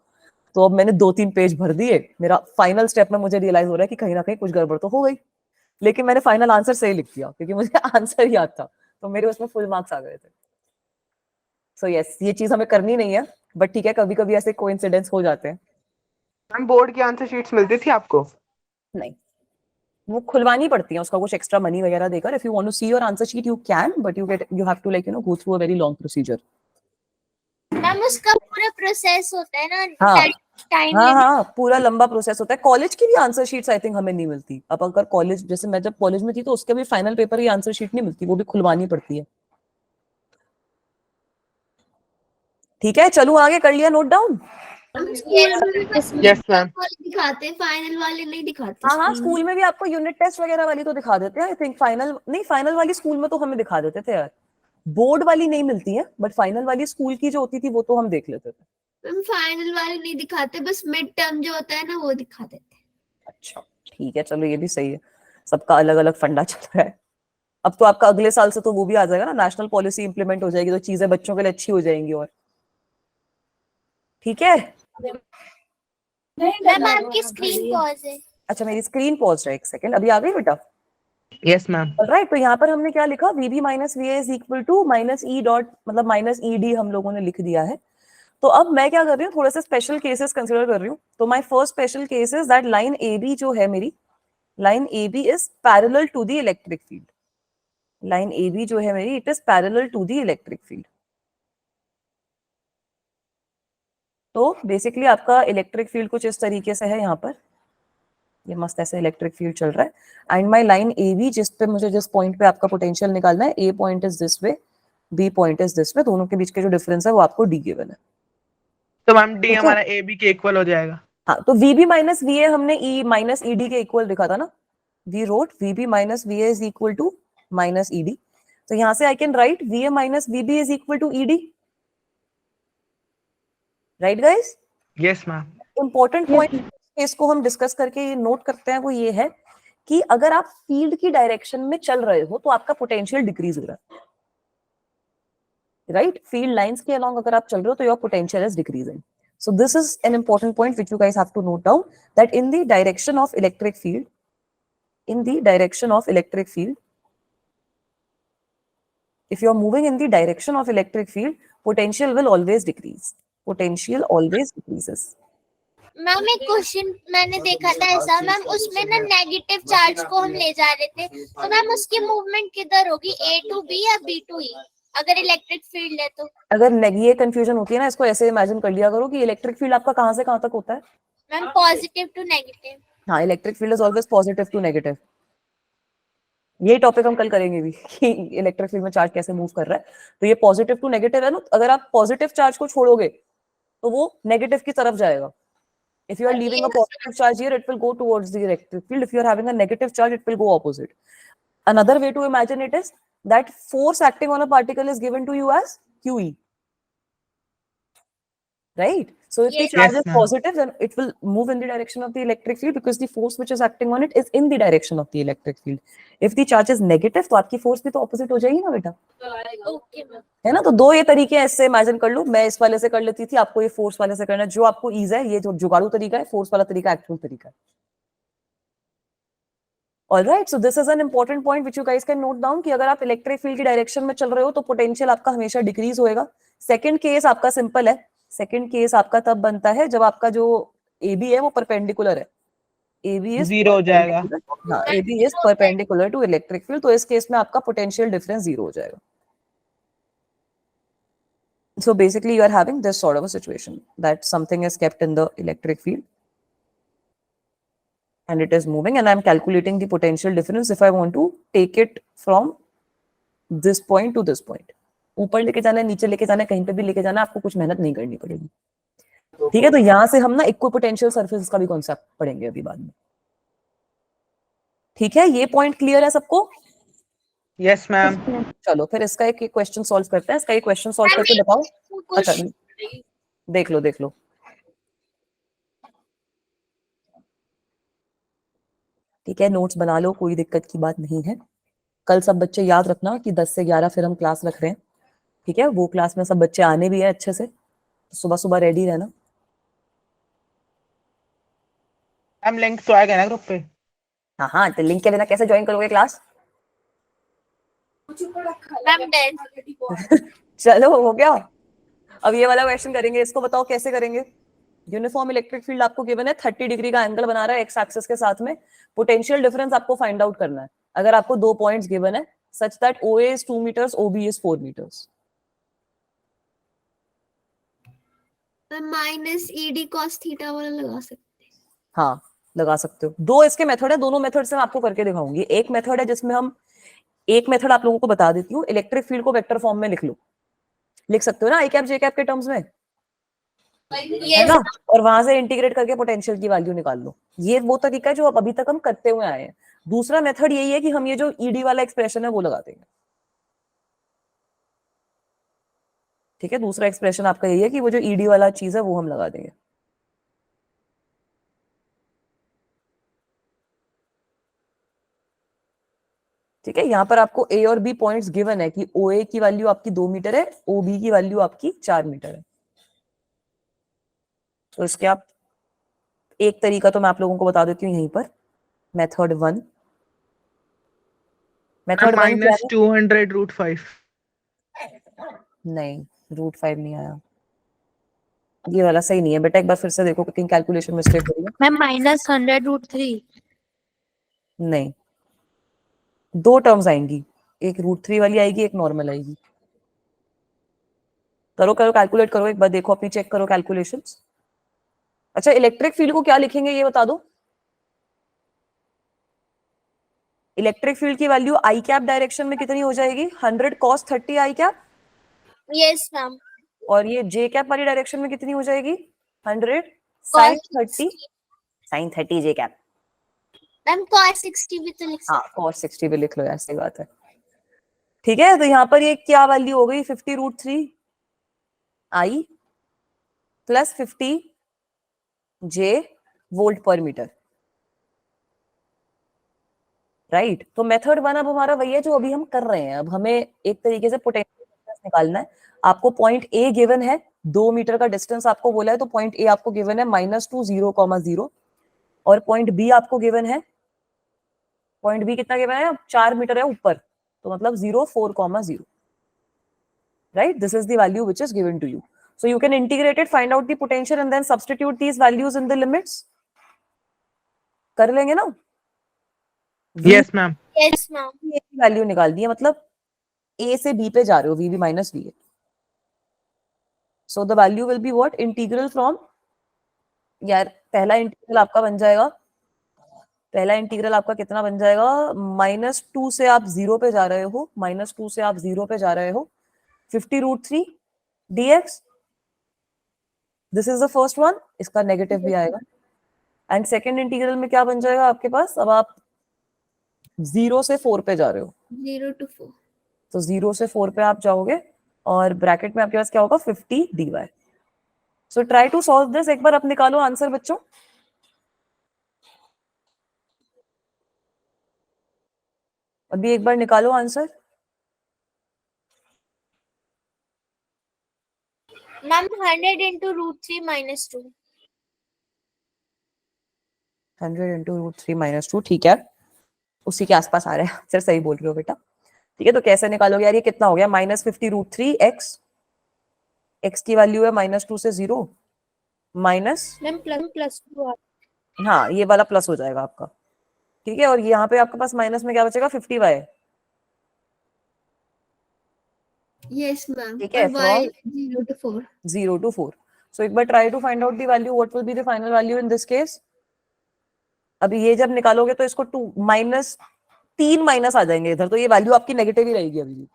तो अब मैंने 2-3 पेज भर दिए, मेरा फाइनल स्टेप में मुझे रियलाइज हो रहा है कि कहीं ना कहीं कुछ गड़बड़ तो हो गई, लेकिन मैंने फाइनल आंसर सही लिख दिया क्योंकि मुझे आंसर याद था, तो मेरे उसमें फुल मार्क्स आ गए थे। सो यस, ये चीज हमें करनी नहीं है, बट ठीक है, कभी कभी ऐसे कोइंसिडेंस हो जाते हैं। मैम बोर्ड की आंसर शीट्स मिलती थी आपको? नहीं, वो खुलवानी पड़ती है, उसका कुछ एक्स्ट्रा मनी वगैरह देकर। If you want to see your answer sheet you can, but you have to like go through a very long procedure. Ma'am उसका पूरा प्रोसेस होता है ना, हाँ टाइम हाँ लिमिट। हाँ, पूरा लंबा प्रोसेस होता है। कॉलेज की भी आंसर शीट्स आई थिंक हमें नहीं मिलती। अब अगर कॉलेज, जैसे मैं जब कॉलेज में थी तो उसके भी फाइनल पेपर की आंसर शीट नहीं मिलती, वो भी खुलवानी पड़ती है। ठीक है, चलो आगे, कर लिया नोट डाउन? Yes ma'am. दिखाते हैं, फाइनल वाले नहीं दिखाते। हाँ हाँ, स्कूल में भी आपको यूनिट टेस्ट वगैरह वाली तो दिखा देते हैं आई थिंक। फाइनल नहीं, फाइनल वाली स्कूल में तो हमें दिखा देते थे यार। बोर्ड वाली नहीं मिलती है, बट फाइनल वाली स्कूल की जो होती थी वो तो हम देख लेते थे। मैम फाइनल वाले नहीं दिखाते, बस मिड टर्म जो होता है ना वो दिखा देते हैं। अच्छा ठीक है, चलो ये भी सही है, सबका अलग अलग फंडा चल रहा है। अब तो आपका अगले साल से तो वो भी आ जाएगा ना, नेशनल पॉलिसी इंप्लीमेंट हो जाएगी, तो चीजें बच्चों के लिए अच्छी हो जाएंगी। और ठीक है, मैम आपकी स्क्रीन पॉज है। अच्छा मेरी स्क्रीन पॉज है, एक सेकंड, अभी आ गई बेटा? Yes ma'am. राइट, तो यहाँ पर हमने क्या लिखा, V B minus V A is equal to minus E dot, मतलब माइनस ई डी हम लोगों ने लिख दिया है। तो अब मैं क्या कर रही हूँ, थोड़े से स्पेशल केसेस कंसिडर कर रही हूँ। तो my first special case is that line A B जो है मेरी, line A B is parallel to the electric field. Line A B जो है मेरी, it is parallel to the electric field. तो बेसिकली आपका इलेक्ट्रिक फील्ड कुछ इस तरीके से है, यहाँ पर ये मस्त ऐसे इलेक्ट्रिक फील्ड चल रहा है। And my line A B, जिस पे मुझे, जिस पॉइंट पे आपका पोटेंशियल निकालना है, A point is this way, B point is this way, दोनों के बीच के जो डिफरेंस है वो आपको डी गिवन है। तो मैम डी ठीक है। हमारा ए बी के इक्वल हो जाएगा। हाँ, तो V B minus V A हमने ई माइनस ई डी के इक्वल लिखा था ना, we wrote V B minus V A is equal to minus E d. तो यहाँ से I can write V A minus V B is equal to E d. Right guys? Yes ma'am. Important point इसको हम discuss करके ये note करते हैं, वो ये है कि अगर आप फील्ड की डायरेक्शन में चल रहे हो तो आपका पोटेंशियल डिक्रीज हो रहा है। राइट, फील्ड लाइंस के अलोंग अगर आप चल रहे हो तो your potential is decreasing. So this is an important point which you guys have to note down, that in the direction of electric field, if you are moving in the direction of electric field, potential will always decrease. Potential always decreases. Ma'am एक question मैंने देखा था ऐसा, ma'am उसमें ना negative charge को हम ले जा रहे थे, तो मैम उसकी मूवमेंट किधर होगी, ए टू बी या बी टू ई, अगर इलेक्ट्रिक फील्ड है तो? अगर ये कंफ्यूजन होती है ना, इसको ऐसे इमेजिन कर लिया करो कि इलेक्ट्रिक फील्ड आपका कहां से कहां तक होता है। Ma'am positive to negative. हाँ, electric field is always positive to negative. ये टॉपिक हम कल करेंगे भी कि इलेक्ट्रिक फील्ड में चार्ज कैसे मूव कर रहा है। तो ये पॉजिटिव टू नेगेटिव है ना, अगर आप पॉजिटिव चार्ज को छोड़ोगे तो वो नेगेटिव की तरफ जाएगा। If you are leaving a positive charge here, it will go towards the electric field. If you are having a negative charge, it will go opposite. Another way to imagine it is that force acting on a particle is given to you as QE. Right? So if the charge is positive, then it will move in the direction of the electric field because the force which is acting on it is in the direction of the electric field. If the charge is negative, तो आपकी force भी तो opposite हो जाएगी ना बेटा। Okay ma'am. है ना, तो दो ये तरीके ऐसे इमेजिन कर लो। मैं इस वाले से कर लेती थी, आपको ये फोर्स वाले से करना है, जो आपको ईज है। ये जो जुगाड़ू तरीका है, फोर्स वाला तरीका एक्चुअल तरीका है। Alright, so this is an important point which you guys can note down कि अगर आप इलेक्ट्रिक फील्ड की डायरेक्शन में चल रहे हो तो पोटेंशियल आपका हमेशा डिक्रीज होएगा। सेकंड केस आपका सिंपल है। सेकंड केस आपका तब बनता है जब आपका जो ए बी है वो परपेंडिकुलर है। ए बी इज जीरो हो जाएगा। हाँ, A B is perpendicular to electric field, तो इस केस में आपका पोटेंशियल डिफरेंस जीरो हो जाएगा। So basically you are having this sort of a situation that something is kept in the electric field and it is moving and I'm calculating the potential difference if I want to take it from this point to this point. ऊपर लेके जाना है, नीचे लेके जाना है, कहीं पे भी लेके जाना है, आपको कुछ मेहनत नहीं करनी पड़ेगी. ठीक है, तो यहां से हम ना इक्विपोटेंशियल सरफेस का भी कॉन्सेप्ट पढ़ेंगे अभी बाद में. ठीक है, ये पॉइंट क्लियर है सबको? Yes ma'am. चलो फिर इसका एक क्वेश्चन सॉल्व करते हैं. इसका एक क्वेश्चन सॉल्व करके बताओ. अच्छा देख लो. ठीक है, नोट्स बना लो, कोई दिक्कत की बात नहीं है. कल सब बच्चे याद रखना कि 10 से 11 फिर हम क्लास रख रहे हैं. ठीक है, वो क्लास में सब बच्चे आने भी है अच्छे से, तो सुबह सुबह रेडी रहना. मैम लिंक तो आएगा ना ग्रुप पे? हाँ, तो लिंक के बिना कैसे ज्वाइन करोगे क्लास? मैम डेट चलो हो गया. अब ये वाला क्वेश्चन करेंगे. इसको बताओ कैसे करेंगे. यूनिफॉर्म इलेक्ट्रिक फील्ड आपको गिवन है, 30 डिग्री का एंगल बना रहा है एक्स एक्सिस के साथ में. पोटेंशियल डिफरेंस आपको फाइंड आउट करना है. अगर आपको 2 पॉइंट्स गिवन है such that OA is 2 meters, OB is 4 meters. Minus ED cos theta वाला लगा सकते हैं. हाँ लगा सकते हो. 2 इसके मेथड है, दोनों मेथड से मैं आपको करके दिखाऊंगी. एक मेथड है जिसमें हम एक मेथड आप लोगों को बता देती हूँ. इलेक्ट्रिक फील्ड को वेक्टर फॉर्म में लिख सकते हो ना, आई कैप जे कैप के टर्म्स में, है ना. और वहां से इंटीग्रेट करके पोटेंशियल की वैल्यू निकाल लो. ये वो तरीका है जो अब अभी तक हम करते हुए आए हैं. दूसरा मेथड यही है कि हम ये जो ईडी वाला एक्सप्रेशन है वो लगा देंगे. ठीक है, दूसरा एक्सप्रेशन आपका यही है कि वो जो ईडी वाला चीज है वो हम लगा देंगे. ठीक है, यहां पर आपको ए और बी पॉइंट्स गिवन है कि OA की वैल्यू आपकी 2 मीटर है, OB की वैल्यू आपकी 4 मीटर है. तो इसके आप एक तरीका तो मैं आप लोगों को बता देती हूँ यहीं पर. Method 1 minus 200√5. नहीं, √5 नहीं आया. ये वाला सही नहीं है बेटा, एक बार फिर से देखो कहीं कैलकुलेशन मिस्टेक हो रही है. मैम -100√3. नहीं, 2 टर्म्स आएंगी, एक √3 वाली आएगी, एक नॉर्मल आएगी. करो कैलकुलेट करो एक बार, देखो अपनी चेक करो कैलकुलेशंस. अच्छा, इलेक्ट्रिक फील्ड को क्या लिखेंगे ये बता दो. इलेक्ट्रिक फील्ड की वैल्यू आई कैप डायरेक्शन में कितनी हो जाएगी? 100 cos 30 आई कैप. Yes ma'am. और ये जे कैप वाली डायरेक्शन में कितनी हो जाएगी? 100 sin 30 जे कैप. मैम cos 60 भी तो लिख सकते. हाँ, cos 60 भी लिख लो यार, सही बात है. ठीक है, तो यहाँ पर ये क्या वैल्यू हो गई? 50√3 आई प्लस 50 जे वोल्ट पर मीटर. राइट. तो मेथड 1 अब हमारा वही है जो अभी हम कर रहे हैं. अब हमें एक तरीके से पोटेंशियल डिफरेंस निकालना है. आपको पॉइंट ए गिवन है, 2 मीटर का डिस्टेंस आपको बोला है, तो पॉइंट ए आपको गिवन है -2 0,0 और पॉइंट बी आपको गिवन है, पॉइंट बी कितना गिवन है? 4 मीटर है ऊपर, तो मतलब 0 4,0. Right, this is the value which is given to you. So you can integrate it, find out the potential and then substitute these values in the limits. कर लेंगे ना? Yes ma'am. Yes ma'am. Value निकाल दी है, मतलब ए से B पे जा रहे हो, V minus V. So the value will be what? Integral from, यार पहला इंटीग्रल आपका बन जाएगा, पहला इंटीग्रल आपका कितना बन जाएगा? -2 से आप 0 पे जा रहे हो, -2 से आप 0 पे जा रहे हो, 50√3 dx. This is the first one. इसका नेगेटिव भी आएगा. एंड सेकेंड इंटीग्रल में क्या बन जाएगा आपके पास? अब आप 0 से 4 पे जा रहे हो, 0 to 4. तो 0 से 4 पे आप जाओगे और ब्रैकेट में आपके पास क्या होगा? 50 dy. So try to solve this. एक बार आप निकालो आंसर बच्चों. अभी एक बार निकालो answer. Ma'am 100 into √3 minus 2. 100 into √3 minus 2. ठीक है, उसी के आसपास आ रहा है. सर सही बोल रहे हो बेटा. ठीक है, तो कैसे निकालोगे यार? ये कितना हो गया? -50√3 x की वैल्यू है -2 से 0 माइनस, मैम प्लस 2. हाँ ये वाला प्लस हो जाएगा आपका. ठीक है, और यहाँ पे आपके पास माइनस में क्या बचेगा? 50y. Yes ma'am. ठीक है, y 0 to 4. 0 to 4. So एक बार try to find out the value. What will be the final value in this case? अभी ये जब निकालोगे तो इसको 2 माइनस 3 माइनस आ जाएंगे इधर, तो ये वैल्यू आपकी नेगेटिव ही रहेगी अभी भी,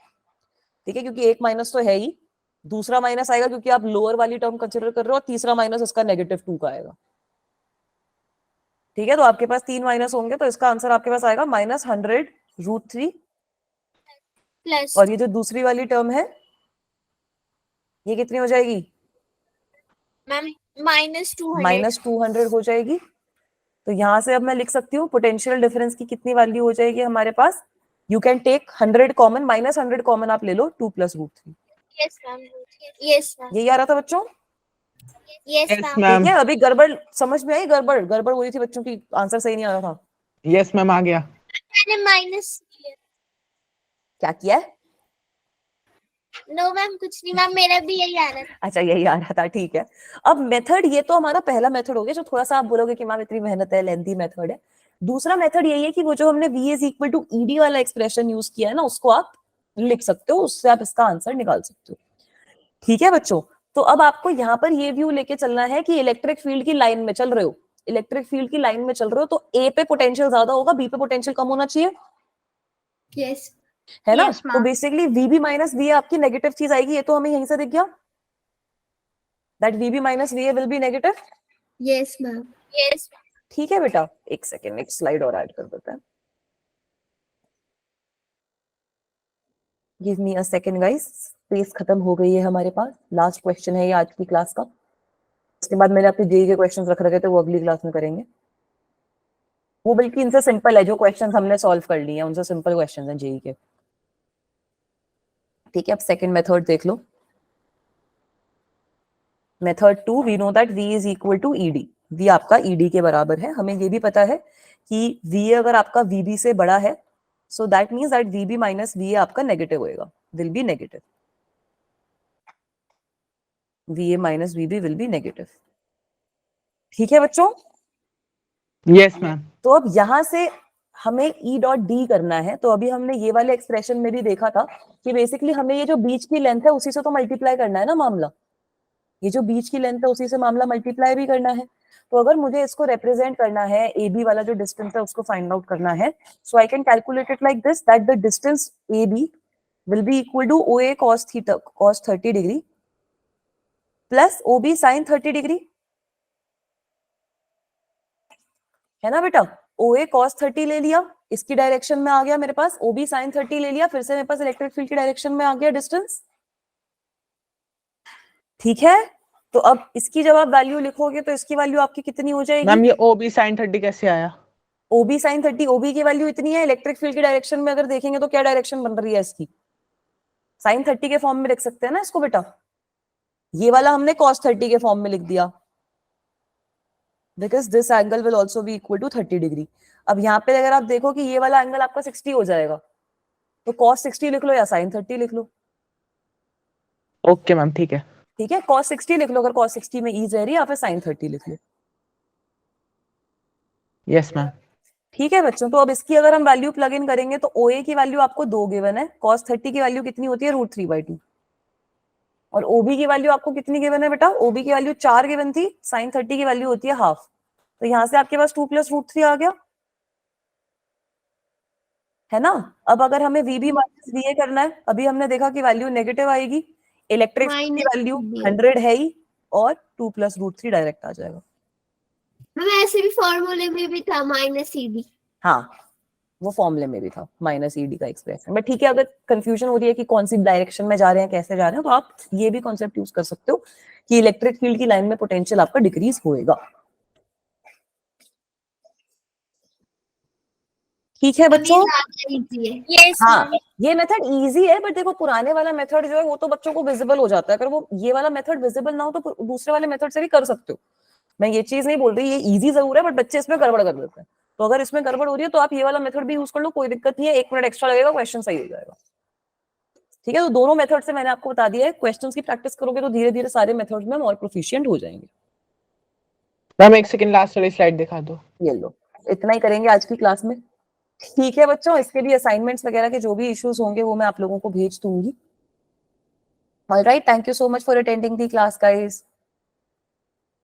ठीक है, क्योंकि एक माइनस तो है ही, दूसरा माइनस आएगा क्योंकि आप लोअर वाली टर्म कंसिडर कर रहे हो, और तीसरा माइनस इसका -2 का आएगा, ठीक है। तो आपके पास 3 माइनस होंगे, तो इसका आंसर आपके पास आएगा -100√3, प्लस और ये जो दूसरी वाली टर्म है ये कितनी हो जाएगी, मैम -200 -200 हो जाएगी। तो यहां से अब मैं लिख सकती हूँ पोटेंशियल डिफरेंस की कितनी वैल्यू हो जाएगी हमारे पास, you can take 100 common, -100 common आप ले लो, 2 + √3। यस मैम, यस मैम, यही आ रहा था बच्चों, यस यस मैम। मैम, ठीक है। अभी गड़बड़ समझ में आई, गड़बड़ गड़बड़ हो रही थी बच्चों की, आंसर सही नहीं आ रहा था, यस मैम आ गया। मैंने माइनस क्या किया है? नो मैम, कुछ नहीं मैम, मेरा भी यही आ रहा था। अच्छा यही आ रहा था, ठीक है। अब मेथड, ये तो हमारा पहला मेथड हो गया, जो थोड़ा सा आप बोलोगे कि मैम इतनी मेहनत है, लेंथी मेथड है। दूसरा मेथड यही है कि वो जो हमने V = ED वाला एक्सप्रेशन यूज किया है ना, उसको आप लिख सकते हो, उससे आप इसका आंसर निकाल सकते हो, ठीक है बच्चों। तो अब आपको यहाँ पर ये व्यू लेके चलना है कि इलेक्ट्रिक फील्ड की लाइन में चल रहे हो, इलेक्ट्रिक फील्ड की लाइन में चल रहे हो, तो A पे पोटेंशियल ज्यादा होगा, B पे पोटेंशियल कम होना चाहिए, यस है ना। Yes, तो ma'am. बेसिकली VB - VA आपकी नेगेटिव चीज आएगी, ये तो हमें यहीं से दिख गया, that VB - VA will be negative, yes ma'am, yes ठीक है बेटा। एक सेकेंड, एक स्लाइड और ऐड कर देते हैं, give me a second guys, space खत्म हो गई है हमारे पास, लास्ट क्वेश्चन है ये आज की क्लास का, उसके बाद मैंने अपने जेई के क्वेश्चंस रख रखे थे, वो अगली क्लास में करेंगे, वो बल्कि इनसे सिंपल है, जो क्वेश्चंस हमने सॉल्व कर लिए हैं उनसे सिंपल क्वेश्चंस हैं जेई के, ठीक है। अब सेकंड मेथड देख लो, method 2, we know that V = ED, V आपका ED के बराबर है, हमें ये भी पता है कि VA अगर आपका VB से बड़ा है, so that means that VB - VA आपका नेगेटिव होएगा, will be negative, VA - VB will be negative, ठीक है बच्चों। यस मैम, तो अब यहां से हमें E.D करना है, तो अभी हमने ये वाले एक्सप्रेशन में भी देखा था कि बेसिकली हमें ये जो बीच की लेंथ है उसी से तो मल्टीप्लाई करना है ना मामला, ये जो बीच की लेंथ है उसी से मामला मल्टीप्लाई भी करना है। तो अगर मुझे इसको रिप्रेजेंट करना है, AB वाला जो डिस्टेंस है उसको फाइंड आउट करना है, so I can calculate it like this, that the distance AB will be equal to OA cos 30 degree plus OB sin 30 degree, है ना बेटा। OA cos 30 ले लिया, इसकी डायरेक्शन में आ गया मेरे पास, OB sin 30 ले लिया, फिर से मेरे पास इलेक्ट्रिक फील्ड की डायरेक्शन में आ गया डिस्टेंस, ठीक है। तो अब इसकी जब आप वैल्यू लिखोगे तो इसकी वैल्यू आपकी कितनी हो जाएगी, मैम ये OB sin 30 कैसे आया? OB sin 30, OB की वैल्यू इतनी है, इलेक्ट्रिक फील्ड की डायरेक्शन में अगर देखेंगे तो क्या डायरेक्शन बन रही है इसकी, sin 30 के फॉर्म में लिख सकते हैं ना इसको बेटा, ये वाला हमने cos 30 के फॉर्म में लिख दिया, because this angle will also be equal to 30 degree. अब यहाँ पे अगर आप देखो कि ये वाला एंगल आपका 60 हो जाएगा, तो cos 60 लिख लो या sin 30 लिख लो, ओके मैम, ठीक है। ठीक है, cos 60 लिख लो अगर cos 60 में ease रह रही है, या फिर sin 30 लिख लो, यस मैम, ठीक है बच्चों। तो अब इसकी अगर हम वैल्यू प्लग इन करेंगे तो OA की वैल्यू आपको 2 गिवन है, cos 30 की वैल्यू कितनी होती है √3/2, और OB की वैल्यू आपको कितनी गिवन है बेटा, OB की वैल्यू 4 गिवन थी, sin 30 की वैल्यू होती है हाफ, तो यहां से आपके पास 2 + √3 आ गया, है ना। अब अगर हमें VB - VA करना है, अभी हमने देखा कि वैल्यू नेगेटिव आएगी, इलेक्ट्रिक की वैल्यू 100 है ही, और 2 + √3 डायरेक्ट आ जाएगा, मैम ऐसे भी फॉर्मूले में भी था -ED। हाँ वो फॉर्मूले में भी था -ED का एक्सप्रेशन, बट ठीक है, अगर कंफ्यूजन हो रही है कि कौन सी डायरेक्शन में जा रहे हैं, कैसे जा रहे हैं, तो आप ये भी कॉन्सेप्ट यूज कर सकते हो कि इलेक्ट्रिक फील्ड की लाइन में पोटेंशियल आपका डिक्रीज होएगा, ठीक है बच्चों। यस हाँ ये मेथड इजी है, बट देखो पुराने वाला मेथड जो है वो तो बच्चों को विजिबल हो जाता है, अगर वो ये वाला मेथड विजिबल ना हो तो दूसरे वाले मेथड से भी कर सकते हो, मैं ये चीज नहीं बोल रही ये इजी जरूर है, बट बच्चे इसमें गड़बड़ कर देते हैं, तो अगर इसमें गड़बड़ हो रही है तो आप ये वाला मेथड भी यूज कर लो, कोई दिक्कत नहीं है, 1 मिनट एक्स्ट्रा लगेगा, क्वेश्चन सही हो जाएगा, ठीक है। तो दोनों मेथड से मैंने आपको बता दिया है, क्वेश्चंस की प्रैक्टिस करोगे तो धीरे धीरे सारे मेथड्स में हम और प्रोफिशिएंट हो जाएंगे। मैम एक सेकंड लास्ट वाली स्लाइड दिखा दो। ये लो, इतना ही करेंगे आज की क्लास में, ठीक है बच्चों। इसके लिए असाइनमेंट्स वगैरह के जो भी इश्यूज होंगे वो मैं आप लोगों को भेज दूंगी। Alright, thank you so much for attending the class guys.